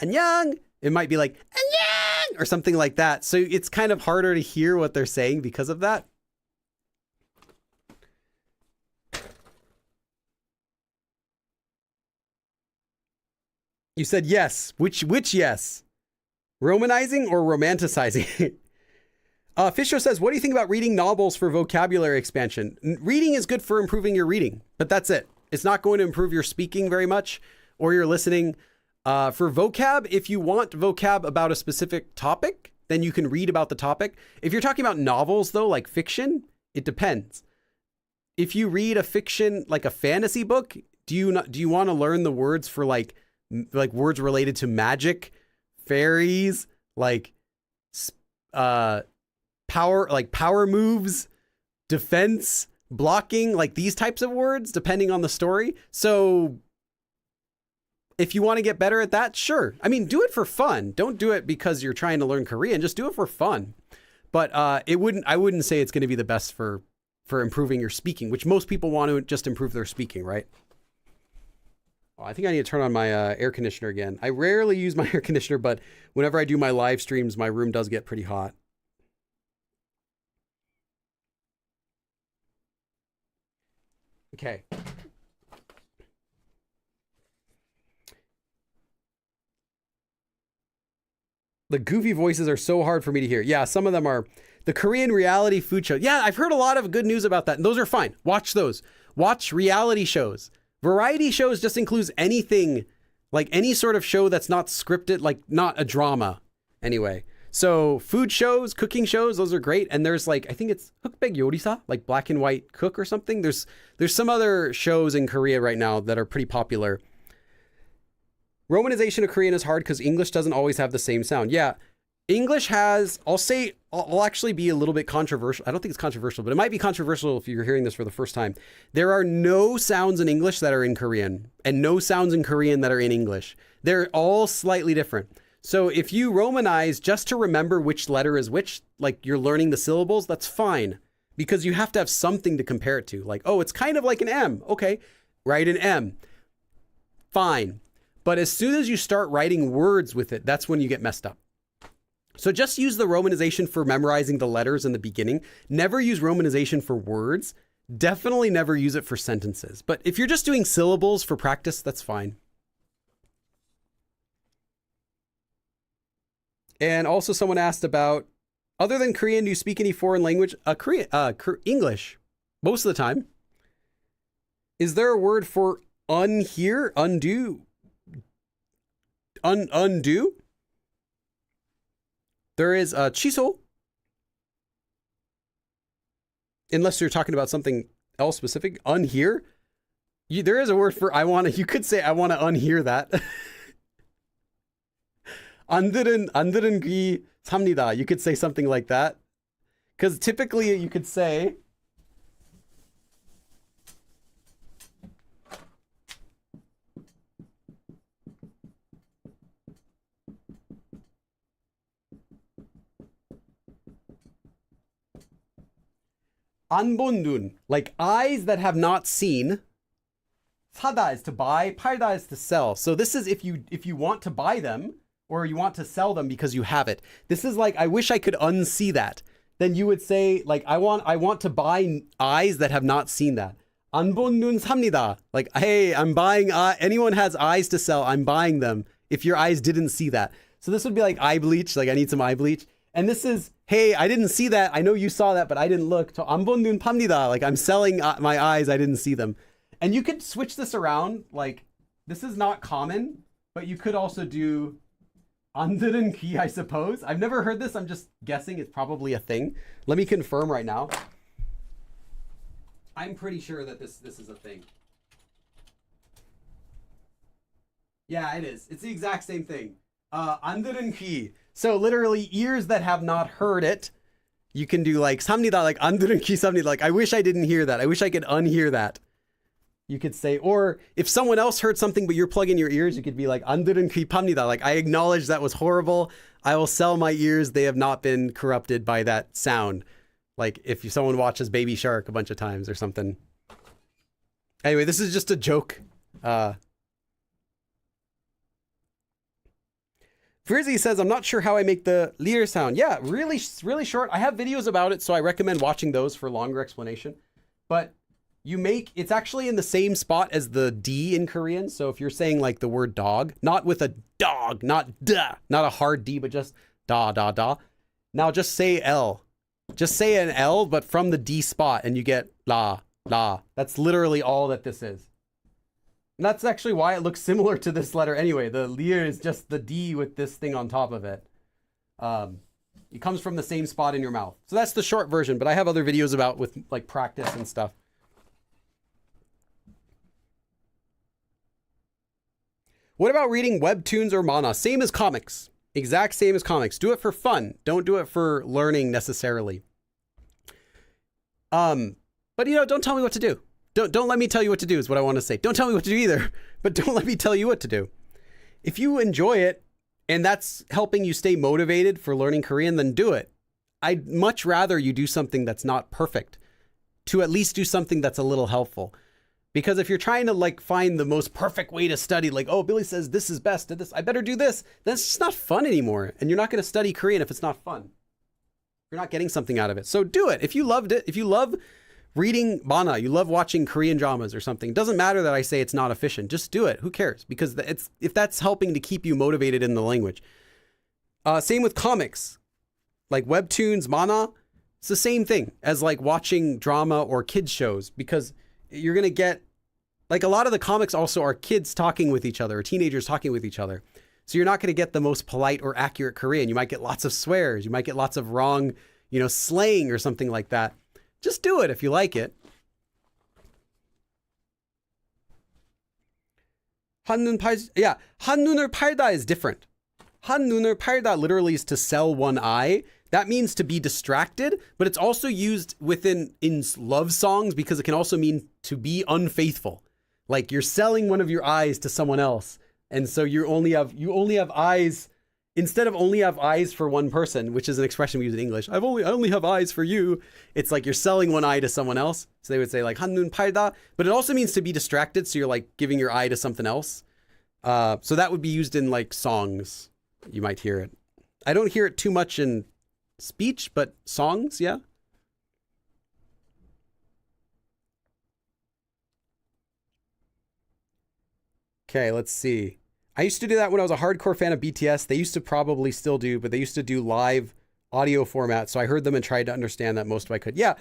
안녕, it might be like, 안녕, or something like that. So it's kind of harder to hear what they're saying because of that. You said yes. Which yes? Romanizing or romanticizing? Fisher says, what do you think about reading novels for vocabulary expansion? Reading is good for improving your reading, but that's it. It's not going to improve your speaking very much or your listening. For vocab, if you want vocab about a specific topic, then you can read about the topic. If you're talking about novels, though, like fiction, it depends. If you read a fiction, like a fantasy book, do you want to learn the words for like words related to magic, fairies, like power moves, defense, blocking, like these types of words, depending on the story. So if you want to get better at that, sure. I mean, do it for fun. Don't do it because you're trying to learn Korean. Just do it for fun. But I wouldn't say it's going to be the best for improving your speaking, which most people want to just improve their speaking, right? Oh, I think I need to turn on my air conditioner again. I rarely use my air conditioner, but whenever I do my live streams, my room does get pretty hot. Okay. The goofy voices are so hard for me to hear. Yeah, some of them are. The Korean reality food show. Yeah, I've heard a lot of good news about that. And those are fine. Watch those. Watch reality shows. Variety shows just includes anything, like any sort of show that's not scripted, like not a drama anyway. So food shows, cooking shows, those are great. And there's like, I think it's Hukbaek Yorisa, like black and white cook or something. There's some other shows in Korea right now that are pretty popular. Romanization of Korean is hard because English doesn't always have the same sound. Yeah, English has, I'll actually be a little bit controversial. I don't think it's controversial, but it might be controversial if you're hearing this for the first time. There are no sounds in English that are in Korean and no sounds in Korean that are in English. They're all slightly different. So if you romanize just to remember which letter is which, like you're learning the syllables, that's fine because you have to have something to compare it to. Like, oh, it's kind of like an M. Okay, write an M. Fine. But as soon as you start writing words with it, that's when you get messed up. So just use the romanization for memorizing the letters in the beginning. Never use romanization for words. Definitely never use it for sentences. But if you're just doing syllables for practice, that's fine. And also someone asked about, Other than Korean, do you speak any foreign language? English, most of the time. Is there a word for unhear, undo? Undo? There is 취소. Unless you're talking about something else specific. Unhear. There is a word for you could say I want to unhear that. 안 들은 귀 삽니다. You could say something like that. Because typically you could say 안 본 눈, like eyes that have not seen. 사다 is to buy, 팔다 is to sell. So this is if you want to buy them or you want to sell them because you have it. This is like, I wish I could unsee that. Then you would say like, I want to buy eyes that have not seen that. 안 본 눈 삽니다. Like, hey, I'm buying, anyone has eyes to sell, I'm buying them if your eyes didn't see that. So this would be like eye bleach, like I need some eye bleach. And this is, hey, I didn't see that. I know you saw that, but I didn't look. 안 본 눈 팝니다. Like I'm selling my eyes, I didn't see them. And you could switch this around. Like, this is not common, but you could also do 안 들은 귀, I suppose. I've never heard this. I'm just guessing it's probably a thing. Let me confirm right now. I'm pretty sure that this is a thing. Yeah, it is. It's the exact same thing. 안 들은 귀. So literally ears that have not heard it. You can do like 삽니다, like 안 들은 귀 삽니다. Like I wish I didn't hear that. I wish I could unhear that. You could say, or if someone else heard something but you're plugging your ears, you could be like 안 들은 귀 팝니다. Like I acknowledge that was horrible. I will sell my ears. They have not been corrupted by that sound. Like if someone watches Baby Shark a bunch of times or something. Anyway, this is just a joke. Frizzy says, I'm not sure how I make the leer sound. Yeah, really, really short. I have videos about it, so I recommend watching those for longer explanation. But it's actually in the same spot as the D in Korean. So if you're saying like the word dog, not with a dog, not da, not a hard D, but just da, da, da. Now just say L. Just say an L, but from the D spot, and you get la, la. That's literally all that this is. And that's actually why it looks similar to this letter anyway. The leer is just the D with this thing on top of it. It comes from the same spot in your mouth. So that's the short version, but I have other videos about with like practice and stuff. What about reading webtoons or mana? Same as comics. Exact same as comics. Do it for fun. Don't do it for learning necessarily. But don't tell me what to do. Don't let me tell you what to do is what I want to say. Don't tell me what to do either, but don't let me tell you what to do. If you enjoy it and that's helping you stay motivated for learning Korean, then do it. I'd much rather you do something that's not perfect to at least do something that's a little helpful. Because if you're trying to like find the most perfect way to study, like, oh, Billy says this is best at this, I better do this, then it's just not fun anymore. And you're not going to study Korean if it's not fun. You're not getting something out of it. So do it. If you loved it, if you love reading mana, you love watching Korean dramas or something, it doesn't matter that I say it's not efficient. Just do it. Who cares? Because if that's helping to keep you motivated in the language. Same with comics. Like webtoons, mana, it's the same thing as like watching drama or kids shows, because you're going to get, like a lot of the comics also are kids talking with each other or teenagers talking with each other. So you're not going to get the most polite or accurate Korean. You might get lots of swears. You might get lots of wrong, slang or something like that. Just do it if you like it. 한눈 한눈을 팔다 is different. 한눈을 팔다 literally is to sell one eye. That means to be distracted, but it's also used in love songs because it can also mean to be unfaithful. Like you're selling one of your eyes to someone else. And so you only have eyes. Instead of only have eyes for one person, which is an expression we use in English, I only have eyes for you. It's like you're selling one eye to someone else. So they would say like 한눈 팔다, but it also means to be distracted. So you're like giving your eye to something else. So that would be used in like songs. You might hear it. I don't hear it too much in speech, but songs, yeah. Okay, let's see. I used to do that when I was a hardcore fan of BTS. They used to probably still do, but they used to do live audio format. So I heard them and tried to understand that most of I could. Yeah,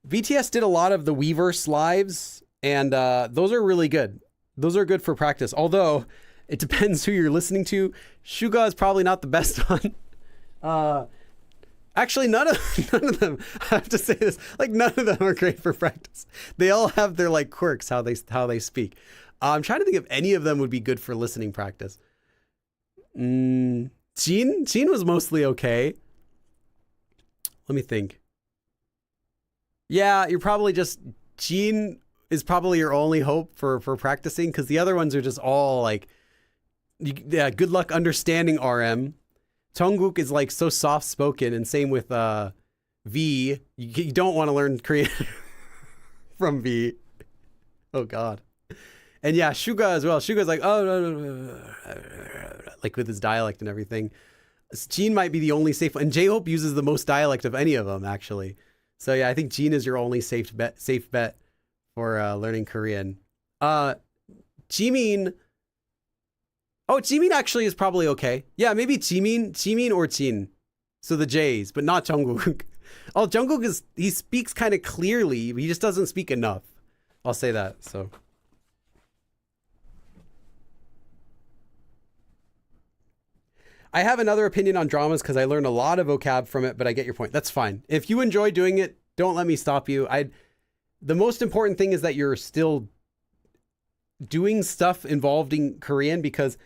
VTS did a lot of the Weverse lives, and those are really good. Those are good for practice. Although it depends who you're listening to. Shuga is probably not the best one. Actually, none of them. I have to say this. Like, none of them are great for practice. They all have their like quirks how they speak. I'm trying to think if any of them would be good for listening practice. Jean was mostly okay. Let me think. Yeah, you're probably just Jean is probably your only hope for practicing, because the other ones are just all like, yeah, good luck understanding RM. Jungkook is like so soft spoken, and same with V. You don't want to learn Korean from V. Oh God. And yeah, Shuga as well. Shuga's like, oh no, like with his dialect and everything. Jean might be the only safe one, and J-Hope uses the most dialect of any of them actually. So yeah, I think Jean is your only safe bet for learning Korean. Jimin. Oh, Jimin actually is probably okay. Yeah, maybe Jimin or Jin. So the J's, but not Jungkook. Oh, Jungkook he speaks kind of clearly. He just doesn't speak enough. I'll say that. So. I have another opinion on dramas because I learned a lot of vocab from it, but I get your point. That's fine. If you enjoy doing it, don't let me stop you. The most important thing is that you're still doing stuff involved in Korean, because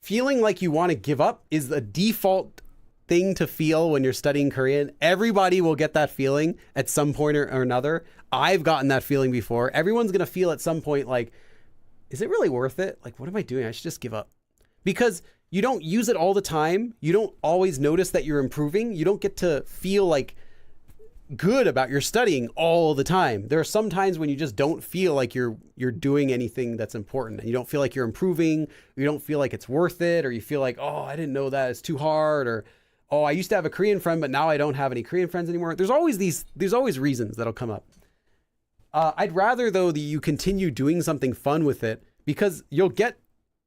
feeling like you want to give up is the default thing to feel when you're studying Korean. Everybody will get that feeling at some point or another. I've gotten that feeling before. Everyone's going to feel at some point like, is it really worth it? Like, what am I doing? I should just give up. Because you don't use it all the time. You don't always notice that you're improving. You don't get to feel like good about your studying all the time. There are some times when you just don't feel like you're doing anything that's important, and you don't feel like you're improving. You don't feel like it's worth it, or you feel like, oh, I didn't know that, it's too hard, or oh, I used to have a Korean friend, but now I don't have any Korean friends anymore. There's always reasons that'll come up. I'd rather though that you continue doing something fun with it, because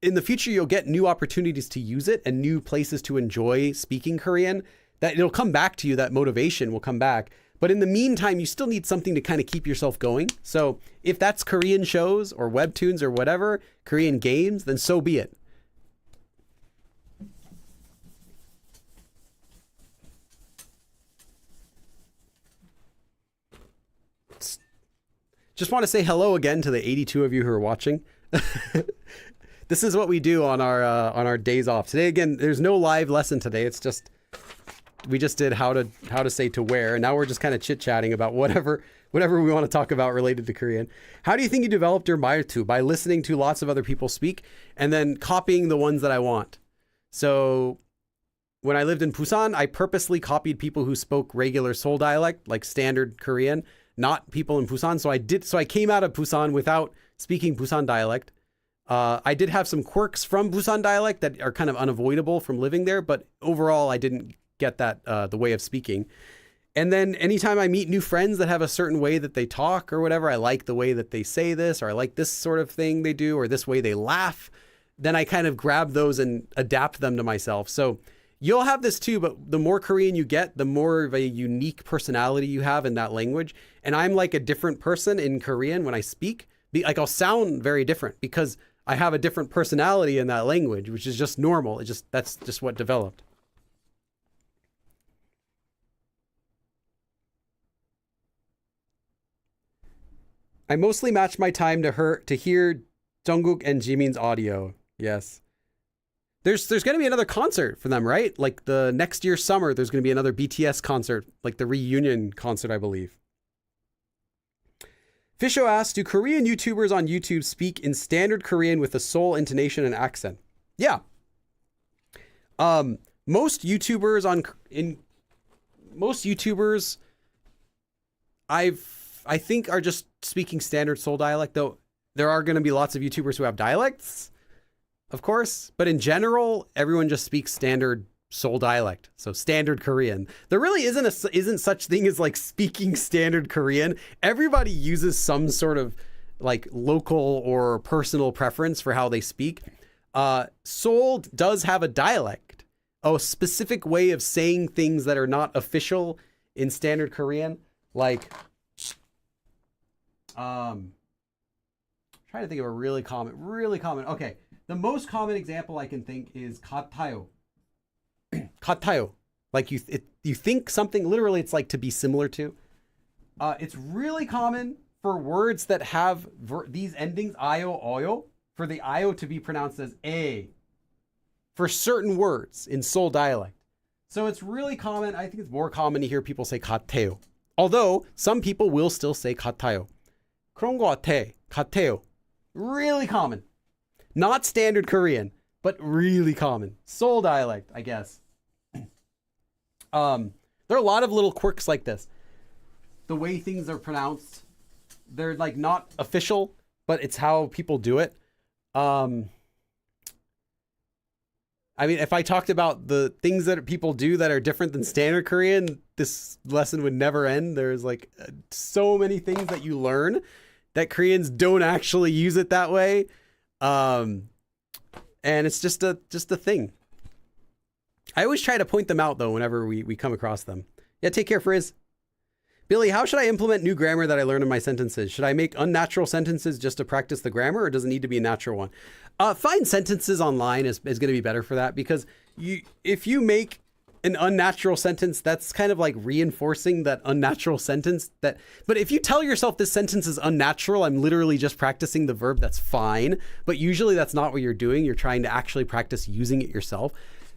in the future you'll get new opportunities to use it and new places to enjoy speaking Korean. That it'll come back to you. That motivation will come back. But in the meantime, you still need something to kind of keep yourself going. So if that's Korean shows or webtoons or whatever, Korean games, then so be it. Just want to say hello again to the 82 of you who are watching. This is what we do on our days off. Today, again, there's no live lesson today. It's just, we just did how to say to where, and now we're just kind of chit-chatting about whatever we want to talk about related to Korean. How do you think you developed your 말투? By listening to lots of other people speak and then copying the ones that I want. So when I lived in Busan, I purposely copied people who spoke regular Seoul dialect, like standard Korean, not people in Busan. So I came out of Busan without speaking Busan dialect. I did have some quirks from Busan dialect that are kind of unavoidable from living there, but overall I didn't get that the way of speaking. And then anytime I meet new friends that have a certain way that they talk or whatever, I like the way that they say this, or I like this sort of thing they do, or this way they laugh, then I kind of grab those and adapt them to myself. So you'll have this too, but the more Korean you get, the more of a unique personality you have in that language. And I'm like a different person in Korean when I speak. Like I'll sound very different because I have a different personality in that language, which is just normal. That's just what developed. I mostly match my time to hear Jungkook and Jimin's audio. Yes. There's going to be another concert for them, right? Like the next year summer, there's going to be another BTS concert, like the reunion concert, I believe. Fisho asks, do Korean YouTubers on YouTube speak in standard Korean with a Seoul intonation and accent? Yeah. Most YouTubers I think are just speaking standard Seoul dialect, though there are going to be lots of YouTubers who have dialects, of course, but in general, everyone just speaks standard Seoul dialect, so standard Korean. There really isn't such thing as like speaking standard Korean. Everybody uses some sort of like local or personal preference for how they speak. Seoul does have a dialect a specific way of saying things that are not official in standard Korean. Like, trying to think of a really common. Okay, the most common example I can think is 같아요. 같아요. Like you think something, literally it's like to be similar to. It's really common for words that have these endings, io, oyo, for the io to be pronounced as a for certain words in Seoul dialect. So it's really common. I think it's more common to hear people say 같아요. Although some people will still say 같아요. 그런 거 같아. 같아요. Really common. Not standard Korean, but really common. Seoul dialect, I guess. There are a lot of little quirks like this. The way things are pronounced, they're like not official, but it's how people do it. I mean, if I talked about the things that people do that are different than standard Korean, this lesson would never end. There's like so many things that you learn that Koreans don't actually use it that way. And it's just a thing. I always try to point them out though, whenever we come across them. Yeah, take care, Frizz. Billy, how should I implement new grammar that I learn in my sentences? Should I make unnatural sentences just to practice the grammar, or does it need to be a natural one? Find sentences online is going to be better for that, because if you make an unnatural sentence, that's kind of like reinforcing that unnatural sentence. But if you tell yourself this sentence is unnatural, I'm literally just practicing the verb, that's fine. But usually that's not what you're doing. You're trying to actually practice using it yourself.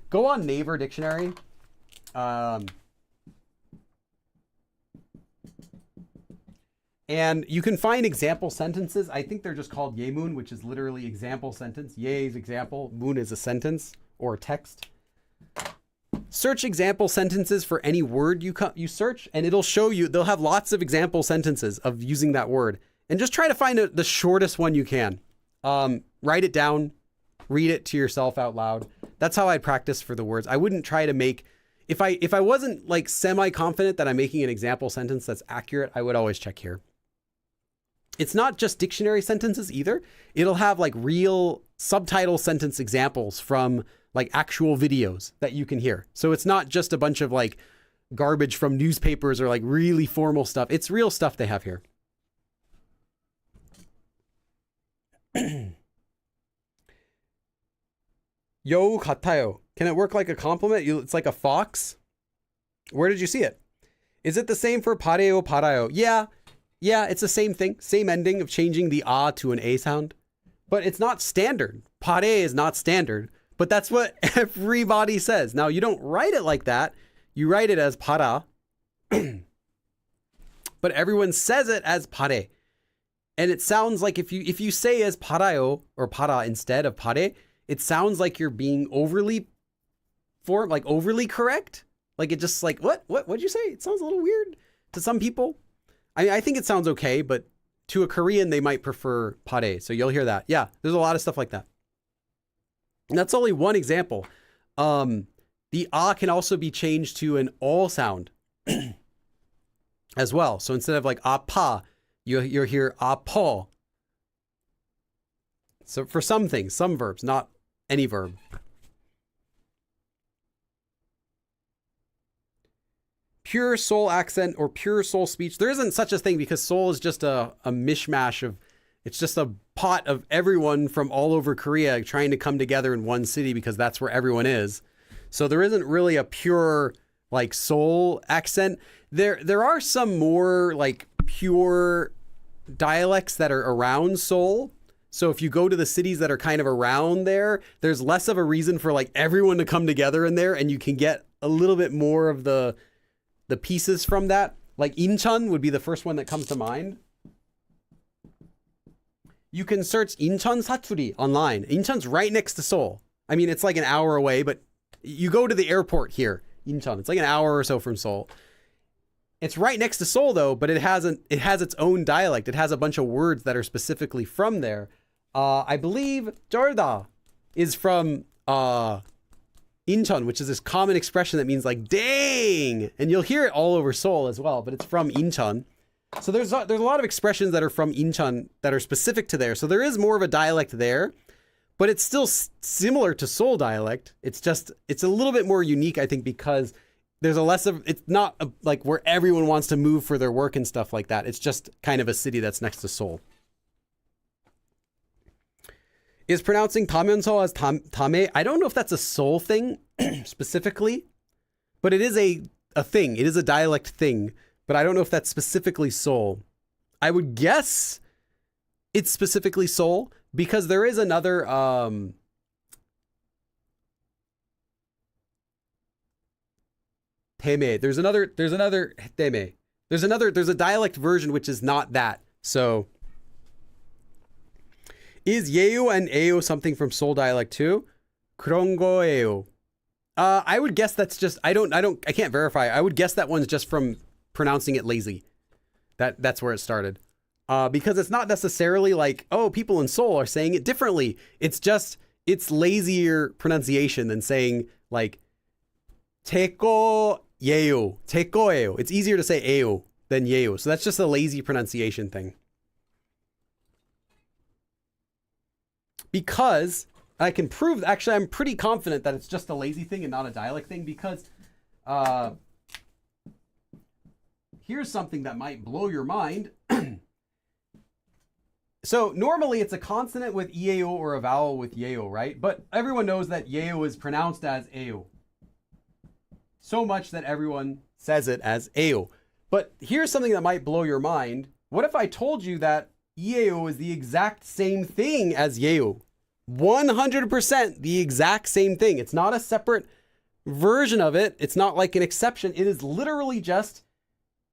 Go on Naver Dictionary. And you can find example sentences. I think they're just called yemun, which is literally example sentence. Ye is example, mun is a sentence or a text. Search example sentences for any word you search, and it'll show you, they'll have lots of example sentences of using that word. And just try to find the shortest one you can. Write it down, read it to yourself out loud. That's how I'd practice for the words. I wouldn't try to make, if I wasn't like semi-confident that I'm making an example sentence that's accurate, I would always check here. It's not just dictionary sentences either. It'll have like real subtitle sentence examples from like actual videos that you can hear. So it's not just a bunch of like garbage from newspapers or like really formal stuff. It's real stuff they have here. Yo 같아요. Can it work like a compliment? It's like a fox. Where did you see it? Is it the same for pareo, parayo? Yeah, it's the same thing. Same ending of changing the a to an a sound. But it's not standard. Pare is not standard. But that's what everybody says. Now, you don't write it like that. You write it as para. But everyone says it as pare. And it sounds like if you say as parayo or para instead of pare, it sounds like you're being overly correct. Like it just like, what'd you say? It sounds a little weird to some people. I mean, I think it sounds okay, but to a Korean, they might prefer pare. So you'll hear that. Yeah, there's a lot of stuff like that. And that's only one example. The ah can also be changed to an all sound as well. So instead of like apa, you'll hear apo. So for some things, some verbs, not any verb. Pure Seoul accent or pure Seoul speech. There isn't such a thing because Seoul is just a mishmash of, it's just a pot of everyone from all over Korea trying to come together in one city because that's where everyone is. So there isn't really a pure like Seoul accent. There are some more like pure dialects that are around Seoul. So if you go to the cities that are kind of around there, there's less of a reason for like everyone to come together in there, and you can get a little bit more of the pieces from that. Like Incheon would be the first one that comes to mind. You can search Incheon Saturi online. Incheon's right next to Seoul. I mean, it's like an hour away, but you go to the airport here, Incheon. It's like an hour or so from Seoul. It's right next to Seoul though, but it has its own dialect. It has a bunch of words that are specifically from there. I believe Jorda is from Incheon, which is this common expression that means like dang, and you'll hear it all over Seoul as well, but it's from Incheon. So there's a lot of expressions that are from Incheon that are specific to there. So there is more of a dialect there, but it's still similar to Seoul dialect. It's a little bit more unique, I think, because there's it's not like where everyone wants to move for their work and stuff like that. It's just kind of a city that's next to Seoul. Is pronouncing Tamyeonso as Tame? I don't know if that's a Seoul thing specifically, but it is a thing. It is a dialect thing, but I don't know if that's specifically Seoul. I would guess it's specifically Seoul because there is another Teme. There's Teme. There's a dialect version which is not that. So is Yeo and Eo something from Seoul dialect too? 그런 거예요. I would guess that's just I can't verify. I would guess that one's just from pronouncing it lazy. That's where it started. Because it's not necessarily like, oh, people in Seoul are saying it differently. It's lazier pronunciation than saying like Teko Yeo. Tekoeo. It's easier to say Eo than Yeo. So that's just a lazy pronunciation thing. Because I can prove, actually, I'm pretty confident that it's just a lazy thing and not a dialect thing because here's something that might blow your mind. So normally it's a consonant with Ieo or a vowel with Yeo, right? But everyone knows that Yeo is pronounced as Eo. So much that everyone says it as Eo. But here's something that might blow your mind. What if I told you that Yeo is the exact same thing as Yeo? 100% the exact same thing. It's not a separate version of it. It's not like an exception. It is literally just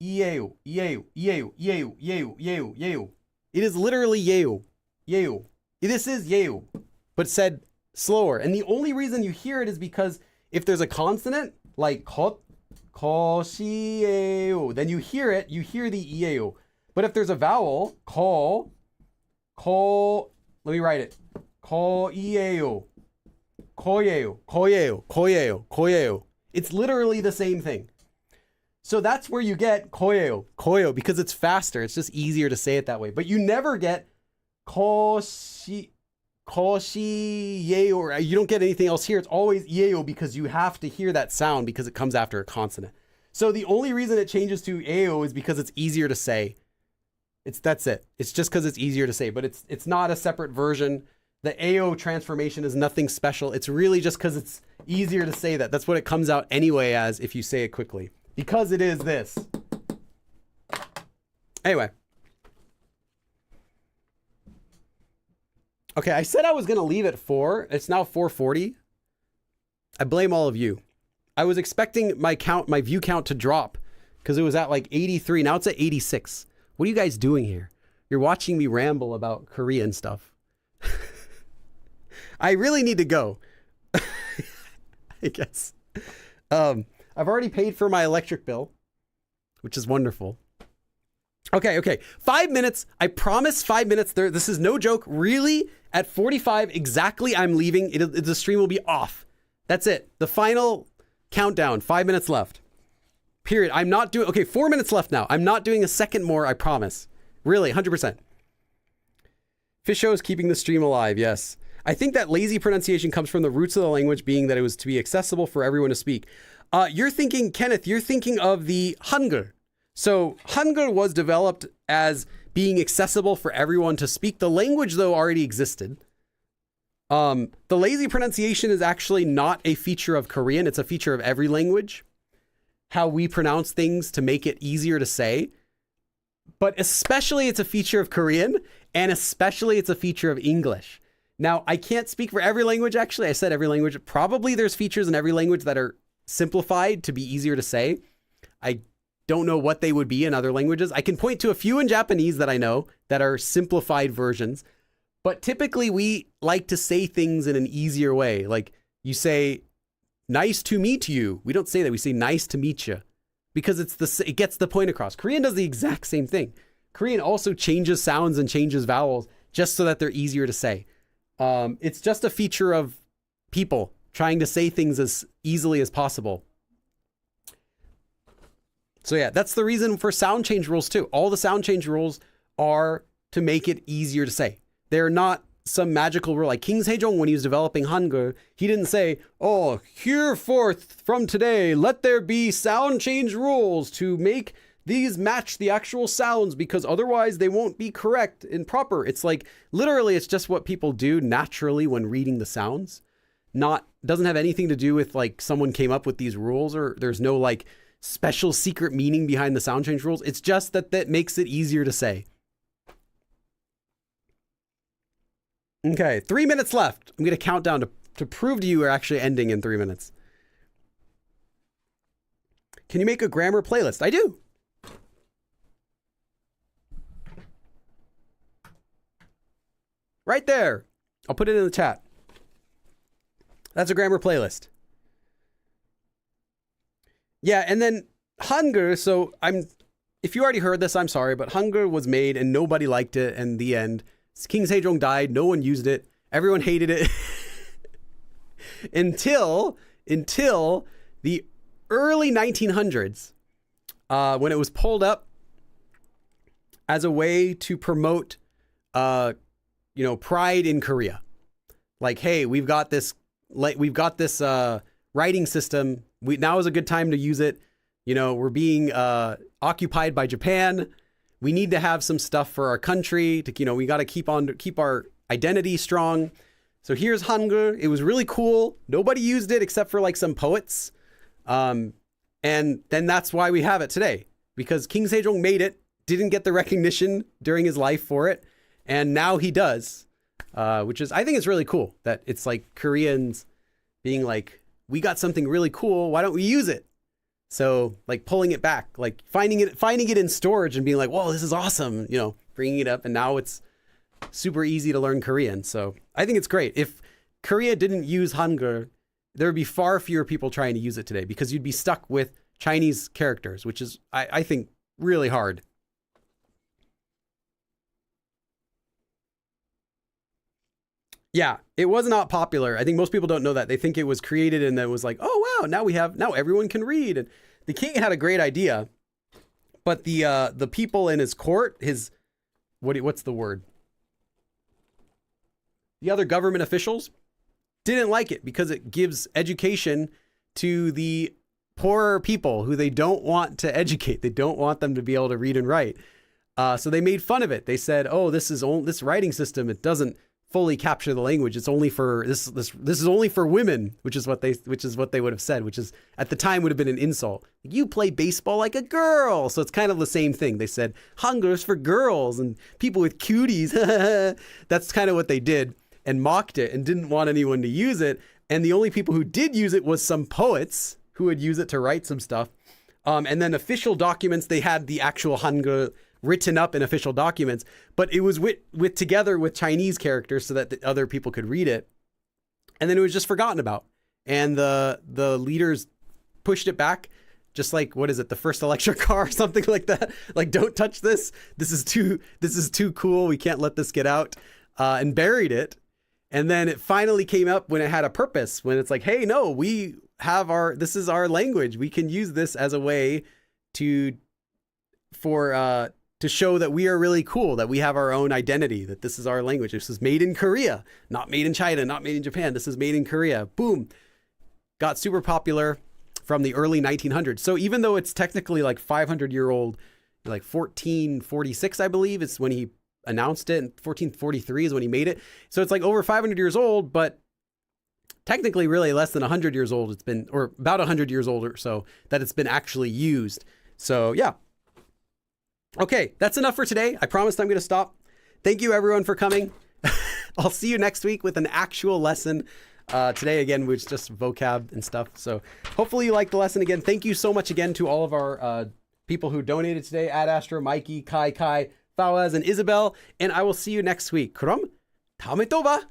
Yeo, Yeo, Yeo, Yeo, Yeo, Yeo, Yeo. It is literally Yeo, Yeo. This is Yeo, but said slower. And the only reason you hear it is because if there's a consonant, like kot, koshiyeo, then you hear it, you hear the Yeo. But if there's a vowel, ko, let me write it. Koyeo, koyeo, koyeo, koyeo, koyeo. It's literally the same thing. So that's where you get koyeo, because it's faster. It's just easier to say it that way. But you never get koshiyeo, or you don't get anything else here. It's always yeo because you have to hear that sound because it comes after a consonant. So the only reason it changes to eo is because it's easier to say. That's it. It's just because it's easier to say, but it's not a separate version. The AO transformation is nothing special. It's really just because it's easier to say that. That's what it comes out anyway as if you say it quickly. Because it is this. Anyway. Okay, I said I was going to leave at 4. It's now 4:40. I blame all of you. I was expecting my view count to drop because it was at like 83. Now it's at 86. What are you guys doing here? You're watching me ramble about Korean stuff. I really need to go. I guess. I've already paid for my electric bill, which is wonderful. Okay. 5 minutes. I promise 5 minutes. This is no joke. Really, at 45 exactly, I'm leaving. The stream will be off. That's it. The final countdown. 5 minutes left. Period. I'm not doing... Okay, 4 minutes left now. I'm not doing a second more, I promise. Really, 100%. Fish Show is keeping the stream alive, yes. I think that lazy pronunciation comes from the roots of the language being that it was to be accessible for everyone to speak. You're thinking, Kenneth, you're thinking of the Hangul. So Hangul was developed as being accessible for everyone to speak. The language, though, already existed. The lazy pronunciation is actually not a feature of Korean. It's a feature of every language. How we pronounce things to make it easier to say. But especially it's a feature of Korean, and especially it's a feature of English. Now, I can't speak for every language, actually. I said every language. Probably there's features in every language that are simplified to be easier to say. I don't know what they would be in other languages. I can point to a few in Japanese that I know that are simplified versions. But typically we like to say things in an easier way. Like you say, nice to meet you. We don't say that. We say nice to meet you because it gets the point across. Korean does the exact same thing. Korean also changes sounds and changes vowels just so that they're easier to say. It's just a feature of people trying to say things as easily as possible. So yeah, that's the reason for sound change rules too. All the sound change rules are to make it easier to say. They're not some magical rule. Like King Sejong, when he was developing Hangul, he didn't say, oh, hereforth from today, let there be sound change rules to make these match the actual sounds, because otherwise they won't be correct and proper. It's like, literally, it's just what people do naturally when reading the sounds. Doesn't have anything to do with like someone came up with these rules, or there's no like special secret meaning behind the sound change rules. It's just that makes it easier to say. Okay, 3 minutes left. I'm going to count down to prove to you we're actually ending in 3 minutes. Can you make a grammar playlist? I do. Right there. I'll put it in the chat. That's a grammar playlist. Yeah, and then Hangul, so if you already heard this, I'm sorry, but Hangul was made and nobody liked it in the end. King Sejong died, no one used it, everyone hated it. until the early 1900s, when it was pulled up as a way to promote pride in Korea. Like, hey, we've got this writing system. Now is a good time to use it. We're being occupied by Japan. We need to have some stuff for our country to, we got to keep our identity strong. So here's Hangul. It was really cool. Nobody used it except for like some poets. And then that's why we have it today, because King Sejong made it, didn't get the recognition during his life for it. And now he does, which is, I think it's really cool that it's like Koreans being like, we got something really cool. Why don't we use it? So like pulling it back, like finding it in storage and being like, whoa, this is awesome. Bringing it up. And now it's super easy to learn Korean. So I think it's great. If Korea didn't use Hangul, there would be far fewer people trying to use it today, because you'd be stuck with Chinese characters, which is, I think, really hard. Yeah, it was not popular. I think most people don't know that. They think it was created and then it was like, oh, wow, now everyone can read. And the king had a great idea, but the people in his court, what's the word? The other government officials didn't like it, because it gives education to the poorer people who they don't want to educate. They don't want them to be able to read and write. So they made fun of it. They said, oh, this writing system, it doesn't fully capture the language. It's only for this is only for women, which is what they would have said, which is at the time would have been an insult. You play baseball like a girl. So it's kind of the same thing. They said Hangul is for girls and people with cuties. That's kind of what they did, and mocked it and didn't want anyone to use it. And the only people who did use it was some poets who would use it to write some stuff. And then official documents, they had the actual Hangul written up in official documents, but it was together with Chinese characters so that the other people could read it. And then it was just forgotten about. And the leaders pushed it back, just like, what is it, the first electric car or something like that? Like, don't touch this. This is too cool. We can't let this get out. And buried it. And then it finally came up when it had a purpose, when it's like, hey, no, this is our language. We can use this as a way to show that we are really cool, that we have our own identity, that this is our language. This is made in Korea, not made in China, not made in Japan. This is made in Korea. Boom. Got super popular from the early 1900s. So even though it's technically like 500-year-old, like 1446, I believe, is when he announced it, and 1443 is when he made it. So it's like over 500 years old, but technically really less than 100 years old. It's been, or about 100 years old or so, that it's been actually used. So yeah. Okay, that's enough for today. I promised I'm going to stop. Thank you everyone for coming. I'll see you next week with an actual lesson. Today, again, was just vocab and stuff. So hopefully you liked the lesson. Again, thank you so much again to all of our people who donated today. Ad Astra, Mikey, Kai, Fawaz, and Isabel. And I will see you next week. 그럼 다음에 또 봐.